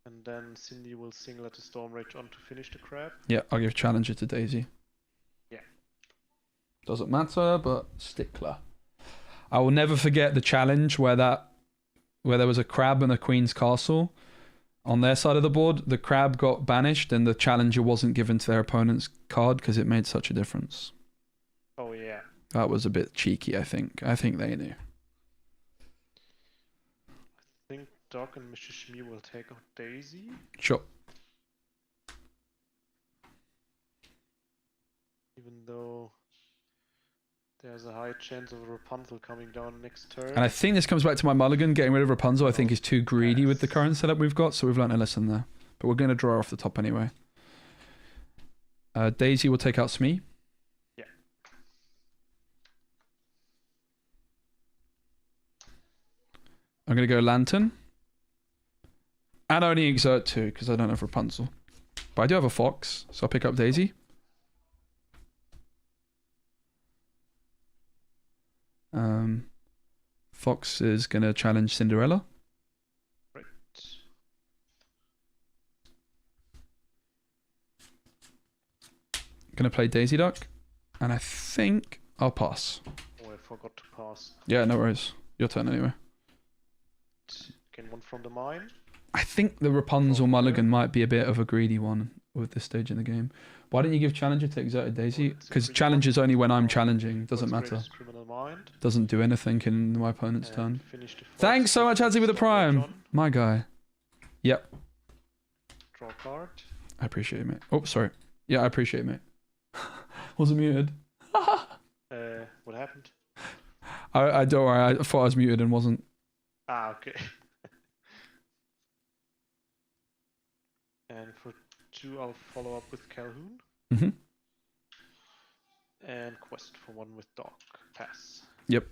And then Cindy will singlet the Storm Rage on to finish the crab. Yeah, I'll give Challenger to Daisy. Yeah. Doesn't matter, but stickler. I will never forget the challenge where there was a crab and a Queen's Castle. On their side of the board, the crab got banished and the Challenger wasn't given to their opponent's card because it made such a difference. Oh yeah. That was a bit cheeky, I think. I think they knew. I think Doc and Mr. Shmi will take out Daisy. Sure. Even though there's a high chance of Rapunzel coming down next turn. And I think this comes back to my mulligan. Getting rid of Rapunzel, I think, is too greedy with the current setup we've got, so we've learned a lesson there. But we're going to draw off the top anyway. Daisy will take out Smee. Yeah. I'm going to go Lantern. And only exert 2, because I don't have Rapunzel. But I do have a Fox, so I'll pick up Daisy. Fox is going to challenge Cinderella. Right. Going to play Daisy Duck. And I think I'll pass. Oh, I forgot to pass. Yeah, no worries. Your turn anyway. Gain 1 from the mine. I think the Rapunzel mulligan might be a bit of a greedy one with this stage in the game. Why don't you give Challenger to Exerted Daisy? Because Challenge is only when I'm challenging. Doesn't matter. Doesn't do anything in my opponent's turn. Thanks so much, Adzi, with the Prime. My guy. Yep. Draw a card. I appreciate it, mate. Oh, sorry. Yeah, I appreciate it, mate. Wasn't muted. What happened? I don't worry. I thought I was muted and wasn't. Ah, okay. And for 2, I'll follow up with Calhoun. Mm-hmm. And quest for 1 with Doc. Pass. Yep.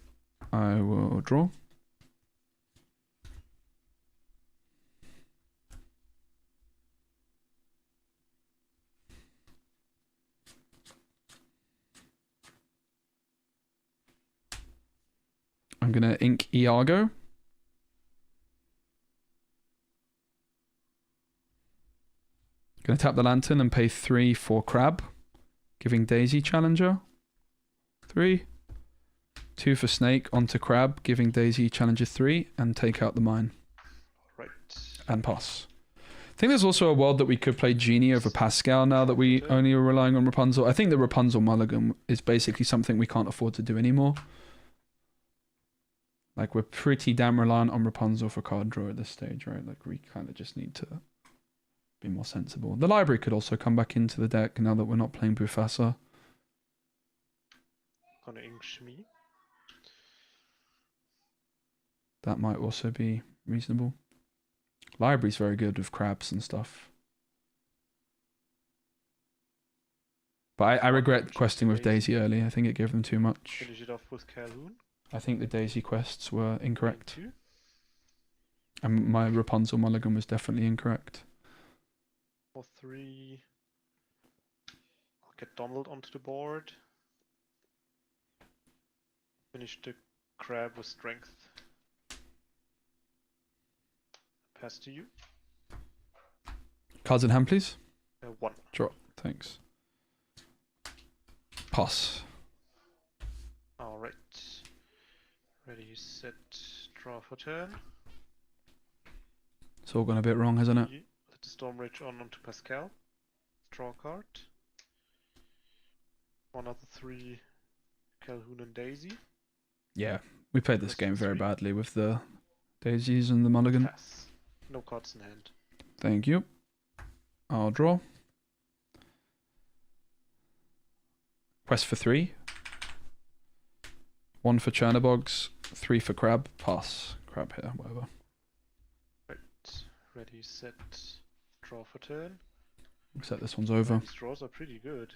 I will draw. I'm going to ink Iago. Going to tap the Lantern and pay 3 for Crab, giving Daisy Challenger. 3. 2 for Snake onto Crab, giving Daisy Challenger 3, and take out the mine. Right. And pass. I think there's also a world that we could play Genie over Pascal now that we only are relying on Rapunzel. I think the Rapunzel mulligan is basically something we can't afford to do anymore. Like, we're pretty damn reliant on Rapunzel for card draw at this stage, right? Like, we kind of just need to be more sensible. The library could also come back into the deck now that we're not playing Mufasa. Gonna ink Shmi. That might also be reasonable. Library's very good with crabs and stuff. But I regret questing with Daisy early. I think it gave them too much. Finish it off with Calhoun. I think the Daisy quests were incorrect. And my Rapunzel mulligan was definitely incorrect. For 3, I'll get Donald onto the board. Finish the crab with strength. Pass to you. Cards in hand, please. 1. Draw. Thanks. Pass. Alright. Ready, set, draw for turn. It's all gone a bit wrong, hasn't it? Let the Storm Rage on onto Pascal. Draw a card. 1 other 3, Calhoun and Daisy. Yeah, we played this game very badly with the Daisies and the mulligan. Pass. No cards in hand. Thank you. I'll draw. Quest for 3. 1 for Chernobogs, 3 for Crab. Pass. Crab here, whatever. Right. Ready, set, draw for turn. Except this one's over. These draws are pretty good.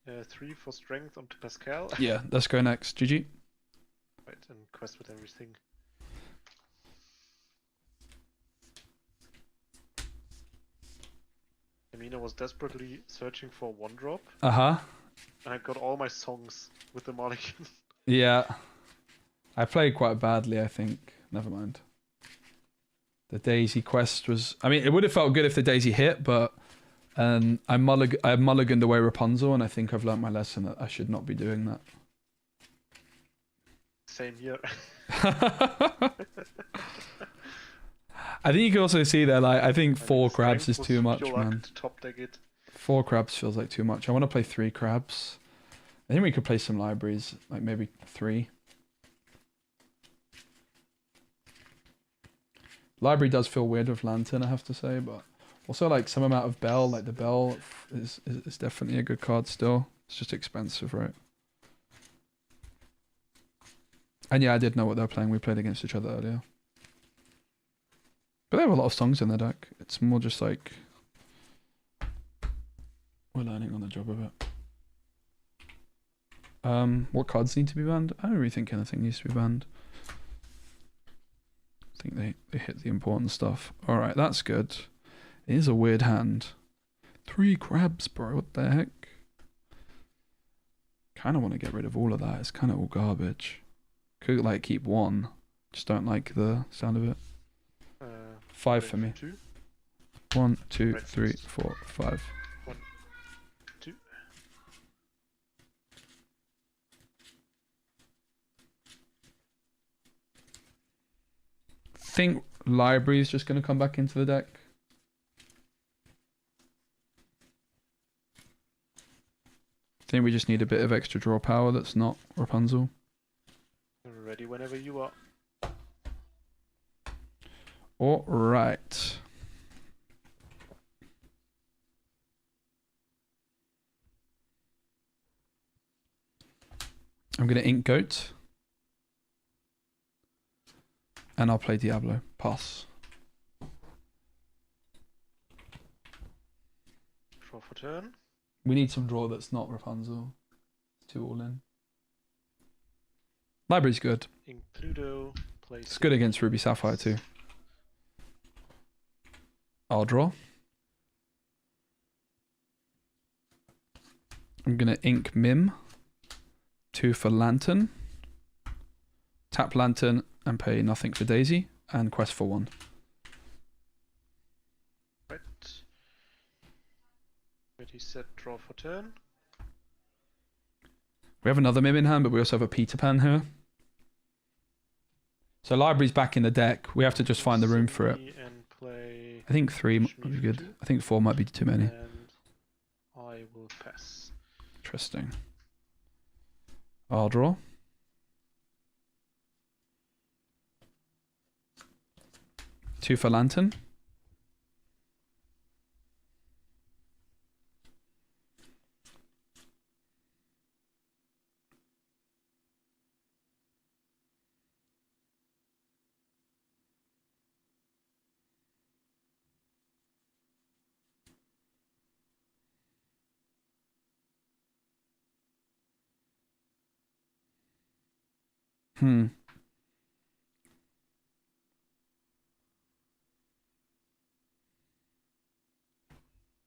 3 for strength onto Pascal. Yeah, let's go next. GG. Right, and quest with everything. Amina was desperately searching for 1-drop. Uh-huh. And I got all my songs with the mulligan. Yeah. I played quite badly, I think. Never mind. The Daisy quest was... I mean, it would have felt good if the Daisy hit, but... I mulliganed away Rapunzel, and I think I've learnt my lesson that I should not be doing that. Same here. I think you can also see there, like, I think 4 crabs is too much, man. Top deck it. 4 crabs feels like too much. I want to play 3 crabs. I think we could play some libraries, like maybe 3. Library does feel weird with Lantern, I have to say, but also like some amount of Bell, like the Bell is definitely a good card still. It's just expensive, right? And yeah, I did know what they were playing. We played against each other earlier. But they have a lot of songs in their deck. It's more just like we're learning on the job of it. What cards need to be banned? I don't really think anything needs to be banned. I think they hit the important stuff. Alright, that's good. It is a weird hand. 3 crabs, bro. What the heck? Kind of want to get rid of all of that. It's kind of all garbage. Could like keep 1. Just don't like the sound of it. 5 for me. 1, 2, 3, 4, 5. 1, 2. Think library is just going to come back into the deck. I think we just need a bit of extra draw power that's not Rapunzel. Ready whenever you are. All right. I'm going to ink goat. And I'll play Diablo. Pass. Draw for turn. We need some draw that's not Rapunzel. It's 2 all in. Library's good. Ink Pluto. It's good against Ruby Sapphire too. I'll draw. I'm going to ink Mim. 2 for Lantern. Tap Lantern and pay nothing for Daisy. And quest for 1. Right. Ready, set, draw for turn. We have another Mim in hand, but we also have a Peter Pan here. So library's back in the deck. We have to just find the room for it. And play I think 3 might be good. I think 4 might be too many. And I will pass. Interesting. I'll draw. Two for Lantern.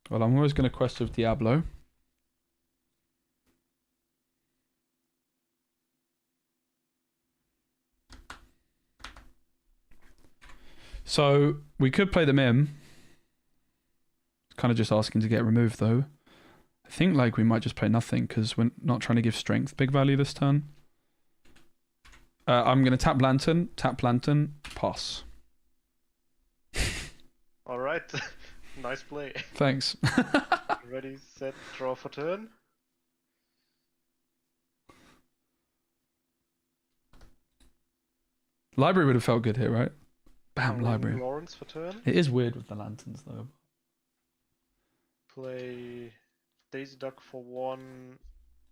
Well, I'm always going to quest with Diablo. So we could play the Mim. Kind of just asking to get removed though. I think like we might just play nothing because we're not trying to give strength big value this turn. I'm going to tap Lantern, pass. All right. Nice play. Thanks. Ready, set, draw for turn. Library would have felt good here, right? Bam, library. Lawrence for turn. It is weird with the lanterns though. Play Daisy Duck for 1,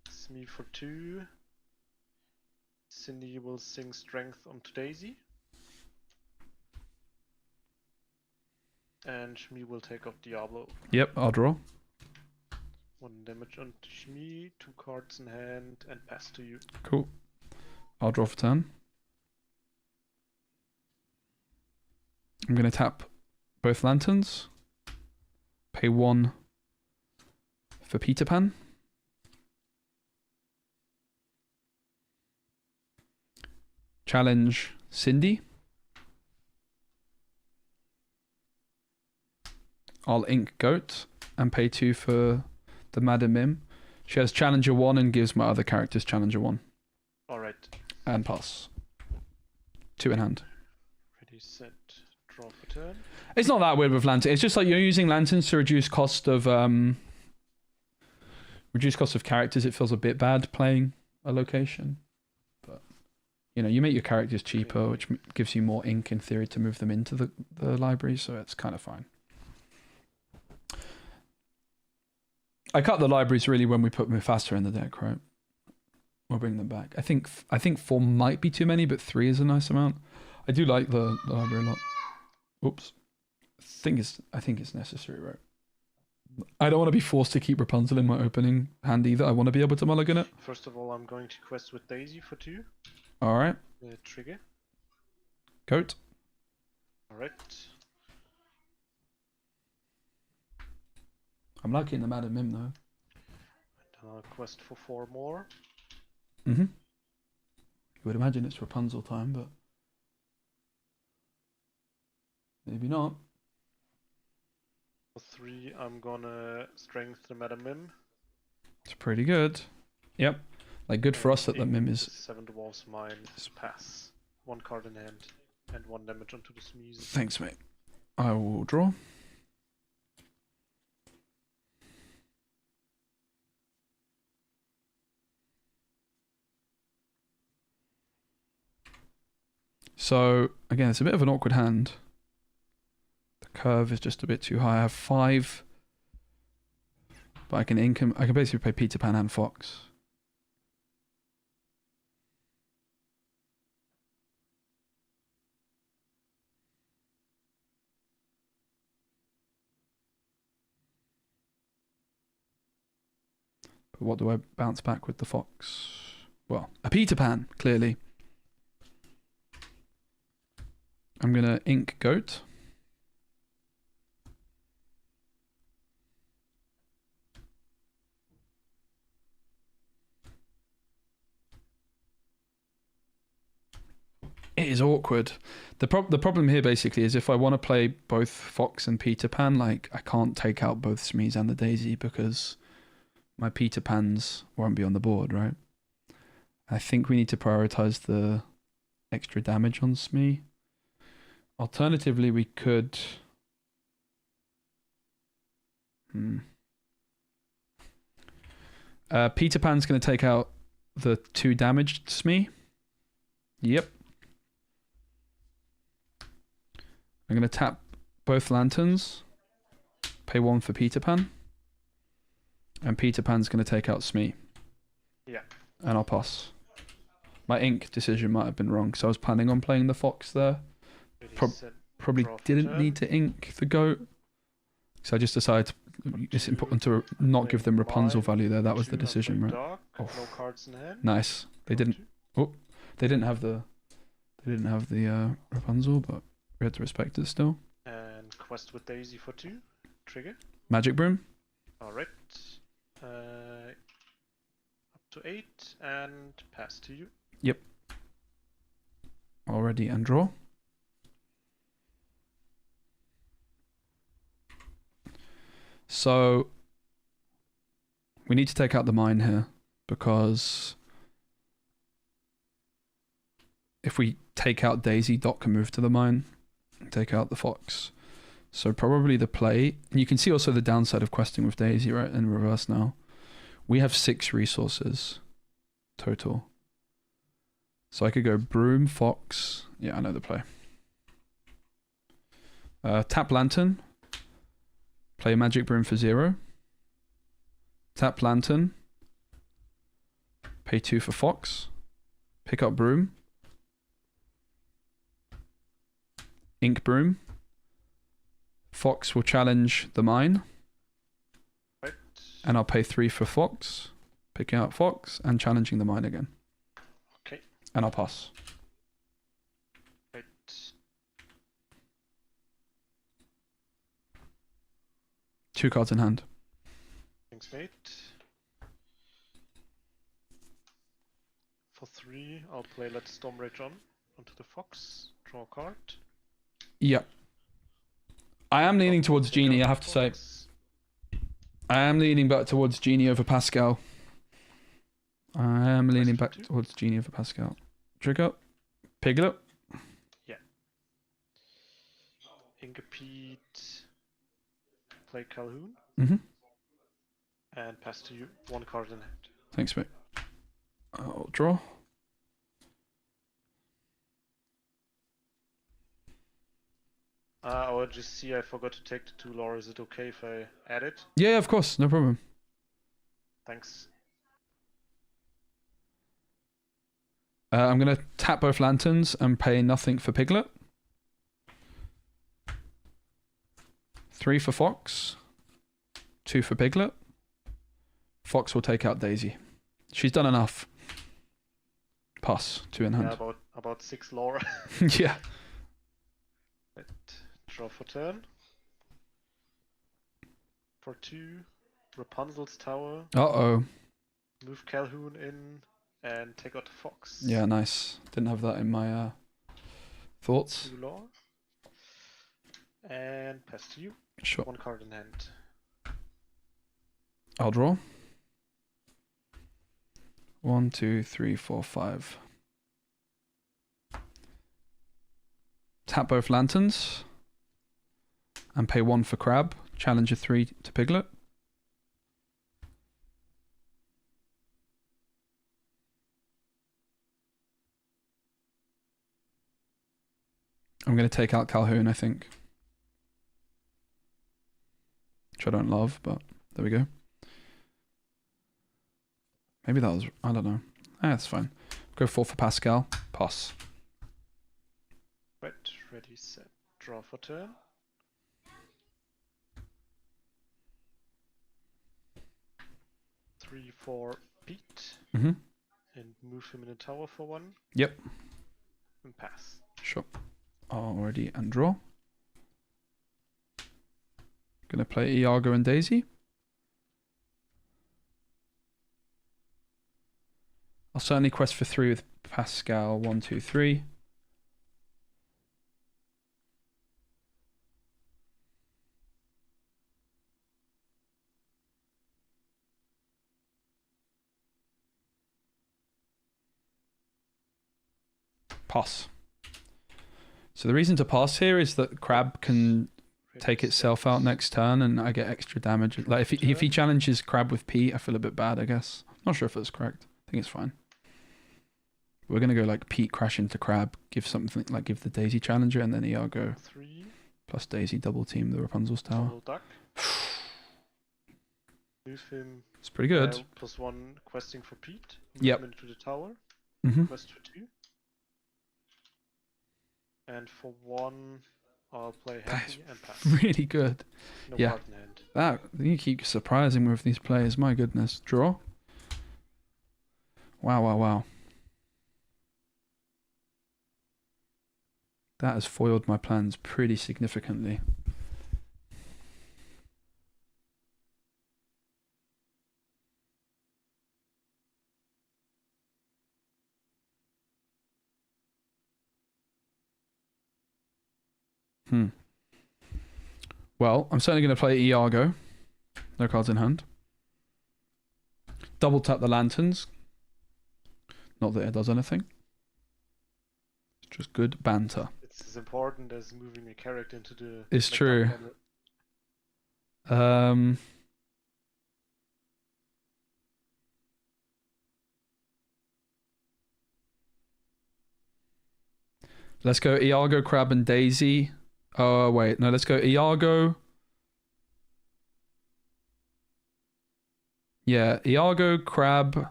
Smee for 2. Cindy will sing Strength onto Daisy. And Shmi will take off Diablo. Yep, I'll draw. 1 damage onto Shmi, 2 cards in hand, and pass to you. Cool. I'll draw for turn. I'm going to tap both lanterns. Pay 1 for Peter Pan. Challenge Cindy. I'll ink Goat and pay 2 for the Madam Mim. She has Challenger 1 and gives my other characters Challenger 1. Alright. And pass. 2 in hand. Ready, set, draw for turn. It's not that weird with Lantern. It's just like you're using Lanterns to reduce cost of characters. It feels a bit bad playing a location. But you make your characters cheaper, which gives you more ink in theory to move them into the library, so it's kind of fine. I cut the libraries really when we put Mufasa in the deck, right? We'll bring them back. I think 4 might be too many, but 3 is a nice amount. I do like the library a lot. Oops. I think it's necessary, right? I don't want to be forced to keep Rapunzel in my opening hand either. I want to be able to mulligan it. First of all, I'm going to quest with Daisy for 2. Alright. Trigger. Goat. Alright. I'm liking the Madam Mim though. And I'll quest for 4 more. You would imagine it's Rapunzel time, but maybe not. For 3, I'm gonna strength the Madam Mim. It's pretty good. Yep. Like good for us that the Mim is 7 Dwarfs Mine. Pass. 1 card in hand. And 1 damage onto the Smeeze. Thanks, mate. I will draw. So, again, it's a bit of an awkward hand. The curve is just a bit too high. I have 5, but I can basically play Peter Pan and Fox. But what do I bounce back with the Fox? Well, a Peter Pan, clearly. I'm going to ink Goat. It is awkward. The problem here basically is if I want to play both Fox and Peter Pan, like I can't take out both Smeeze and the Daisy because my Peter Pans won't be on the board, right? I think we need to prioritize the extra damage on Smee. Alternatively, we could... Peter Pan's going to take out the 2 damaged Smee. Yep. I'm going to tap both lanterns. Pay 1 for Peter Pan. And Peter Pan's going to take out Smee. Yeah. And I'll pass. My ink decision might have been wrong, because I was planning on playing the Fox there. Probably didn't need to ink the Goat. So I just decided it's important to not give them Rapunzel value there. That was the decision, right? No cards in hand. Nice. They didn't. Oh, they didn't have the. They didn't have the Rapunzel, but we had to respect it still. And quest with Daisy for 2. Trigger. Magic Broom. Alright. Up to 8 and pass to you. Yep. Already and draw. So we need to take out the mine here because if we take out Daisy, Dot can move to the mine and take out the Fox. So probably the play, and you can see also the downside of questing with Daisy, right, in reverse now. We have 6 resources total. So I could go Broom, Fox. Yeah, I know the play. Tap Lantern. Play Magic Broom for 0. Tap Lantern. Pay 2 for Fox. Pick up Broom. Ink Broom. Fox will challenge the mine. Right. And I'll pay 3 for Fox. Picking out Fox and challenging the mine again. Okay. And I'll pass. Right. 2 cards in hand. Thanks, mate. For 3, I'll play Let Storm Rage on onto the Fox. Draw a card. Yep. I am leaning towards Genie, I have to say. I am leaning back towards Genie over Pascal. I am leaning back towards Genie over Pascal. Trigger. Piglet. Yeah. Inkapede. Play Calhoun. Mm-hmm. And pass to you. 1 card in hand. Thanks, mate. I'll draw. just see I forgot to take the 2 lore. Is it okay if I add it? Yeah, of course, no problem. Thanks. I'm going to tap both lanterns and pay nothing for Piglet. 3 for Fox. 2 for Piglet. Fox will take out Daisy. She's done enough. Pass. 2 in hand. Yeah, about 6 lore. Yeah. Right. Draw for turn. For 2. Rapunzel's tower. Uh-oh. Move Calhoun in and take out the Fox. Yeah, nice. Didn't have that in my thoughts. 2 lore. And pass to you. Sure. 1 card in hand. I'll draw. 1, 2, 3, 4, 5. Tap both lanterns. And pay 1 for Crab. Challenger 3 to Piglet. I'm going to take out Calhoun, I think. Which I don't love, but there we go. Maybe that was... I don't know. That's fine. Go 4 for Pascal. Pass. Right, ready, set, draw for turn. Three for Pete. Mm-hmm. And move him in a tower for 1. Yep. And pass. Sure. Already and draw. Gonna play Iago and Daisy. I'll certainly quest for 3 with Pascal. 1, 2, 3. Pass. So the reason to pass here is that Crab can take itself out next turn and I get extra damage. Like if he challenges Crab with Pete, I feel a bit bad, I guess. Not sure if that's correct. I think it's fine. We're gonna go like Pete crash into Crab, give something like give the Daisy challenger, and then Iago 3 plus Daisy double team the Rapunzel's tower. double duck. Move him. It's pretty good. +1 questing for Pete. Move Yep. him into the tower. Mm-hmm. Quest for 2. And for 1, I'll play happy and pass. Really good. No Yeah. card in hand. That you keep surprising me with these players. My goodness. Draw. Wow, wow, wow. That has foiled my plans pretty significantly. Well, I'm certainly going to play Iago. No cards in hand. Double tap the lanterns. Not that it does anything. It's just good banter. It's as important as moving a character into the... It's true. Let's go Iago, Crab, and Daisy. Oh, wait. No, let's go Iago. Yeah, Iago, Crab,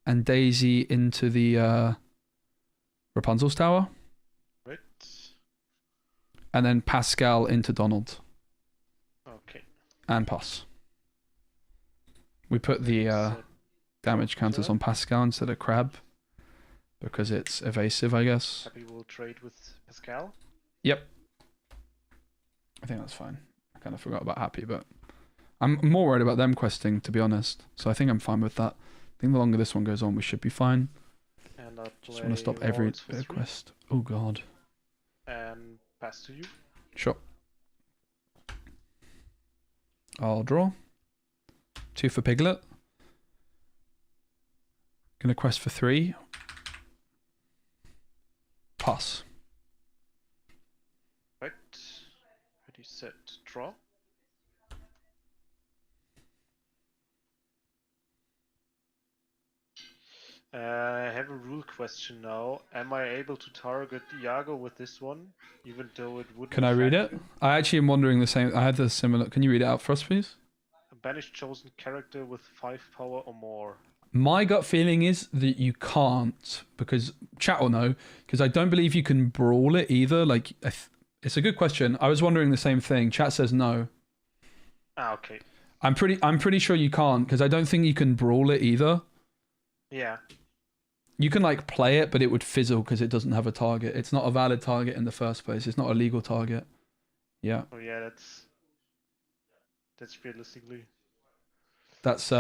and Daisy into the Rapunzel's tower. Right. And then Pascal into Donald. Okay. And pass. We put the damage counters on Pascal instead of Crab. Because it's evasive, I guess. Happy will trade with Pascal. Yep. I think that's fine. I kind of forgot about Happy, but I'm more worried about them questing, to be honest. So I think I'm fine with that. I think the longer this one goes on, we should be fine. And I'll Just want to stop every bit of quest. Oh, God. And pass to you. Sure. I'll draw. 2 for Piglet. Gonna quest for 3. Pass. Right. Ready, set, draw. I have a rule question now. Am I able to target Iago with this one, even though it wouldn't Can I read it? affect him? I actually am wondering the same. I had the similar. Can you read it out for us, please? A banished chosen character with 5 power or more. My gut feeling is that you can't, because chat will know, because I don't believe you can brawl it either. Like, it's a good question. I was wondering the same thing. Chat says no. Ah, okay. I'm pretty sure you can't, because I don't think you can brawl it either. Yeah. You can like play it, but it would fizzle because it doesn't have a target. It's not a valid target in the first place. It's not a legal target. Yeah. Oh yeah, that's realistically. That's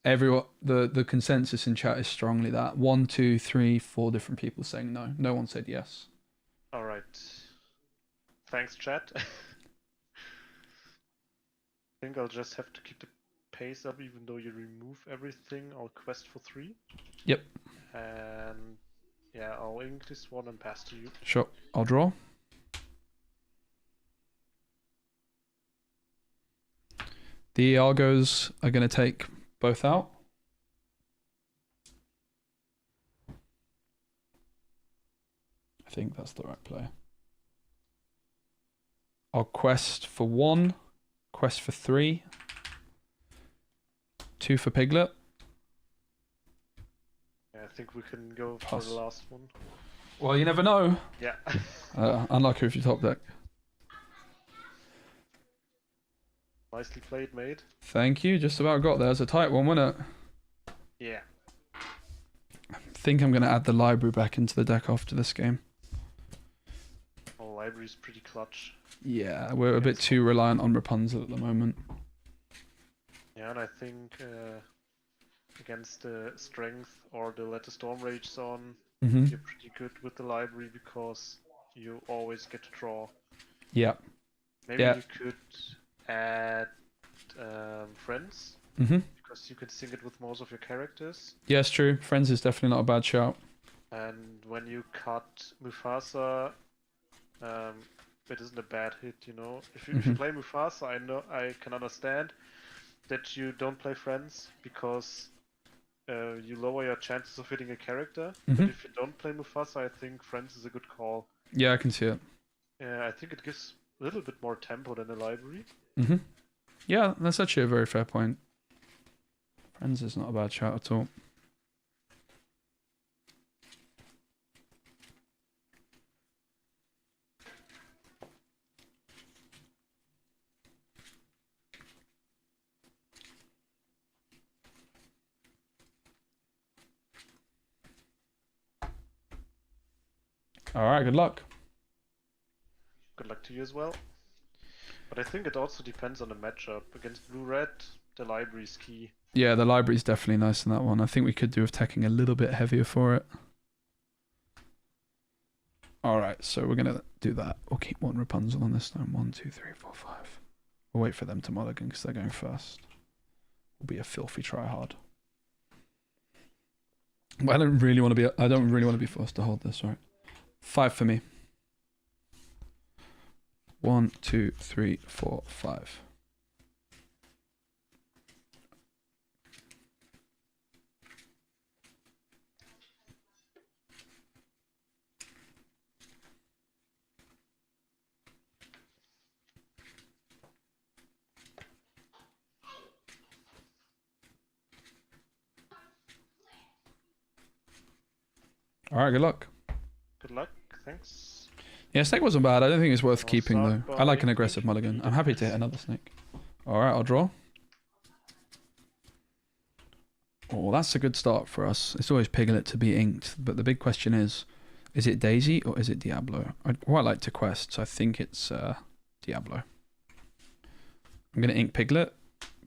everyone. The consensus in chat is strongly that 1, 2, 3, 4 different people saying no. No one said yes. All right. Thanks, chat. I think I'll just have to keep the pace up, even though you remove everything. I'll quest for 3. Yep. And yeah, I'll ink this one and pass to you. Sure. I'll draw. The Argos are going to take both out. I think that's the right play. I'll quest for 1, quest for 3, 2 for Piglet. Yeah, I think we can go Pass. for the last one. Well, you never know. Yeah. Unlucky if you top deck. Nicely played, mate. Thank you. Just about got there. It's a tight one, wasn't it? Yeah. I think I'm going to add the library back into the deck after this game. Our library's pretty clutch. Yeah, we're a bit too reliant on Rapunzel at the moment. Yeah, and I think against the strength or the Let the Storm Rage on, you're pretty good with the library because you always get to draw. Yeah. Maybe you could add Friends, because you can sync it with most of your characters. Yeah, it's true. Friends is definitely not a bad shout. And when you cut Mufasa, it isn't a bad hit, you know. If you play Mufasa, I can understand that you don't play Friends because you lower your chances of hitting a character. But if you don't play Mufasa, I think Friends is a good call. Yeah, I can see it. Yeah, I think it gives a little bit more tempo than the library. Yeah, that's actually a very fair point. Friends is not a bad shout at all. Alright, good luck. Good luck to you as well. But I think it also depends on the matchup. Against Blue-Red, the library's key. Yeah, the library's definitely nice in that one. I think we could do with teching a little bit heavier for it. Alright, so we're going to do that. We'll keep 1 Rapunzel on this time. 1, 2, 3, 4, 5. We'll wait for them to mulligan because they're going first. Will be a filthy try-hard. But I don't really want to be forced to hold this, right? 5 for me. 1, 2, 3, 4, 5. All right, good luck. Good luck, thanks. Yeah, snake wasn't bad. I don't think it's worth keeping though. start I like an by aggressive Clinching. mulligan. I'm happy to hit another snake. All right, I'll draw. Oh, that's a good start for us. It's always Piglet to be inked, but the big question is it Daisy or is it Diablo? I'd quite like to quest, so I think it's Diablo. I'm going to ink Piglet,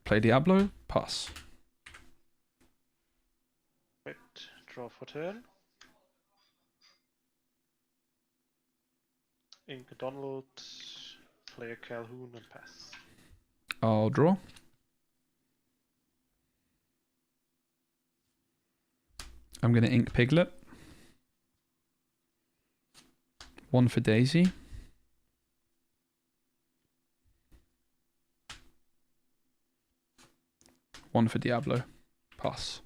play Diablo, pass. Wait, draw for turn. Ink Donald, play a Calhoun and pass. I'll draw. I'm going to ink Piglet. 1 for Daisy. One for Diablo. Pass.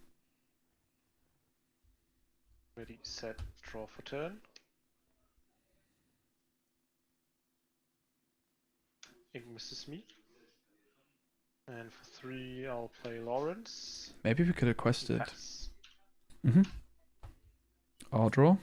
Ready, set, draw for turn. Ink misses me. And for 3, I'll play Lawrence. Maybe we could have quested. Pass. I'll draw.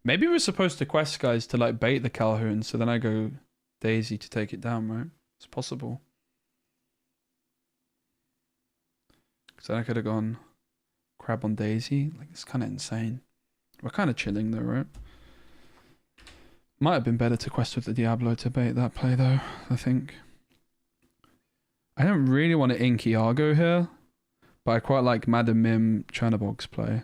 Maybe we're supposed to quest guys to like bait the Calhoun, so then I go Daisy to take it down, right? It's possible. Because then I could have gone Crab on Daisy. Like, it's kind of insane. We're kind of chilling though, right? Might have been better to quest with the Diablo to bait that play though, I think. I don't really want to ink Iago here, but I quite like Madam Mim Chernabog's play.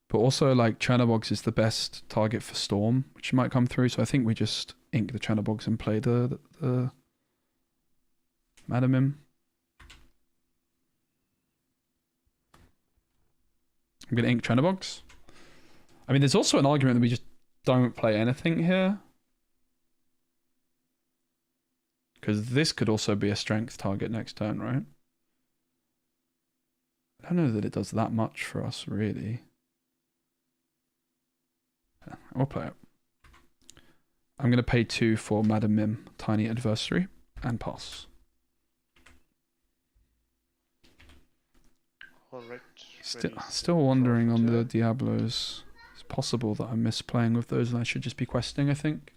But also, like, Chernobogs is the best target for Storm, which might come through. So I think we just ink the Chernobogs and play the Madam Mim. I'm going to ink Chernobogs. I mean, there's also an argument that we just don't play anything here. Because this could also be a strength target next turn, right? I don't know that it does that much for us, really. We'll play it. I'm going to pay 2 for Madam Mim, Tiny Adversary, and pass. Alright. Still wondering on the Diablos. It's possible that I'm misplaying with those and I should just be questing, I think.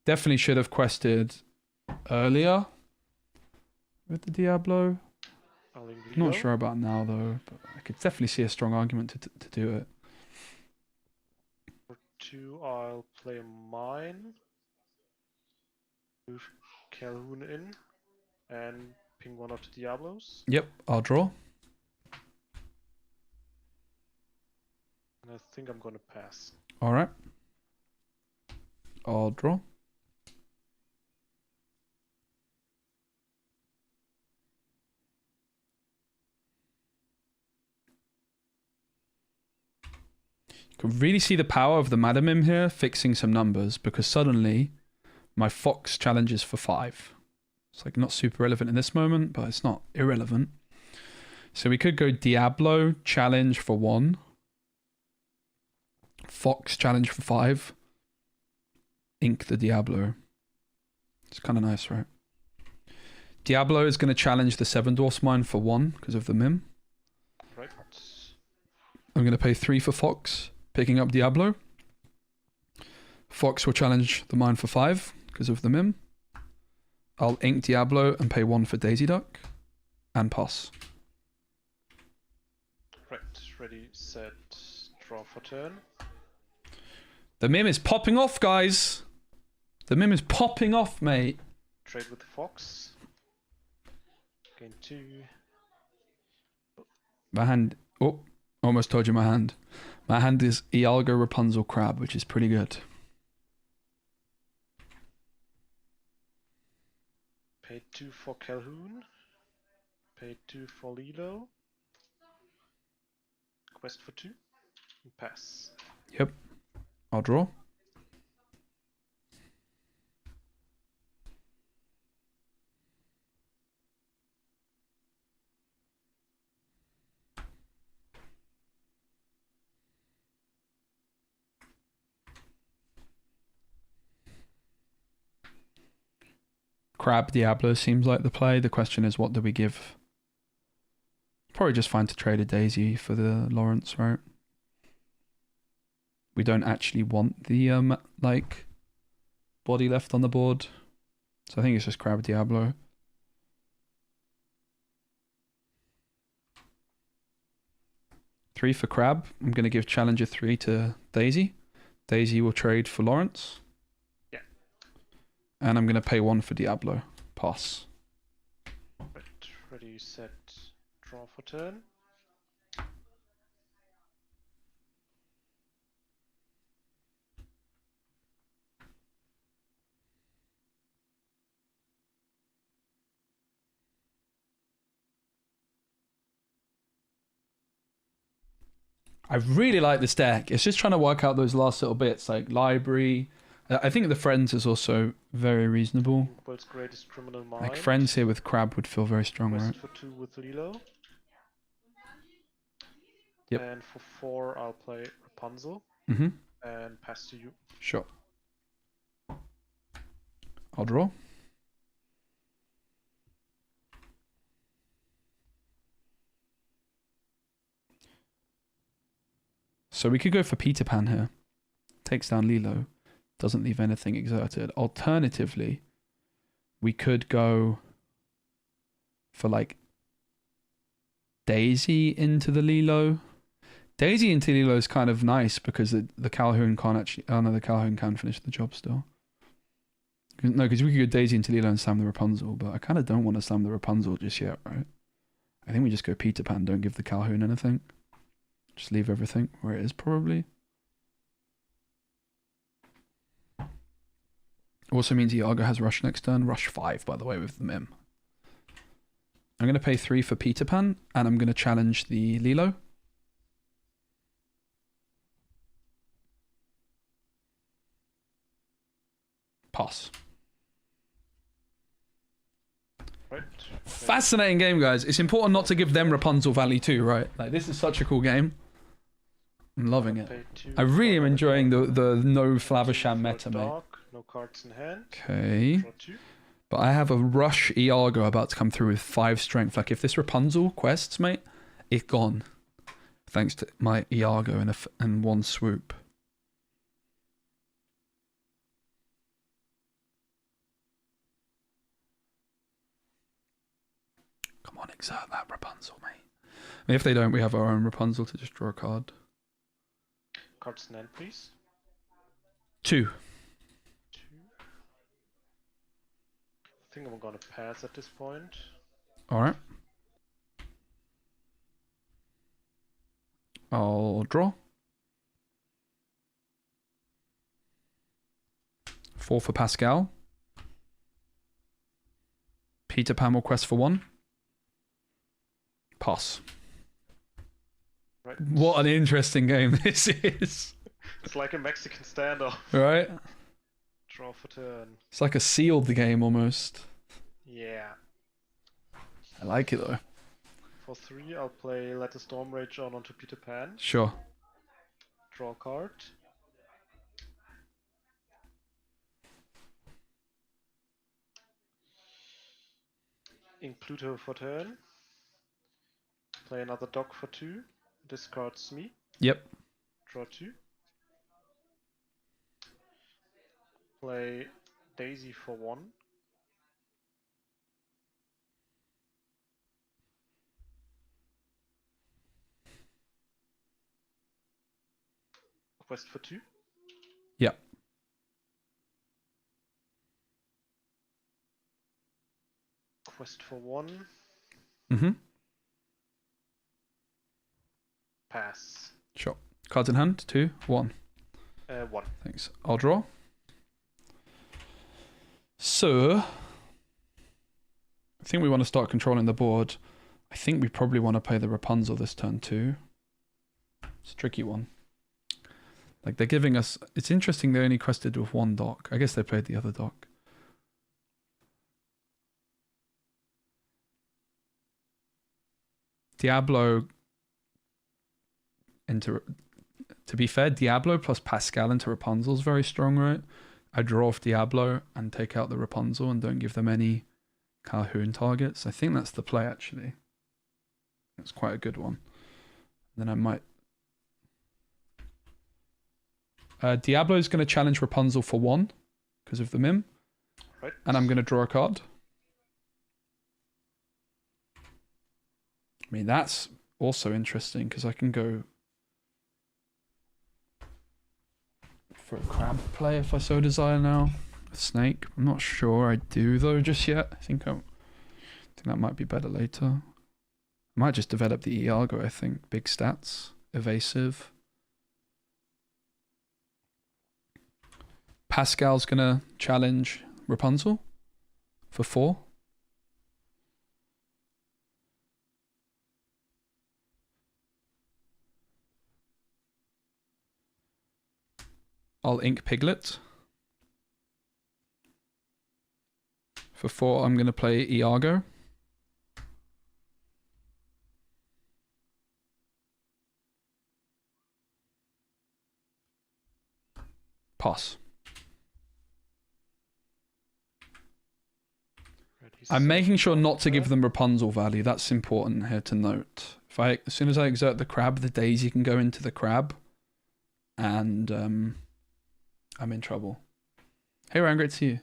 Definitely should have quested earlier with the Diablo. Not sure about now though, but I could definitely see a strong argument to do it. For 2, I'll play mine. Move Calhoun in. And ping one of the Diablos. Yep, I'll draw. And I think I'm gonna pass. Alright. I'll draw. You can really see the power of the Madam Mim here fixing some numbers, because suddenly my Fox challenges for 5. It's like not super relevant in this moment, but it's not irrelevant. So we could go Diablo challenge for 1. Fox challenge for 5. Ink the Diablo. It's kind of nice, right? Diablo is going to challenge the 7 Dwarfs mine for 1 because of the Mim. Right. I'm going to pay 3 for Fox, picking up Diablo. Fox will challenge the mine for 5 because of the Mim. I'll ink Diablo and pay 1 for Daisy Duck and pass. Right, ready, set, draw for turn. The Mim is popping off, guys. The Mim is popping off, mate. Trade with the Fox. Gain 2. My hand... Oh, almost told you my hand. My hand is Iago Rapunzel Crab, which is pretty good. Paid 2 for Calhoun. Paid 2 for Lilo. Quest for 2. And pass. Yep. I'll draw. Crab Diablo seems like the play. The question is, what do we give? Probably just fine to trade a Daisy for the Lawrence, right? We don't actually want the like body left on the board, so I think it's just Crab Diablo. Three for Crab. I'm going to give Challenger 3 to Daisy. Daisy will trade for Lawrence. Yeah. And I'm going to pay 1 for Diablo. Pass. Right, ready, set, draw for turn. I really like this deck. It's just trying to work out those last little bits, like library. I think the friends is also very reasonable. World's greatest criminal mind. Like friends here with Crab would feel very strong, Quest right? for 2 with Lilo. Yep. And for 4, I'll play Rapunzel Mm-hmm. and pass to you. Sure. I'll draw. So we could go for Peter Pan here. Takes down Lilo. Doesn't leave anything exerted. Alternatively, we could go for like Daisy into the Lilo. Daisy into Lilo is kind of nice because the Calhoun can't actually... Oh no, the Calhoun can finish the job still. No, because we could go Daisy into Lilo and slam the Rapunzel, but I kind of don't want to slam the Rapunzel just yet, right? I think we just go Peter Pan, don't give the Calhoun anything. Just leave everything where it is, probably. Also means Iago has Rush next turn. Rush 5, by the way, with the Mim. I'm going to pay 3 for Peter Pan, and I'm going to challenge the Lilo. Pass. Right. Fascinating game, guys. It's important not to give them Rapunzel value too, right? Like, this is such a cool game. I'm loving it. I really am enjoying the no Flavisham meta, mate. No cards in hand. Okay. Draw 2. But I have a Rush Iago about to come through with 5 strength. Like, if this Rapunzel quests, mate, it's gone. Thanks to my Iago in one swoop. Come on, exert that Rapunzel, mate. I mean, if they don't, we have our own Rapunzel to just draw a card. Cards in hand, please. 2. 2. I think I'm gonna pass at this point. Alright. I'll draw. 4 for Pascal. Peter Pan will quest for 1. Pass. Right. What an interesting game this is. It's like a Mexican standoff. Right? Draw for turn. It's like a sealed game almost. Yeah. I like it though. For 3, I'll play Let the Storm Rage on onto Peter Pan. Sure. Draw a card. Ink Pluto for turn. Play another dog for 2. Discards me. Yep. Draw 2. Play Daisy for 1. Quest for 2. Yep. Quest for 1. Mm-hmm. Pass. Sure. Cards in hand. 2, 1. 1. Thanks. I'll draw. So, I think we want to start controlling the board. I think we probably want to play the Rapunzel this turn too. It's a tricky one. Like, they're giving us... It's interesting they only quested with 1 dock. I guess they played the other dock. Diablo into... To be fair, Diablo plus Pascal into Rapunzel is very strong, right? I draw off Diablo and take out the Rapunzel and don't give them any Calhoun targets. I think that's the play, actually. That's quite a good one. Then I might... Diablo is going to challenge Rapunzel for 1 because of the Mim. Right. And I'm going to draw a card. I mean, that's also interesting because I can go for a crab play if I so desire now. A snake. I'm not sure I do though just yet. I think that might be better later. I might just develop the Iago, I think. Big stats. Evasive. Pascal's gonna challenge Rapunzel for 4. I'll ink Piglet. For 4, I'm going to play Iago. Pass. I'm making sure not to give them Rapunzel value. That's important here to note. As soon as I exert the crab, the daisy can go into the crab, and I'm in trouble. Hey Ryan, great to see you.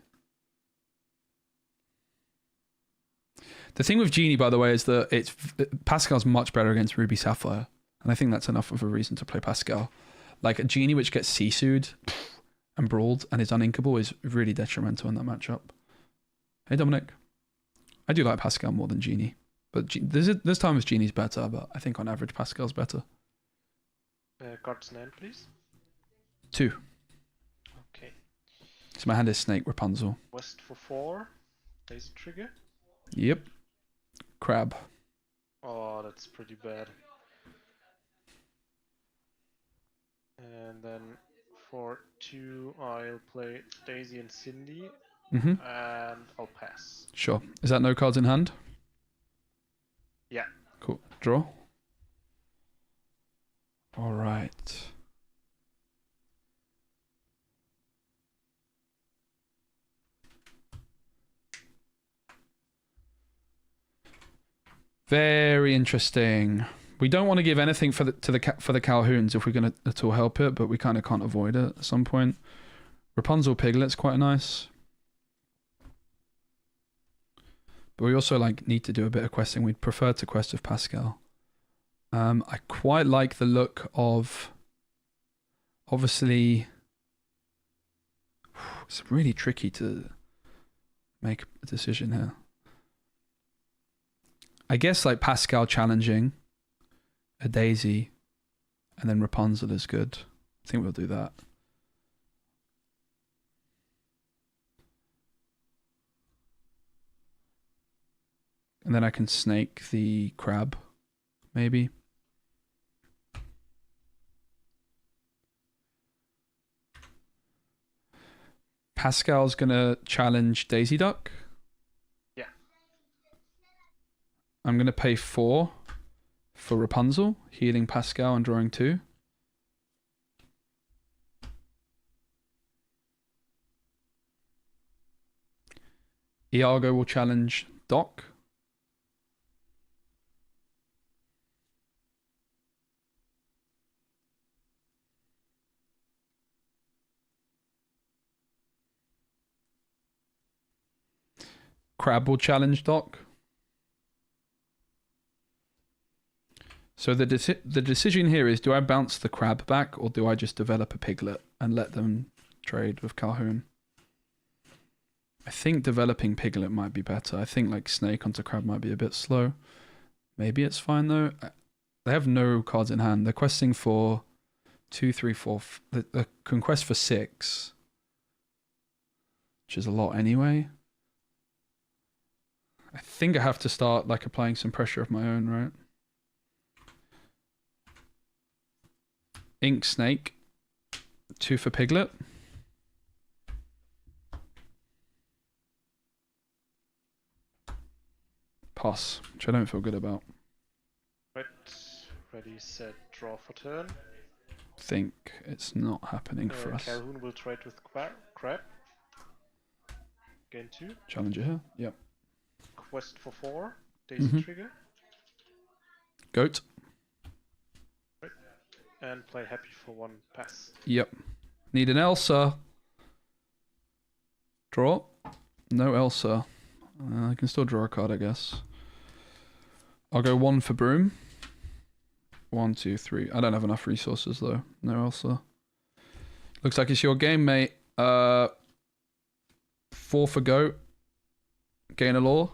The thing with Genie, by the way, is that Pascal's much better against Ruby Sapphire, and I think that's enough of a reason to play Pascal. Like a Genie which gets Sisu'd and brawled and is uninkable is really detrimental in that matchup. Hey Dominic. I do like Pascal more than Genie. But there's times Genie's better, but I think on average Pascal's better. Cards name, please. 2. Okay. So my hand is Snake, Rapunzel. West for 4. Daisy trigger. Yep. Crab. Oh, that's pretty bad. And then for 2, I'll play Daisy and Cindy. Mm-hmm. And I'll pass. Sure. Is that no cards in hand? Yeah. Cool. Draw. All right. Very interesting. We don't want to give anything for the Calhouns if we're going to at all help it, but we kind of can't avoid it at some point. Rapunzel Piglet's quite nice. But we also need to do a bit of questing. We'd prefer to quest with Pascal. I quite like the look of... Obviously... It's really tricky to make a decision here. I guess Pascal challenging a Daisy and then Rapunzel is good. I think we'll do that. And then I can snake the crab, maybe. Pascal's gonna challenge Daisy Duck. Yeah. I'm gonna pay 4 for Rapunzel, healing Pascal and drawing 2. Iago will challenge Doc. Crab will challenge Doc. So the decision here is, do I bounce the crab back or do I just develop a Piglet and let them trade with Calhoun? I think developing Piglet might be better. I think Snake onto crab might be a bit slow. Maybe it's fine though. They have no cards in hand. They're questing for 2, 3, 4. They can quest for 6, which is a lot anyway. I think I have to start applying some pressure of my own, right? Ink Snake. 2 for Piglet. Pass, which I don't feel good about. Right. Ready, set, draw for turn. Think it's not happening for us. Calhoun will trade with crab. Gain 2. Challenger here. Yep. Quest for 4. Daisy trigger. Goat. Right. And play happy for 1 pass. Yep. Need an Elsa. Draw. No Elsa. I can still draw a card, I guess. I'll go 1 for Broom. 1, 2, 3. I don't have enough resources though. No Elsa. Looks like it's your game, mate. 4 for Goat. Gain a Law.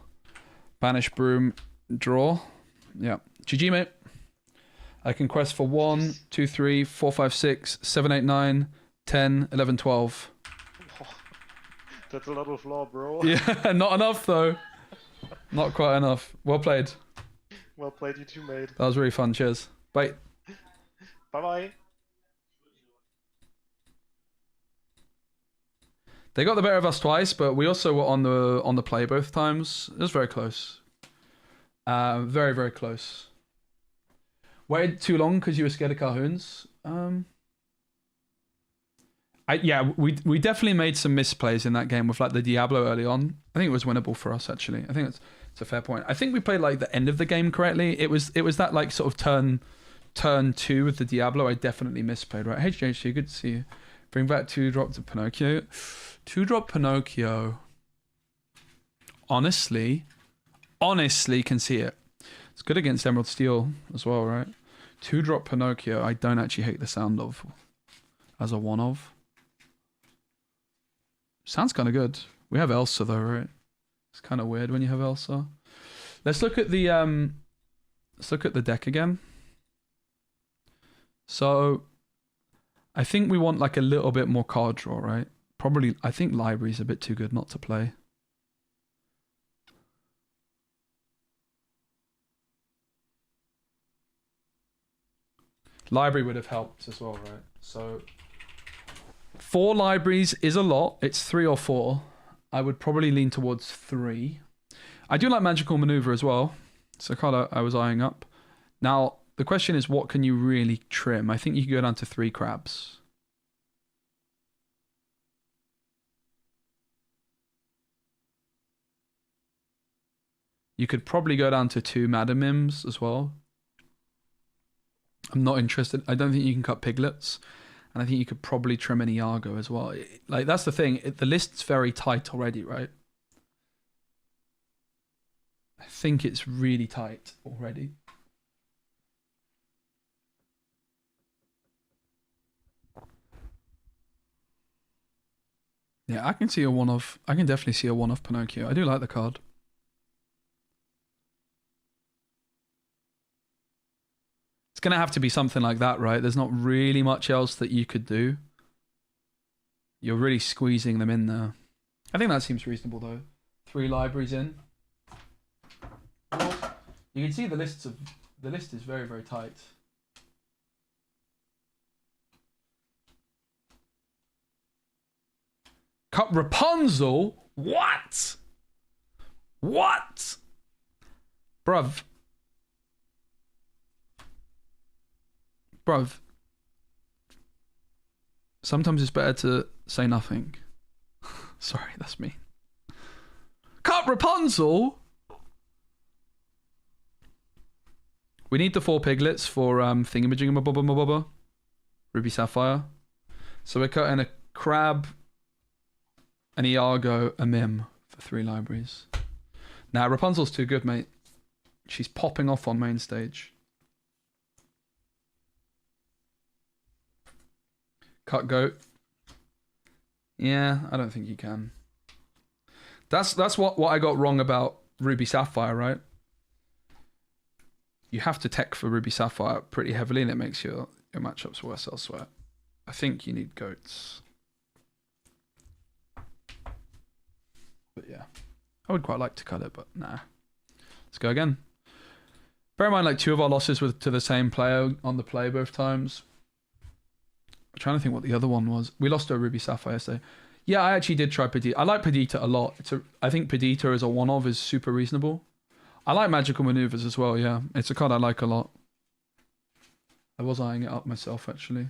Banish Broom. Draw. Yeah. GG, mate. I can quest for 1, 2, 3, 4, 5, 6, 7, 8, 9, 10, 11, 12. That's a lot of law, bro. Yeah, not enough though. Not quite enough. Well played. Well played, you two, mate. That was really fun. Cheers. Bye. Bye-bye. They got the better of us twice, but we also were on the play both times. It was very close. Very, very close. Waited too long because you were scared of Calhouns. We definitely made some misplays in that game with like the Diablo early on. I think it was winnable for us actually. I think it's a fair point. I think we played like the end of the game correctly. It was that like sort of turn 2 with the Diablo. I definitely misplayed, right? Hey JHC, good to see you. Bring back 2-drop to Pinocchio. 2-drop Pinocchio. Honestly can see it. It's good against Emerald Steel as well, right? 2-drop Pinocchio, I don't actually hate the sound of as a one of. Sounds kind of good. We have Elsa though, right? It's kind of weird when you have Elsa. Let's look at the deck again. So I think we want like a little bit more card draw, right? Probably, I think library's a bit too good not to play. Library would have helped as well, right? So 4 libraries is a lot. It's 3 or 4. I would probably lean towards 3. I do like Magical Maneuver as well. So kind of I was eyeing up. Now, the question is, what can you really trim? I think you can go down to 3 crabs. You could probably go down to 2 Madamims as well. I'm not interested. I don't think you can cut piglets. And I think you could probably trim an Iago as well. Like, that's the thing. The list's very tight already, right? I think it's really tight already. Yeah, I can see a one-off. I can definitely see a one-off Pinocchio. I do like the card. It's going to have to be something like that, right? There's not really much else that you could do. You're really squeezing them in there. I think that seems reasonable, though. 3 libraries in. You can see the list is very, very tight. Cut Rapunzel? What? What? Bruv. Sometimes it's better to say nothing. Sorry, that's me. Cut Rapunzel? We need the 4 piglets for thingamajiggamabobba, Ruby Sapphire. So we're cutting a crab, an Iago, a Mim for 3 libraries. Now, Rapunzel's too good, mate. She's popping off on main stage. Cut goat. Yeah, I don't think you can. That's what I got wrong about Ruby Sapphire, right? You have to tech for Ruby Sapphire pretty heavily, and it makes your matchups worse elsewhere. I think you need goats. But yeah, I would quite like to cut it, but nah. Let's go again. Bear in mind, like 2 of our losses were to the same player on the play both times. I'm trying to think what the other one was. We lost to a Ruby Sapphire yesterday. Yeah, I actually did try Perdita. I like Perdita a lot. I think Perdita as a one-of is super reasonable. I like Magical Maneuvers as well, yeah. It's a card I like a lot. I was eyeing it up myself, actually.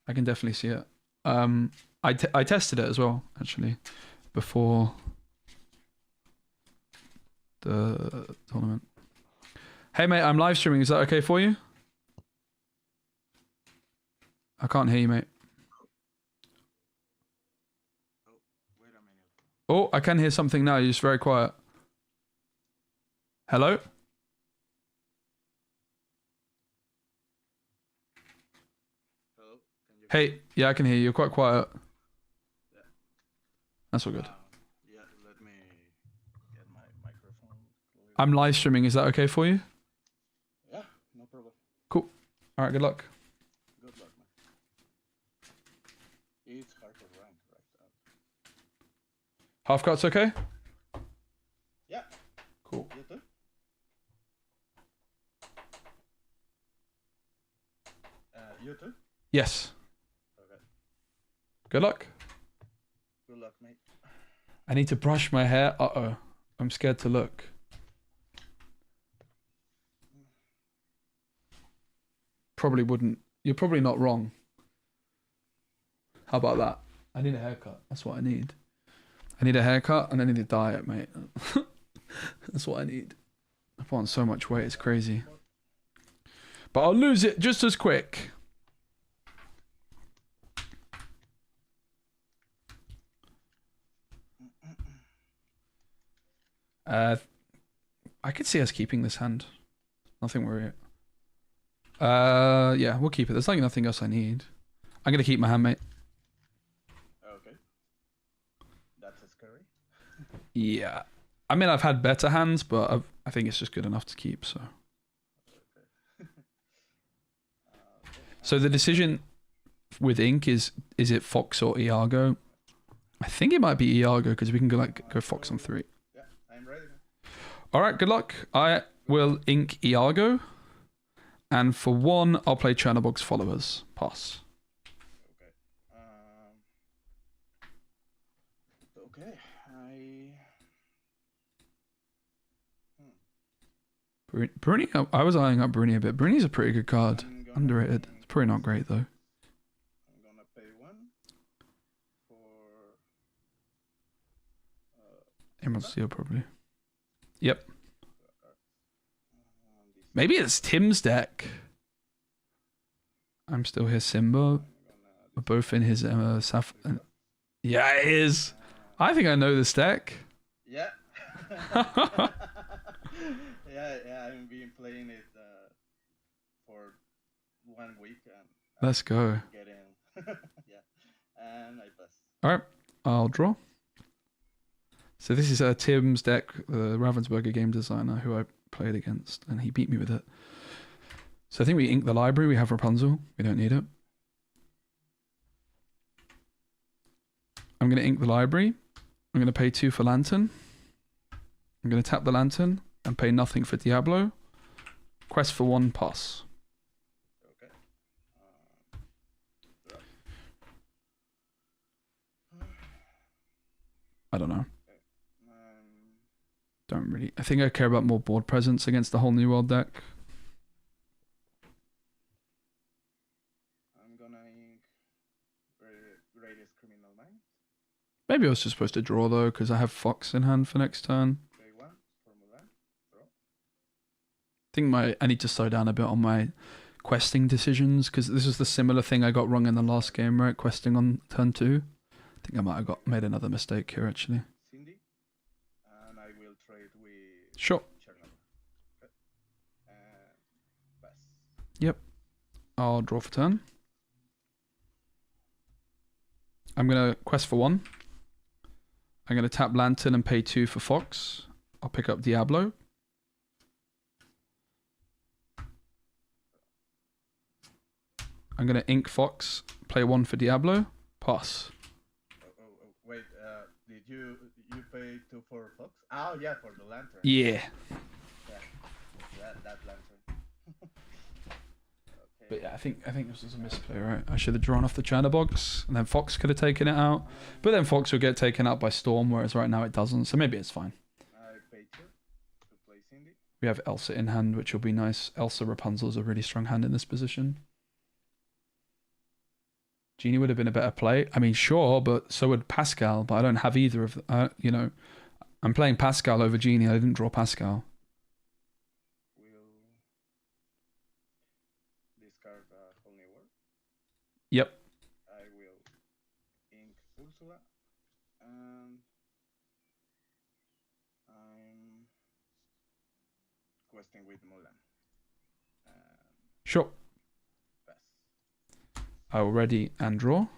I can definitely see it. I tested it as well, actually, before the tournament. Hey, mate, I'm live streaming. Is that okay for you? I can't hear you, mate. Oh, wait a minute. Oh, I can hear something now. You're just very quiet. Hello? Hello? Can you Hey, yeah, I can hear you. You're quite quiet. Yeah. That's all good. Yeah, let me get my microphone. I'm live streaming. Is that okay for you? Yeah, no problem. Cool. All right, good luck. Good luck, man. It's hard to rank right now. Half cut's okay? Yeah. Cool. You too? You too? Yes. Okay. Good luck. luck, mate. I need to brush my hair. Uh-oh. I'm scared to look. Probably wouldn't. You're probably not wrong. How about that? I need a haircut. That's what I need. I need a haircut and I need a diet, mate. That's what I need. I put on so much weight, it's crazy. But I'll lose it just as quick. I could see us keeping this hand. Nothing worry. Yeah, we'll keep it. There's like nothing else I need. I'm gonna keep my hand, mate. Okay. That's scary. Yeah. I mean, I've had better hands, but I think it's just good enough to keep, so. Okay. So the decision with Ink is it Fox or Iago? I think it might be Iago because we can go Fox on 3. Yeah, I'm ready. All right, good luck. I will Ink Iago. And for 1, I'll play Chernobog's Followers. Pass. Okay. Okay. Bruni, I was eyeing up Bruni a bit. Bruni's a pretty good card. Underrated. It's probably not great, though. I'm gonna pay 1 for Emerald Steel, probably. Yep. Maybe it's Tim's deck. I'm still here, Simba. We're both in his Saf. Yeah, it is. I think I know this deck. Yeah. yeah, I've been playing it for 1 week and Let's go. getting yeah, and I pass. All right, I'll draw. So this is Tim's deck, the Ravensburger game designer, who I played against, and he beat me with it. So I think we ink the library. We have Rapunzel. We don't need it. I'm going to ink the library. I'm going to pay 2 for Lantern. I'm going to tap the Lantern and pay nothing for Diablo. Quest for 1, pass. Okay. I don't know. Um, Don't really. I think I care about more board presence against the whole New World deck. I'm gonna ink Greatest Criminal Mind. Maybe I was just supposed to draw though, because I have Fox in hand for next turn. Pay 1 for Mulan. Draw. I think I need to slow down a bit on my questing decisions, because this is the similar thing I got wrong in the last game, right? Questing on turn 2. I think I might have made another mistake here actually. Cindy. And I will trade with Sure. Chernobyl. Okay. And pass. Yep. I'll draw for turn. I'm going to quest for 1. I'm going to tap Lantern and pay 2 for Fox. I'll pick up Diablo. I'm going to ink Fox, play 1 for Diablo. Pass. Wait, did you pay 2 for Fox? Oh yeah, for the lantern. Yeah. That lantern. Okay. But yeah, I think this was a misplay, right? I should have drawn off the Chernobog's, and then Fox could have taken it out. But then Fox would get taken out by Storm, whereas right now it doesn't. So maybe it's fine. I paid 2 to play Cindy. We have Elsa in hand, which will be nice. Elsa Rapunzel is a really strong hand in this position. Genie would have been a better play. I mean, sure, but so would Pascal. But I don't have either of. I'm playing Pascal over Genie. I didn't draw Pascal. Will discard whole new world. Yep. I will ink Ursula, and I'm questing with Mulan. Sure. Pass. I will ready and draw.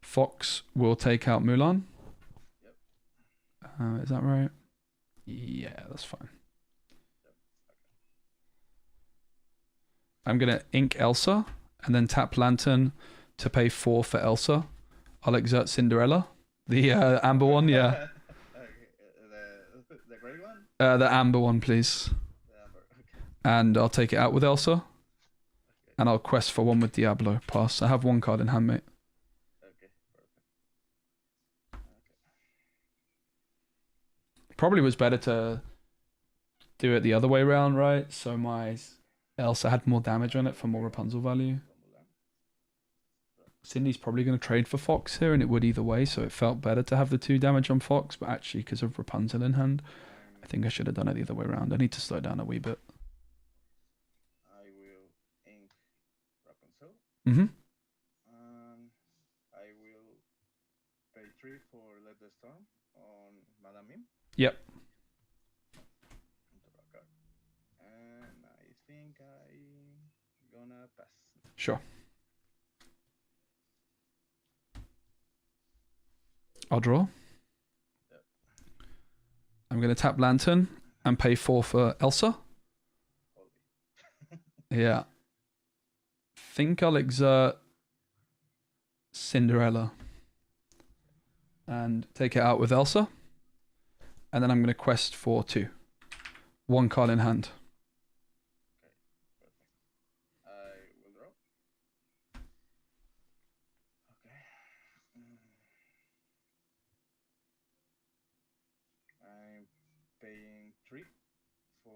Fox will take out Mulan. Yep. Is that right? Yeah, that's fine. Yep. Okay. I'm going to ink Elsa and then tap Lantern to pay 4 for Elsa. I'll exert Cinderella. The amber one, yeah. Okay, the gray one? The amber one, please. The amber. Okay. And I'll take it out with Elsa. Okay. And I'll quest for 1 with Diablo. Pass. I have 1 card in hand, mate. Okay. Perfect. probably was better to do it the other way around, right? So my Elsa had more damage on it for more Rapunzel value. Cindy's probably going to trade for Fox here, and it would either way, so it felt better to have the 2 damage on Fox, but actually, because of Rapunzel in hand, I think I should have done it the other way around. I need to slow down a wee bit. I will ink Rapunzel. Mm-hmm. I will pay 3 for Let the Storm on Madame Mim. Yep. And I think I'm gonna pass. Sure. I'll draw. Yep. I'm going to tap Lantern and pay 4 for Elsa. Yeah. Think I'll exert Cinderella and take it out with Elsa. And then I'm going to quest for 2. 1 card in hand. I will draw. Okay. I'm paying 3 for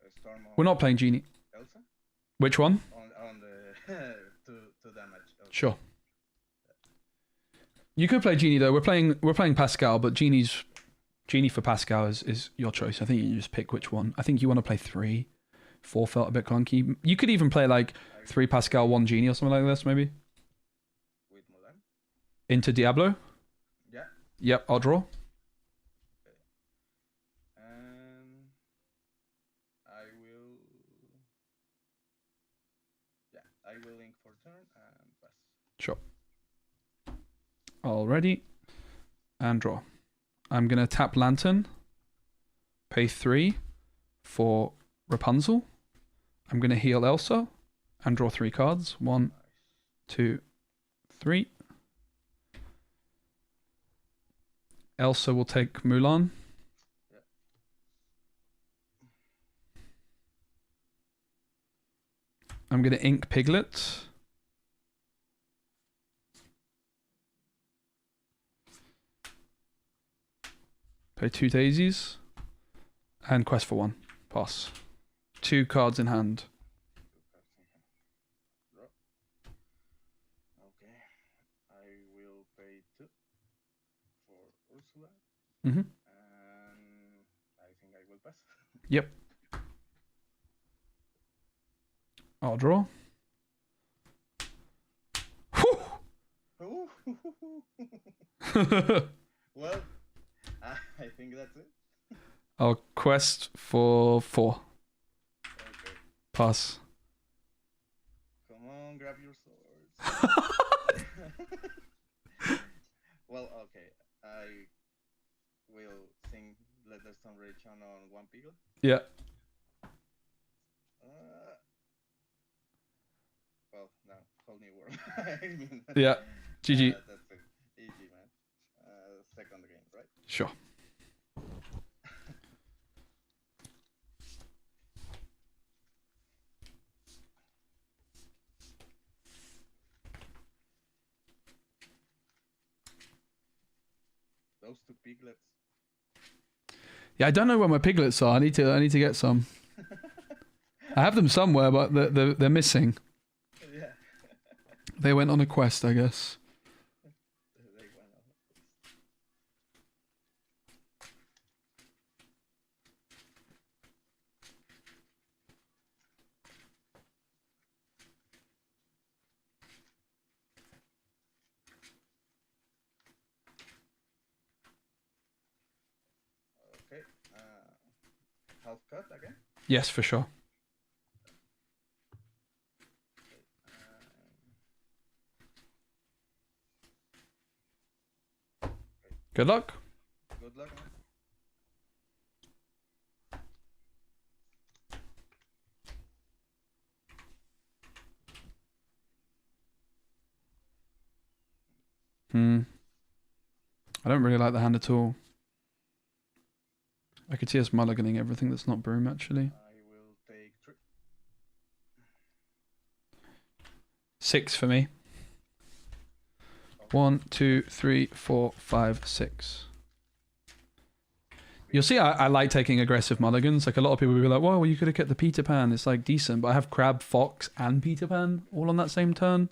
a Storm on We're not playing Genie. Elsa. Which one? On the 2 damage. Elsa. Sure. You could play Genie though. We're playing Pascal, but Genie for Pascal is your choice. I think you just pick which one. I think you want to play 3. 4 felt a bit clunky. You could even play like 3 Pascal, 1 Genie or something like this, maybe. With Mulan. Into Diablo. Yeah. Yep, I'll draw. Okay. And I will. Yeah, I will link for turn and pass. Sure. Already. And draw. I'm going to tap Lantern. Pay 3 for Rapunzel. I'm going to heal Elsa and draw 3 cards. 1, 2, 3. Elsa will take Mulan. Yep. I'm going to ink Piglet. Play 2 daisies. And quest for 1. Pass. 2 cards in hand. Draw. Okay. I will pay 2 for Ursula. Mm-hmm. And I think I will pass. Yep. I'll draw. Well, I think that's it. I'll quest for 4. Okay. Pass. Come on, grab your swords. Well, okay. I will sing Let the Storm Rage on 1 Piglet. Yeah. Well, no, whole new world. I mean, Yeah. GG. That's it. Easy, man. Second game, right? Sure. Those 2 piglets. Yeah, I don't know where my piglets are. I need to get some. I have them somewhere, but they're missing. Yeah. They went on a quest, I guess. They went on. Okay. Half cut again. Yes, for sure. Good luck. Good luck, man. I don't really like the hand at all. I could see us mulliganing everything that's not broom, actually. I will take 3. 6 for me. 1, 2, 3, 4, 5, 6. You'll see I like taking aggressive mulligans. Like a lot of people will be like, well, you could have kept the Peter Pan. It's like decent, but I have Crab, Fox, and Peter Pan all on that same turn.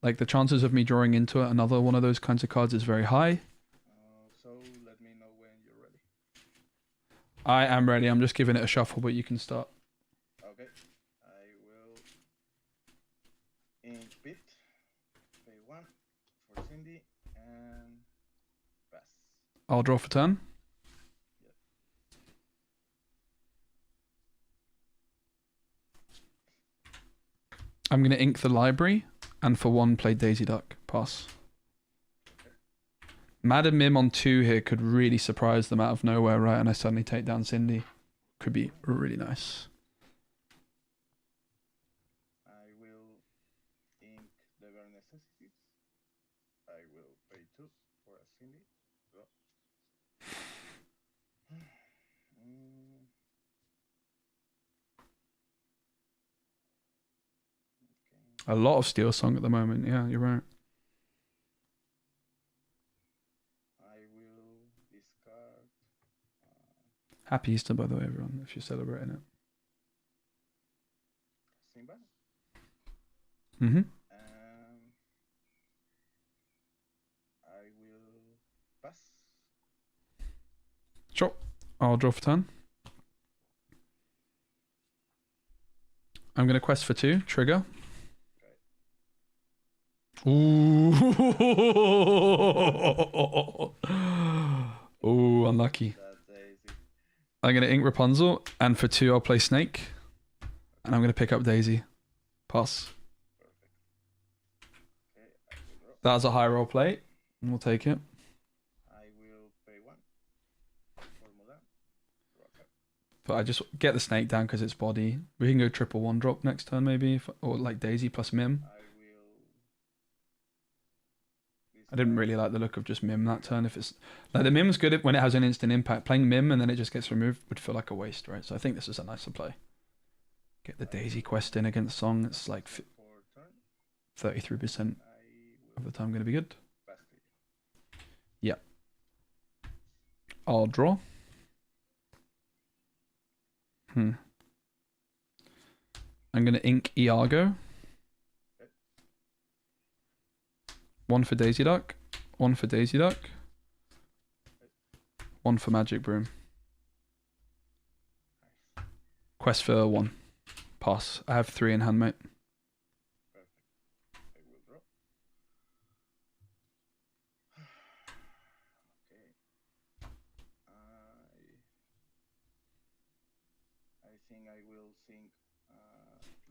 Like the chances of me drawing into another one of those kinds of cards is very high. So let me know when you're ready. I am ready. I'm just giving it a shuffle, but you can start. Okay. I will ink bit, pay 1 for Cindy, and pass. I'll draw for turn. I'm going to ink the library, and for 1, play Daisy Duck. Pass. Madam Mim on 2 here could really surprise them out of nowhere, right? And I suddenly take down Cindy. Could be really nice. I will ink the bare necessities. I will pay 2 for a Cindy. Draw. A lot of Steel Song at the moment. Yeah, you're right. I will discard. Happy Easter, by the way, everyone, if you're celebrating it. Simba. Mm-hmm. I will pass. Sure. I'll draw for turn. I'm going to quest for 2. Trigger. Ooh. Ooh, unlucky. I'm going to ink Rapunzel, and for 2 I'll play Snake. And I'm going to pick up Daisy. Pass. That was a high roll play, and we'll take it. I will pay 1 for Mulan. But I just get the Snake down because it's body. We can go triple 1-drop next turn maybe, or like Daisy plus Mim. I didn't really like the look of just Mim that turn. If it's like the Mim's good when it has an instant impact. Playing Mim and then it just gets removed would feel like a waste, right? So I think this is a nicer play. Get the Daisy quest in against Song. It's like 33% of the time going to be good. Yeah. I'll draw. I'm going to ink Iago. 1 for Daisy Duck, 1 for Daisy Duck, 1 for Magic Broom. Quest for 1. Pass. I have 3 in hand, mate. Perfect. I will draw. Okay. I think I will think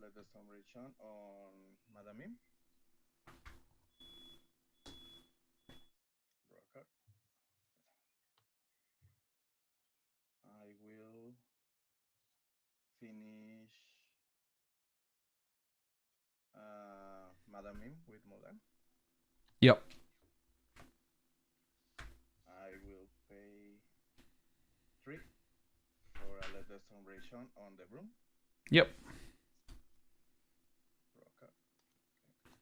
Let the Storm Rage on Madam Mim. Draw a card. I will finish Madam Mim with Mulan. Yep. I will pay 3 for a Let the Storm Rage on the broom. Yep. Draw a card. Okay.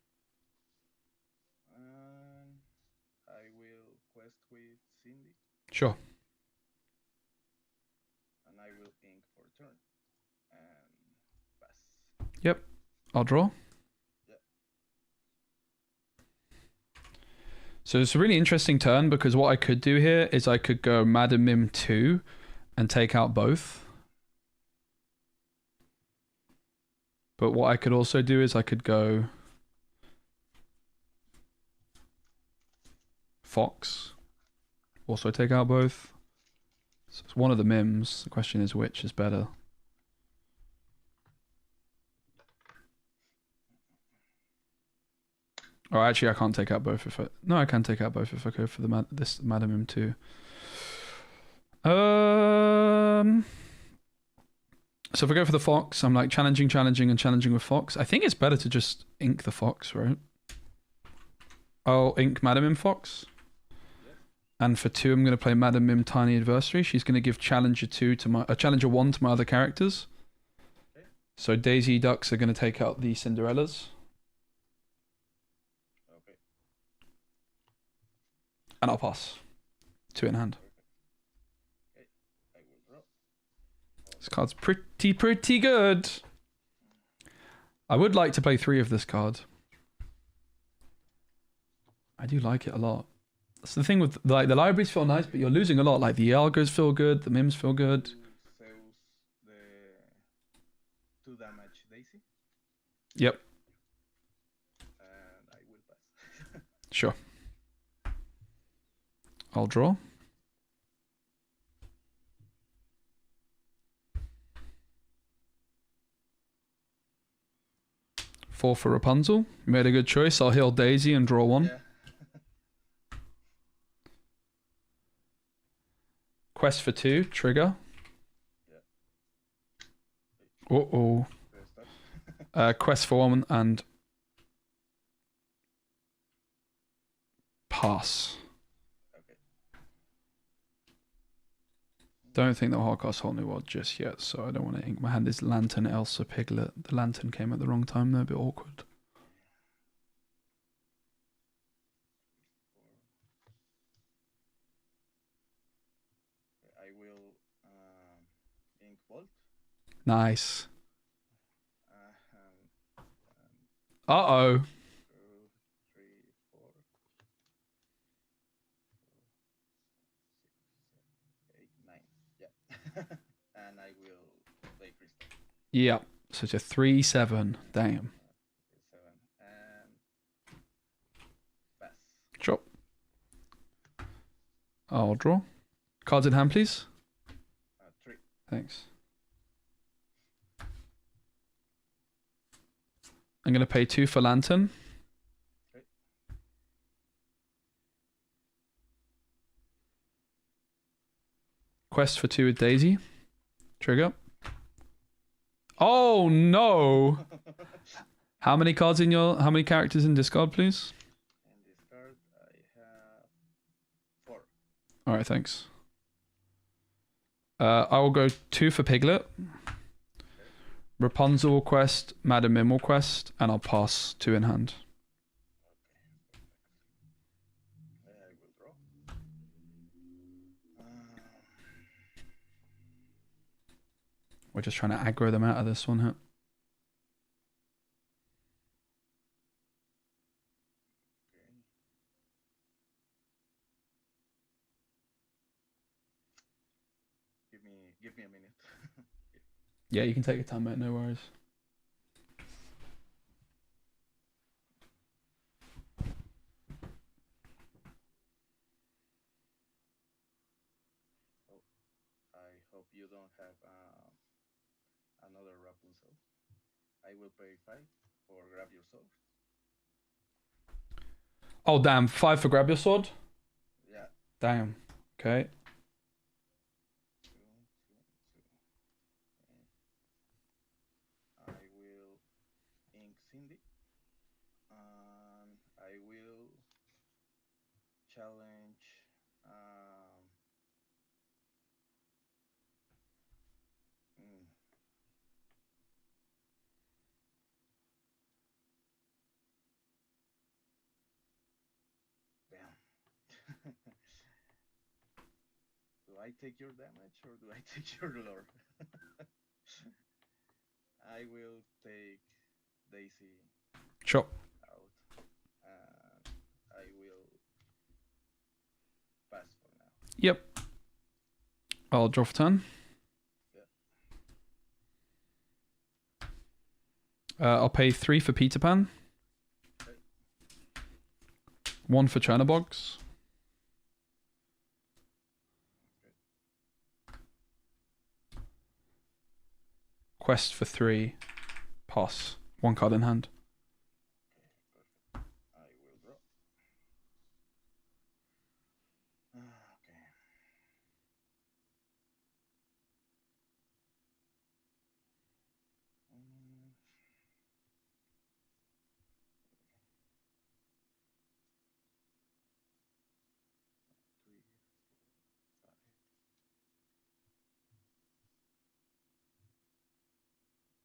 And I will quest with Cindy. Sure. And I will ink for turn. And pass. Yep. I'll draw. Yeah. So it's a really interesting turn because what I could do here is I could go Madam Mim 2 and take out both. But what I could also do is I could go Fox, also take out both. So it's one of the Mims. The question is which is better. Oh, actually, I can't take out both if I... No, I can take out both if I go for the this Madam Mim 2. So if I go for the Fox, I'm like challenging with Fox. I think it's better to just ink the Fox, right? I'll ink Madam Mim Fox. And for 2, I'm going to play Madam Mim Tiny Adversary. She's going to give Challenger 2 to my... Challenger 1 to my other characters. Okay. So Daisy Ducks are going to take out the Cinderellas. Okay. And I'll pass. 2 in hand. This card's pretty good. I would like to play 3 of this card. I do like it a lot. That's the thing with like the libraries feel nice, but you're losing a lot. Like the Algos feel good, the Mims feel good. Zeus the 2 damage Daisy, Yep, and I will pass. sure. I'll draw. Four for Rapunzel. You made a good choice. I'll heal Daisy and draw 1. Yeah. Quest for 2. Trigger. Yeah. Uh-oh. First up. Quest for 1 and... pass. Okay. Don't think they'll hardcast Whole New World just yet, so I don't want to ink my hand. Is Lantern, Elsa, Piglet. The Lantern came at the wrong time, they're a bit awkward. I will ink Bolt. Nice. Um, Uh-oh. 2, 3, 4, 8, 9. Yeah. And I will play Crystal. Yep. So it's a 3-7. Damn. 7 and pass. Chop. I'll draw. Cards in hand, please. 3. Thanks. I'm going to pay 2 for Lantern. Okay. Quest for 2 with Daisy. Trigger. Oh no! How many cards in your... how many characters in discard, please? In this card, I have 4. Alright, thanks. I will go 2 for Piglet. Rapunzel will quest, Madam Mim will quest, and I'll pass 2 in hand. Okay. I will draw. We're just trying to aggro them out of this one here. Okay. Give me a minute. Yeah, you can take your time, mate, no worries. I hope you don't have another Rapunzel. I will pay 5 for grab your sword. Oh, damn. 5 for grab your sword? Yeah. Damn. Okay. 2, 2, 2. I will ink Cindy. And I will challenge mm, damn. Do I take your damage or do I take your lore? I will take Daisy Sure. out. And I will pass for now. Yep. I'll draw for turn. I'll pay 3 for Peter Pan. Okay. 1 for Chernobogs. Quest for 3. Pass. 1 card in hand. Okay, perfect. I will draw. Okay. Mm, 3, 4, 5.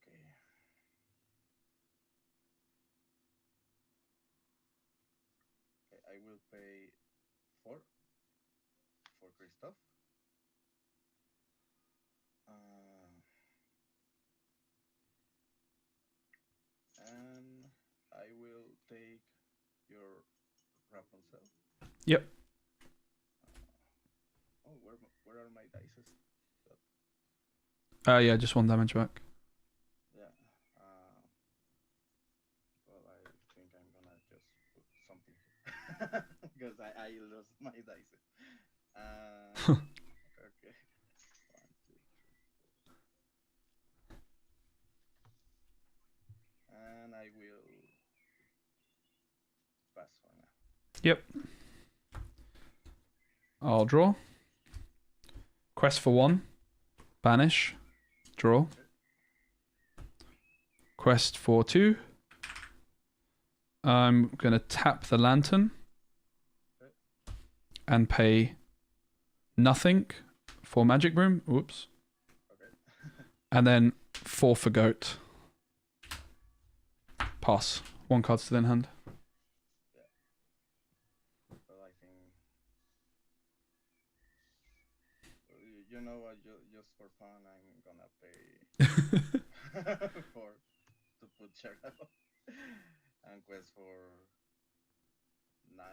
Okay. Okay, I will pay 4 for Christoph. cell. Yep. Oh, where are my dices? Yeah, just 1 damage back. Yeah. Well, I think I'm gonna just put something here. Because I lost my dice. Okay. 1, 2, 3, 4. And I will pass for now. Yep. I'll draw. Quest for 1. Banish. Draw. Quest for 2. I'm going to tap the lantern and pay nothing for Magic Broom. Whoops. Okay. And then 4 for Goat. Pass. 1 card still in hand. Well, I think you know what? Just for fun, I'm gonna pay for to put Shadow and quest for 9.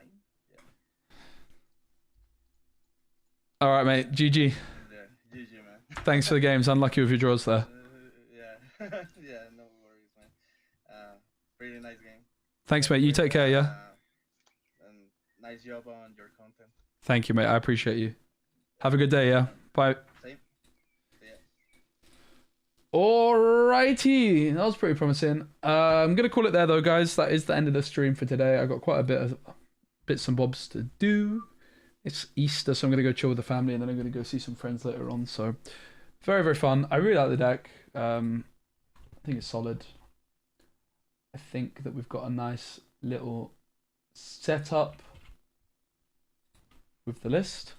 Yeah. All right, mate. GG. Yeah. GG, man. Thanks for the games. Unlucky with your draws there. Yeah. Yeah. No worries, man. Pretty nice game. Thanks, mate. You take care, yeah? And nice job on your content. Thank you, mate. I appreciate you. Have a good day, yeah? Bye. Same. Yeah. Alrighty. That was pretty promising. I'm going to call it there, though, guys. That is the end of the stream for today. I got quite a bit of bits and bobs to do. It's Easter, so I'm going to go chill with the family, and then I'm going to go see some friends later on. So, very, very fun. I really like the deck. I think it's solid. I think that we've got a nice little setup with the list.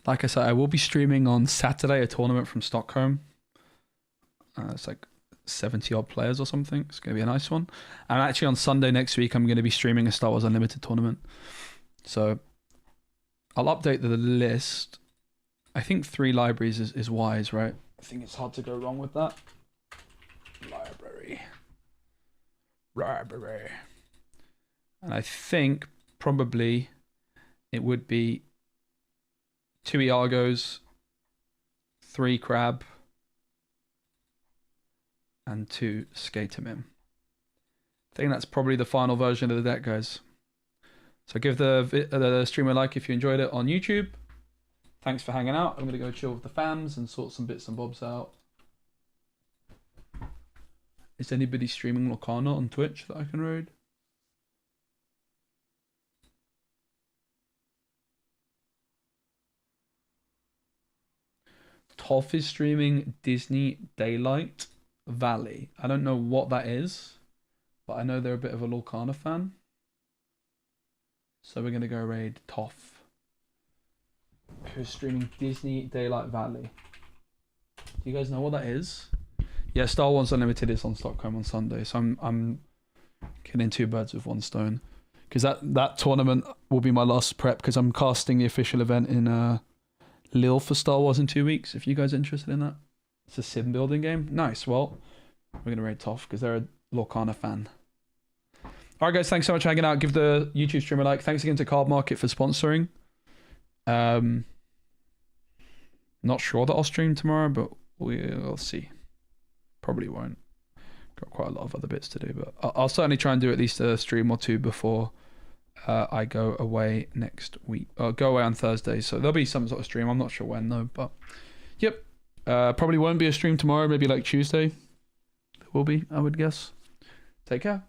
Like I said, I will be streaming on Saturday a tournament from Stockholm. It's like 70 odd players or something. It's going to be a nice one. And actually on Sunday next week, I'm going to be streaming a Star Wars Unlimited tournament. So I'll update the list. I think 3 libraries is wise, right? I think it's hard to go wrong with that. Library. And I think probably it would be 2 Iagos, 3 Crab, and 2 Skatermin. I think that's probably the final version of the deck, guys. So give the stream a like if you enjoyed it on YouTube. Thanks for hanging out. I'm going to go chill with the fams and sort some bits and bobs out. Is anybody streaming Lorcana on Twitch that I can raid? Toph is streaming Disney Daylight Valley. I don't know what that is, but I know they're a bit of a Lorcana fan. So we're going to go raid Toph, who's streaming Disney Daylight Valley. Do you guys know what that is? Yeah, Star Wars Unlimited is on Stockholm on Sunday, so I'm killing 2 birds with 1 stone. Because that tournament will be my last prep, because I'm casting the official event in Lille for Star Wars in 2 weeks, if you guys are interested in that. It's a sim building game. Nice. Well, we're going to raid Toph, because they're a Lorcana fan. Alright guys, thanks so much for hanging out. Give the YouTube stream a like. Thanks again to Card Market for sponsoring. Not sure that I'll stream tomorrow, but we'll see. Probably won't. Got quite a lot of other bits to do, but I'll certainly try and do at least a stream or 2 before I go away next week. I'll go away on Thursday, so there'll be some sort of stream. I'm not sure when though, but yep. Probably won't be a stream tomorrow, maybe like Tuesday. There will be, I would guess. Take care.